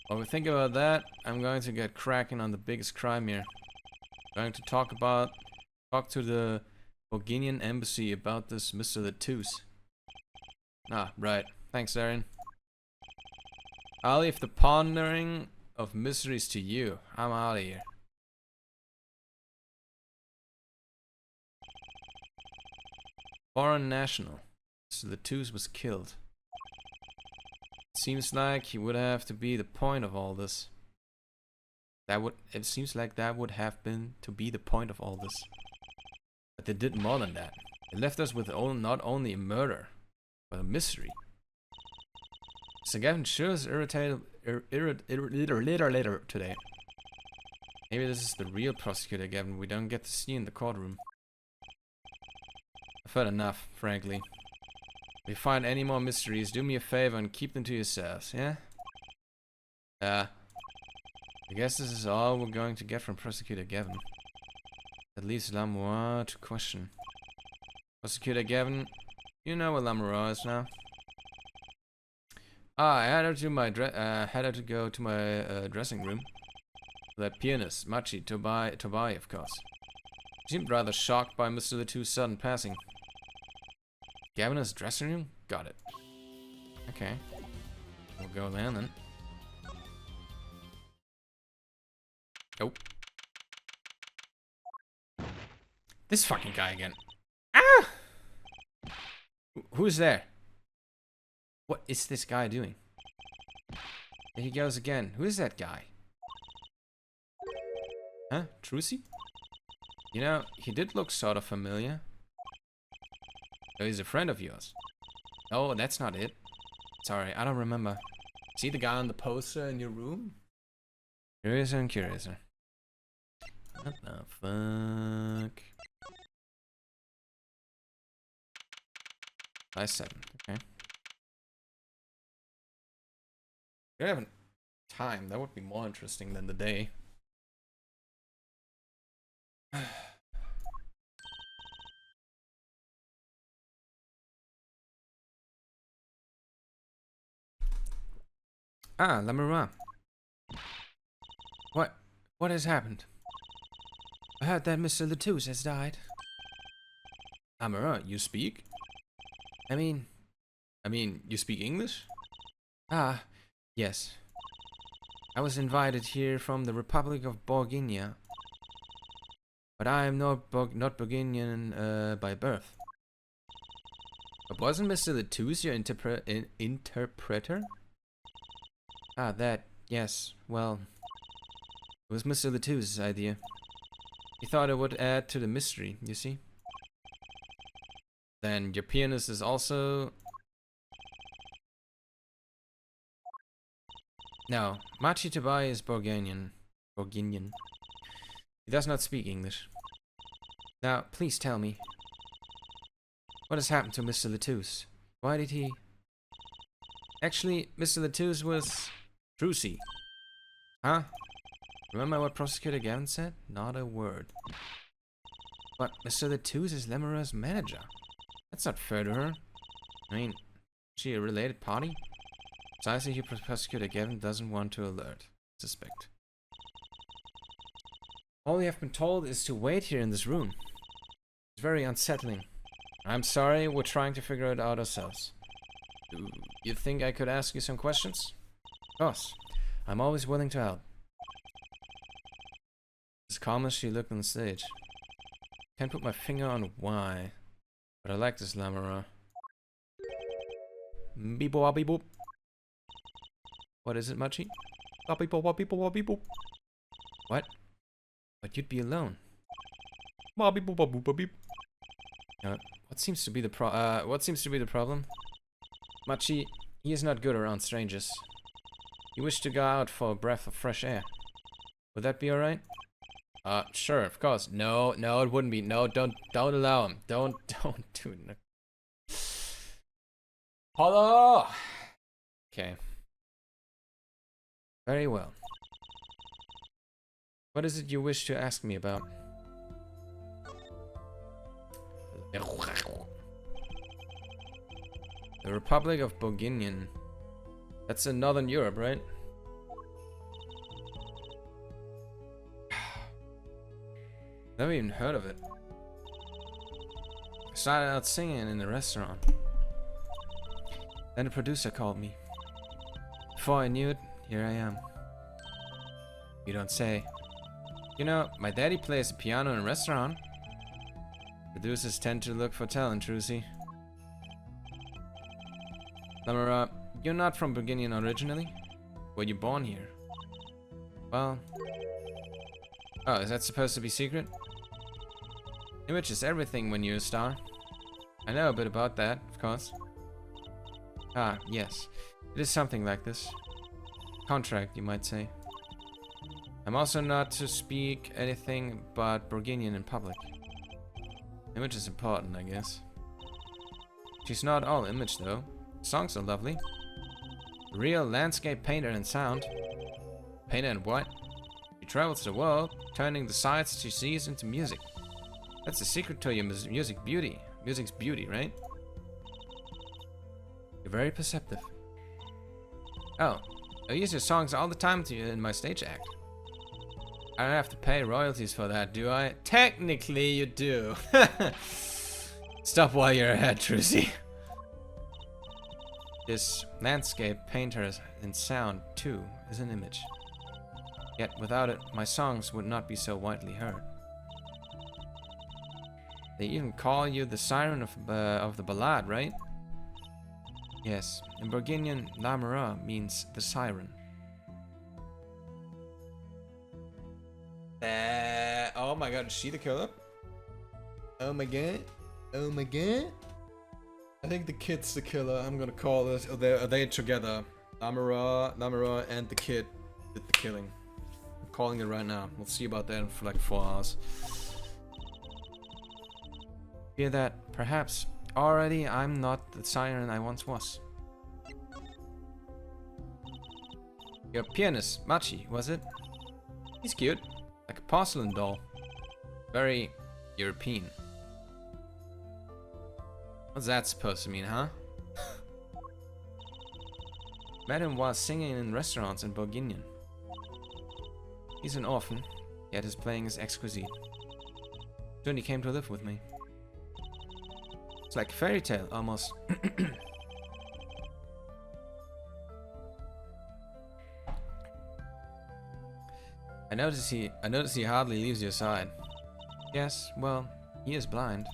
While we think about that, I'm going to get cracking on the biggest crime here. I'm going to talk to the Bourguignon embassy about this Mr. Latus. Ah, right. Thanks, Darren. I'll leave the pondering of mysteries to you. I'm out of here. Foreign national. Mr. Latus was killed. Seems like he would have to be the point of all this. It seems like that would have been to be the point of all this. But they did more than that. They left us with not only a murder, but a mystery. So Gavin sure is irritated later today. Maybe this is the real prosecutor Gavin we don't get to see in the courtroom. I've heard enough, frankly. If you find any more mysteries, do me a favor and keep them to yourselves, yeah? I guess this is all we're going to get from Prosecutor Gavin. At least Lamour to question. Prosecutor Gavin, you know where Lamour is now? I had her to go to my dressing room. That pianist, Machi Tobai, of course. She seemed rather shocked by Mr. Latus' sudden passing. Gavin's dressing room? Got it. Okay. We'll go there then. Oh. This fucking guy again. Ah! Who's there? What is this guy doing? There he goes again. Who is that guy? Huh? Trucy? You know, he did look sort of familiar. Oh, he's a friend of yours. Oh, that's not it. Sorry, I don't remember. See the guy on the poster in your room? Curiouser and curiouser. What the fuck? Size 7, okay. If you have time, that would be more interesting than the day. Ah, Lamoureux. What has happened? I heard that Mr. Latus has died. Lamoureux, you speak? I mean, you speak English? Ah, yes. I was invited here from the Republic of Bourguignon. But I am not Bourguignon by birth. But wasn't Mr. Latus your interpreter? Ah, that, yes, well, it was Mr. Latus' idea. He thought it would add to the mystery, you see? Then your pianist is also... No, Machi Tabai is Bourguignon. He does not speak English. Now, please tell me. What has happened to Mr. Latouche? Why did he... Actually, Mr. Latouche was... Drucy. Huh? Remember what Prosecutor Gavin said? Not a word. But Mr. Latouche is Lemura's manager. That's not fair to her. I mean, is she a related party? Precisely, Prosecutor Gavin doesn't want to suspect. All we have been told is to wait here in this room. It's very unsettling. I'm sorry, we're trying to figure it out ourselves. Do you think I could ask you some questions? Of course. I'm always willing to help. As calm as she looked on the stage. Can't put my finger on why. But I like this Lamora. Beep boop beep boop. What is it, Machi? Beep boop beep boop beep boop. What? But you'd be alone. Beep boop boop beep. What seems to be the problem? Machi, he is not good around strangers. He wished to go out for a breath of fresh air. Would that be alright? Sure, of course. No, it wouldn't be. No, don't allow him. Don't do it. Hello! Okay. Very well. What is it you wish to ask me about? The Republic of Bourguignon. That's in Northern Europe, right? Never even heard of it. I started out singing in the restaurant. Then the producer called me. Before I knew it, here I am. You don't say. You know, my daddy plays the piano in a restaurant. Producers tend to look for talent, Drucy. Lamora, you're not from Bourguignon originally? Were you born here? Well... Oh, is that supposed to be secret? Image is everything when you're a star. I know a bit about that, of course. Ah, yes. It is something like this. Contract, you might say. I'm also not to speak anything but Bourguignon in public. Image is important, I guess. She's not all image, though. Songs are lovely. Real landscape painter and sound. Painter and what? She travels the world, turning the sights she sees into music. That's the secret to your music's beauty. Music's beauty, right? You're very perceptive. Oh, I use your songs all the time in my stage act. I don't have to pay royalties for that, do I? Technically, you do. Stop while you're ahead, Drucy. This landscape painter and sound, too, is an image. Yet, without it, my songs would not be so widely heard. They even call you the siren of the ballad, right? Yes, in Bourguignon, Lamora means the siren. Oh my god, is she the killer? Oh my god. Oh my god. I think the kid's the killer. I'm gonna call it. Are they together? Lamora and the kid did the killing. I'm calling it right now. We'll see about that for like 4 hours. Fear that, perhaps, already I'm not the siren I once was. Your pianist, Machi, was it? He's cute. Like a porcelain doll. Very European. What's that supposed to mean, huh? Met him while singing in restaurants in Bourguignon. He's an orphan, yet his playing is exquisite. Soon he came to live with me. It's like a fairy tale, almost. I notice he hardly leaves your side. Yes, well, he is blind.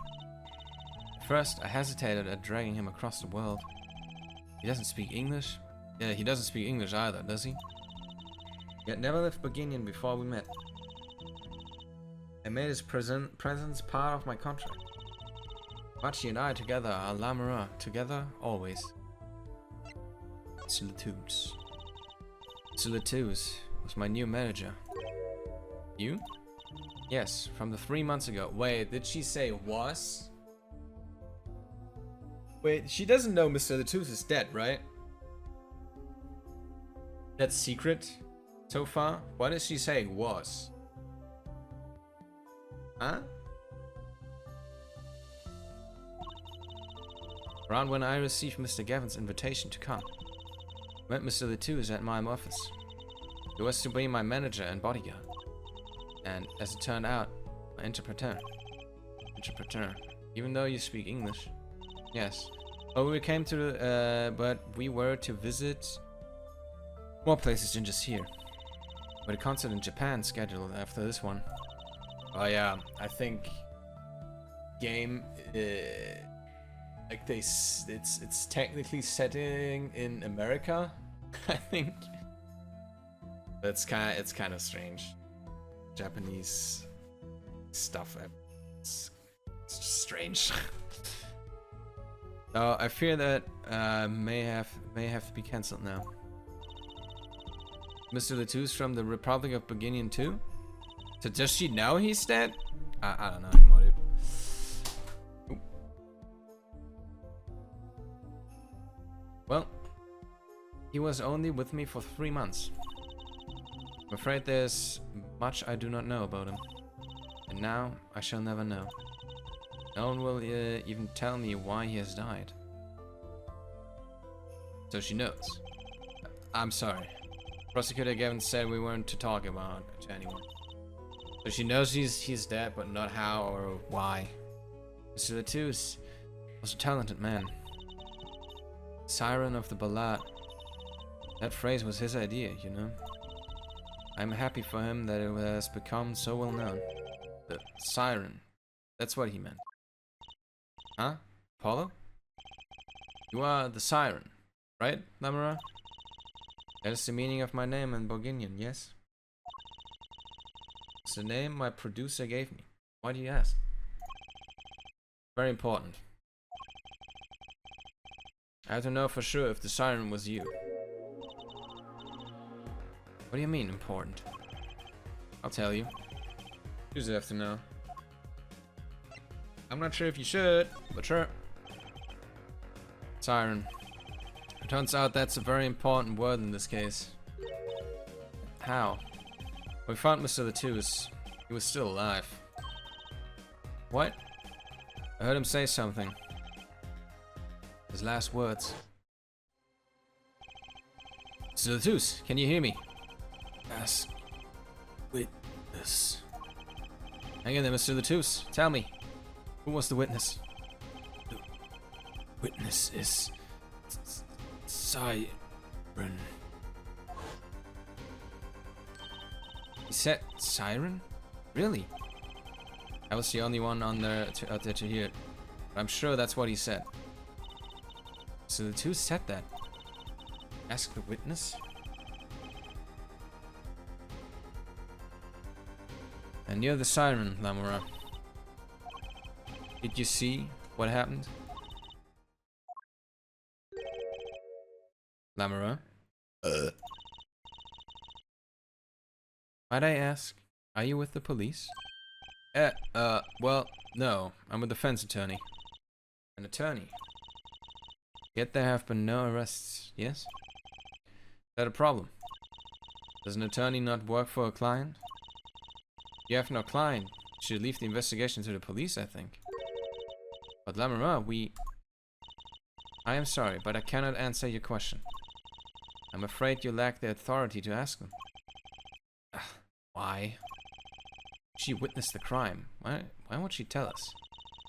At first, I hesitated at dragging him across the world. He doesn't speak English. Yeah, he doesn't speak English either, does he? Yet never left Bourguignon before we met. I made his presence part of my contract. Machi and I together are Lamora, together always. Latouche was my new manager. You? Yes, from the 3 months ago. Wait, did she say was? Wait, she doesn't know Mr. the Tooth is dead, right? That's secret so far? What did she say was? Huh? Around when I received Mr. Gavin's invitation to come, met Mr. the Tooth at my office. He was to be my manager and bodyguard. And as it turned out, my interpreter. Even though you speak English. Yes. But we were to visit more places than just here. With a concert in Japan scheduled after this one. Oh yeah, I think game like it's technically setting in America. I think it's kind of strange. Japanese stuff. It's strange. So I fear that may have to be cancelled now. Mr. Latouche from the Republic of Beguinian too? So does she know he's dead? I don't know anymore, dude. Ooh. Well, he was only with me for 3 months. I'm afraid there's much I do not know about him. And now I shall never know. No one will even tell me why he has died. So she knows. I'm sorry. Prosecutor Gavin said we weren't to talk about it to anyone. So she knows he's dead, but not how or why. Mr. Latouche was a talented man. Siren of the ballad. That phrase was his idea, you know. I'm happy for him that it has become so well known. The siren. That's what he meant. Huh? Apollo? You are the siren, right, Lamora? That is the meaning of my name in Bourguignon, yes? It's the name my producer gave me. Why do you ask? Very important. I have to know for sure if the siren was you. What do you mean, important? I'll tell you. You just have to know. I'm not sure if you should, but sure. Siren. It turns out that's a very important word in this case. How? We found Mr. Latouche. He was still alive. What? I heard him say something. His last words. Mr. Latouche, can you hear me? Ask witness. Hang in there, Mr. Latouche. Tell me, who was the witness? The witness is Siren. He said siren? Really? I was the only one out there to hear it. But I'm sure that's what he said. So the two said that. Ask the witness? And you're the siren, Lamora. Did you see what happened? Lamora? Might I ask, are you with the police? Well, no. I'm a defense attorney. An attorney? Yet there have been no arrests, yes? Is that a problem? Does an attorney not work for a client? You have no client. You should leave the investigation to the police, I think. But Lamora, I am sorry, but I cannot answer your question. I'm afraid you lack the authority to ask them. Why? She witnessed the crime. Why won't she tell us?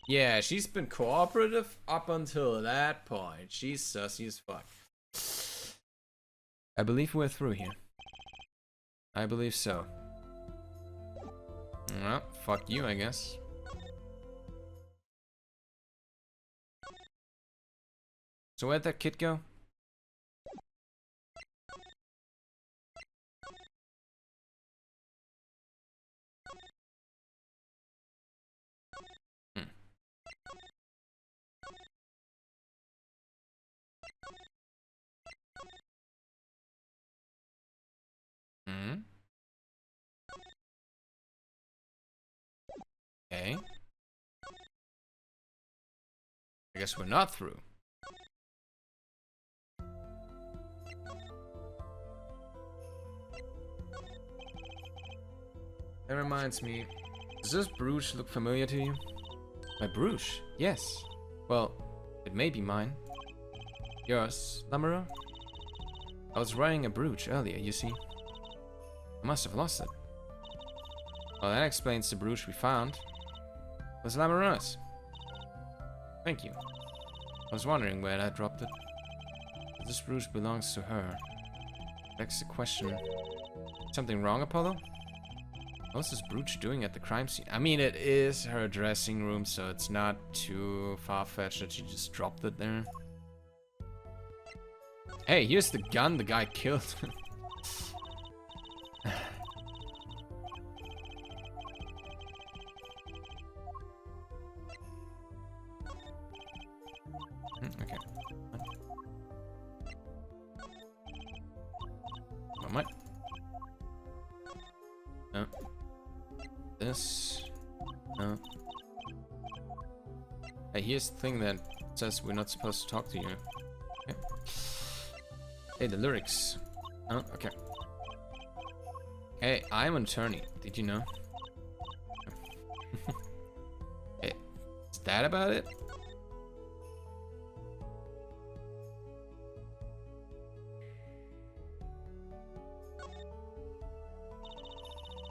Yeah, she's been cooperative up until that point. She's sussy as fuck. I believe we're through here. I believe so. Well, fuck you, I guess. So where'd that kid go? Hmm? I guess we're not through. That reminds me, does this brooch look familiar to you? My brooch? Yes. Well, it may be mine. Yours, Lamura? I was wearing a brooch earlier, you see. I must have lost it. Well, that explains the brooch we found. It was Lamura's. Thank you. I was wondering where I dropped it. But this brooch belongs to her. Begs the question. Something wrong, Apollo? What's this brooch doing at the crime scene? I mean, it is her dressing room, so it's not too far-fetched that she just dropped it there. Hey, here's the gun the guy killed. Okay. What? No. This. No. Hey, here's the thing that says we're not supposed to talk to you. Okay. Hey, the lyrics. Oh, okay. Hey, I'm an attorney. Did you know? Hey, is that about it?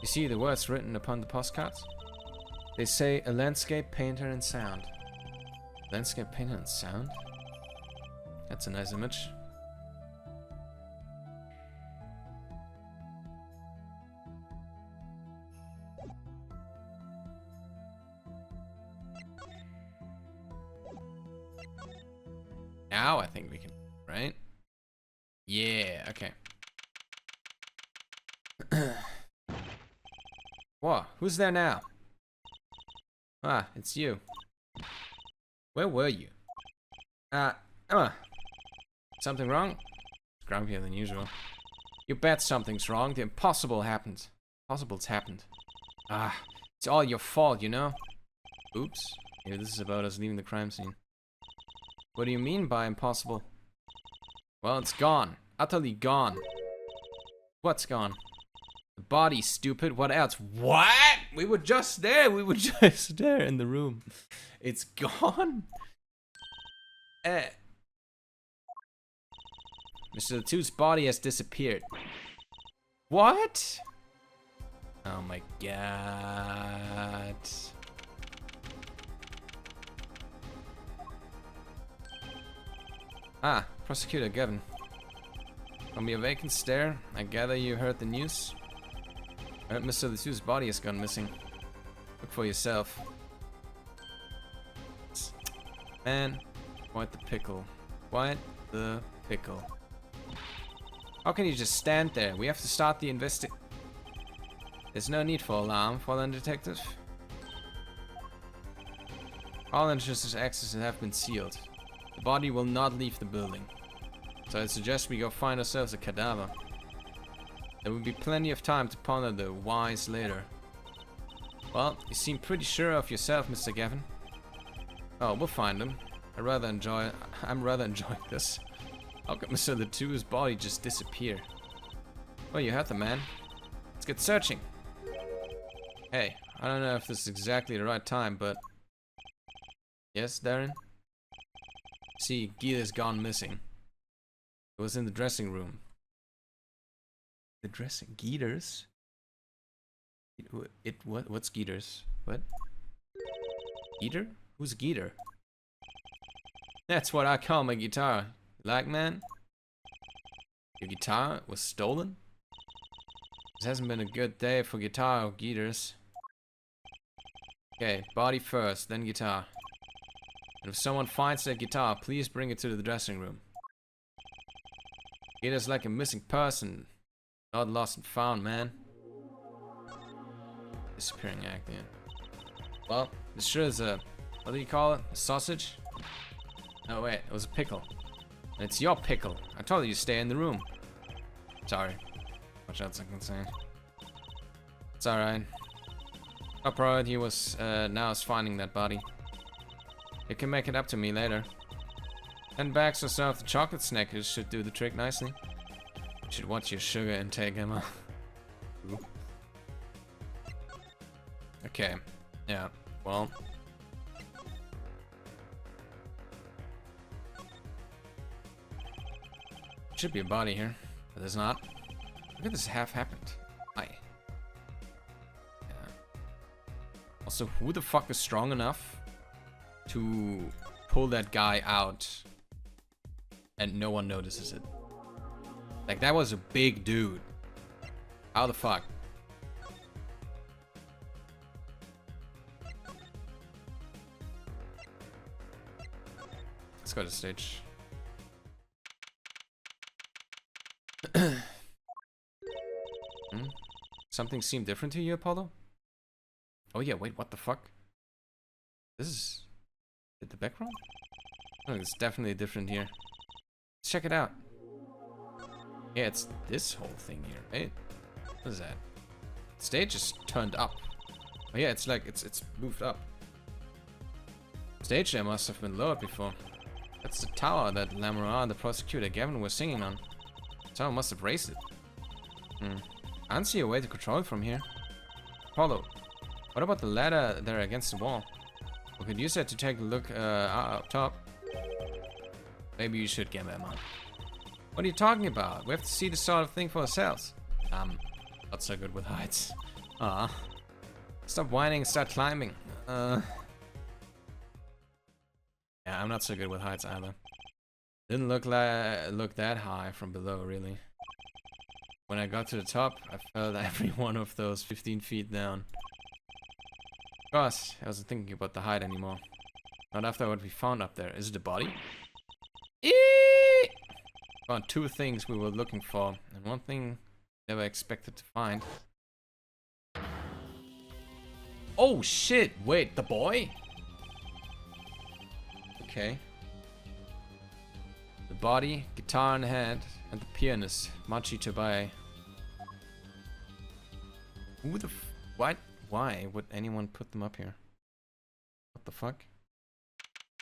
You see the words written upon the postcards? They say a landscape painter and sound. Landscape painter and sound? That's a nice image. Now I think we can, right? Yeah, okay. Whoa, who's there now? Ah, it's you. Where were you? Something wrong? It's grumpier than usual. You bet something's wrong. The impossible happened. Impossible's happened. Ah, it's all your fault, you know? Oops. Maybe this is about us leaving the crime scene. What do you mean by impossible? Well, it's gone. Utterly gone. What's gone? The body, stupid. What else? What? We were just there. We were just there in the room. It's gone? Mr. Latu's body has disappeared. What? Oh my god. Ah, Prosecutor Gavin. From your vacant stare, I gather you heard the news. I heard Mr. Latu's body has gone missing. Look for yourself. Man, what the pickle? What the pickle? How can you just stand there? We have to start the There's no need for alarm, Fallen Detective. All entrances and exits have been sealed. The body will not leave the building. So I suggest we go find ourselves a cadaver. There will be plenty of time to ponder the whys later. Well, you seem pretty sure of yourself, Mr. Gavin. Oh, we'll find him. I'm rather enjoying this. How could Mr. Latu's body just disappear? Well, you had the man. Let's get searching. Hey, I don't know if this is exactly the right time, but... Yes, Darren? See, Gita's gone missing. It was in the dressing room. The dressing... Geeters? What's Geeters? What? Geeter? Who's Geeter? That's what I call my guitar. Like, man? Your guitar was stolen? This hasn't been a good day for guitar or Geeters. Okay, body first, then guitar. And if someone finds that guitar, please bring it to the dressing room. Geeter's like a missing person. Not lost and found, man. Disappearing act, yeah. Well, this sure is a... What do you call it? A sausage? No, wait, it was a pickle. And it's your pickle. I told you to stay in the room. Sorry. Much else I can say. It's alright. Our priority was now is finding that body. You can make it up to me later. 10 bags or so of the chocolate Snickers should do the trick nicely. You should watch your sugar intake, Emma. Okay. Yeah. Well. Should be a body here, but there's not. Look at this half happened. Hi. Yeah. Also, who the fuck is strong enough to pull that guy out and no one notices it? Like, that was a big dude. How the fuck? Let's go to stage. Something seemed different to you, Apollo? Oh yeah, wait, what the fuck? This is... the background? Oh, it's definitely different here. Let's check it out. Yeah, it's this whole thing here, right? What is that? The stage is turned up. Oh yeah, it's like, it's moved up. Stage there must have been lowered before. That's the tower that Lamora and the prosecutor Gavin were singing on. Someone must have raised it. I don't see a way to control it from here. Apollo, what about the ladder there against the wall? We could use that to take a look up top. Maybe you should, Emma. What are you talking about? We have to see this sort of thing for ourselves. Not so good with heights. Stop whining and start climbing. Yeah, I'm not so good with heights either. Didn't look that high from below, really. When I got to the top, I felt every one of those 15 feet down. Of course, I wasn't thinking about the height anymore. Not after what we found up there. Is it a body? Found two things we were looking for, and one thing never expected to find. Oh shit! Wait, the boy? Okay. The body, guitar in hand, and the pianist, Machi Tobai. Who the what? Why would anyone put them up here? What the fuck?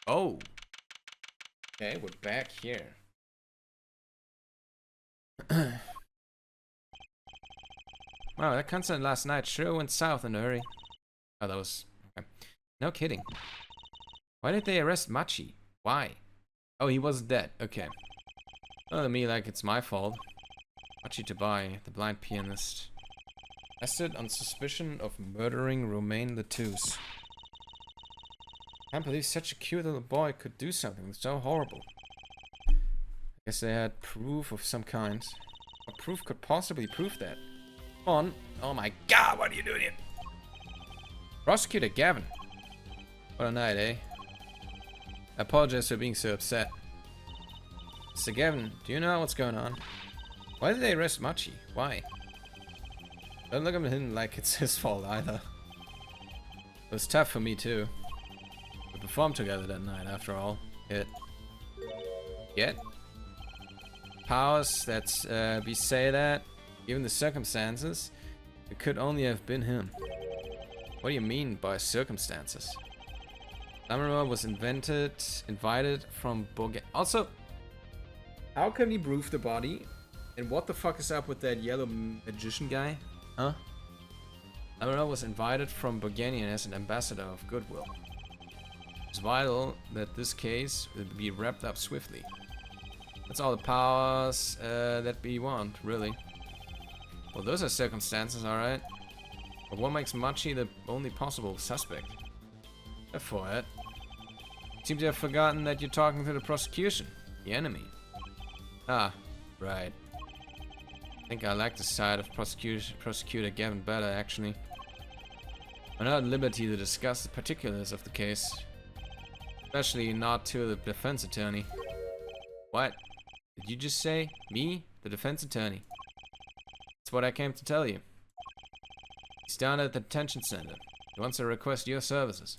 Oh! Okay, we're back here. Wow, that concert last night sure went south in a hurry. Oh, that was... okay. No kidding. Why did they arrest Machi? Why? Oh, he wasn't dead. Okay. Don't let me like it's my fault. Machi Tobai, the blind pianist. Arrested on suspicion of murdering Romain Latouche. Can't believe such a cute little boy could do something so horrible. I guess they had proof of some kind. What proof could possibly prove that? Come on. Oh my god, what are you doing here? Prosecutor Gavin. What a night, eh? I apologize for being so upset. Mr. Gavin, do you know what's going on? Why did they arrest Machi? Why? Don't look at him like it's his fault either. It was tough for me too. We performed together that night after all. Yet? Powers that's we say that, given the circumstances, it could only have been him. What do you mean by circumstances? Lamora was invited from Bulgaria. Also, how can we prove the body? And what the fuck is up with that yellow magician guy? Huh? Lamora was invited from Bulgaria as an ambassador of goodwill. It's vital that this case will be wrapped up swiftly. That's all the powers that we want, really. Well, those are circumstances, alright. But what makes Machi the only possible suspect? For it. Seem to have forgotten that you're talking to the prosecution, the enemy. Ah, right. I think I like the side of Prosecutor Gavin better, actually. I'm not at liberty to discuss the particulars of the case. Especially not to the defense attorney. What? Did you just say? Me? The defense attorney? That's what I came to tell you. He's down at the detention center. He wants to request your services.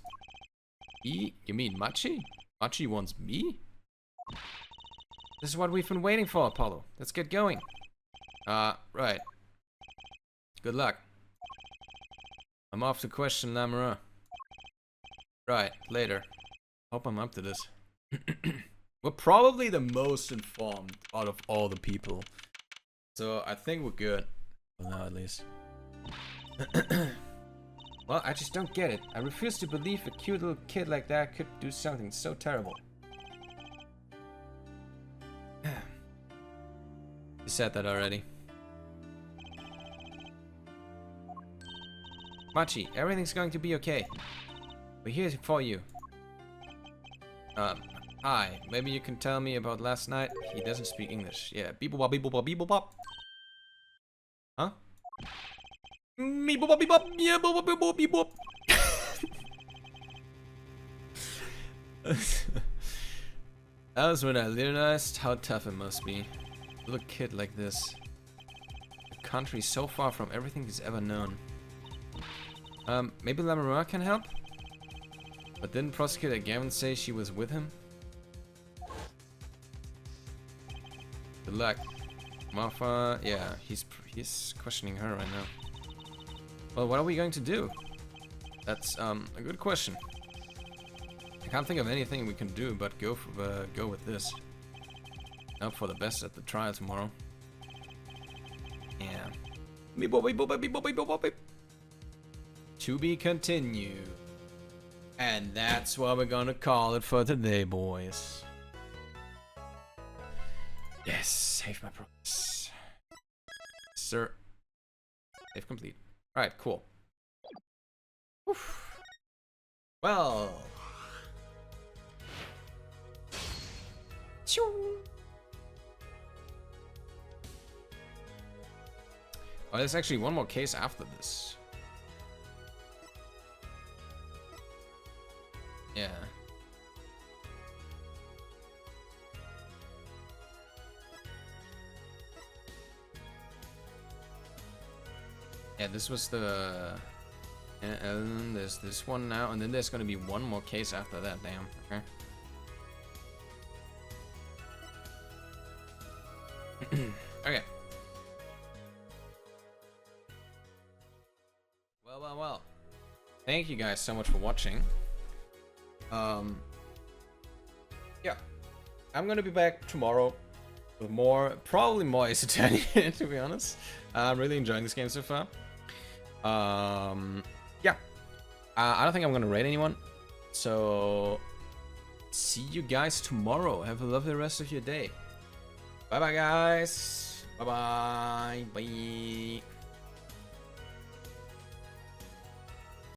You mean Machi? Machi wants me? This is what we've been waiting for, Apollo. Let's get going. Right. Good luck. I'm off to question Lamora. Right, later. Hope I'm up to this. We're probably the most informed out of all the people. So I think we're good. Well, now at least. Well, I just don't get it. I refuse to believe a cute little kid like that could do something so terrible. You said that already. Machi, everything's going to be okay. We're here for you. Hi. Maybe you can tell me about last night? He doesn't speak English. Yeah. Beep bop beep bop beep bop. Huh? Beep bop beep bop. Yeah, bop beep bop beep bop. That was when I realized how tough it must be. A little kid like this. A country so far from everything he's ever known. Maybe Lammermoor can help? But didn't Prosecutor Gavin say she was with him? Good luck. Martha, yeah, he's questioning her right now. Well, what are we going to do? That's a good question. I can't think of anything we can do but go with this. Hope for the best at the trial tomorrow. Yeah. To be continued. And that's what we're gonna call it for today, boys. Yes, save my progress. Sir. Save complete. Alright, cool. Oof. Well. Oh, there's actually one more case after this. Yeah. Yeah, this was the... And there's this one now, and then there's gonna be one more case after that, damn. Okay. Okay. Well. Thank you guys so much for watching. Yeah. I'm gonna be back tomorrow with more, probably more Ace Attorney, to be honest. I'm really enjoying this game so far. Yeah. I don't think I'm gonna raid anyone. So, see you guys tomorrow. Have a lovely rest of your day. Bye bye, guys. Bye bye. Bye.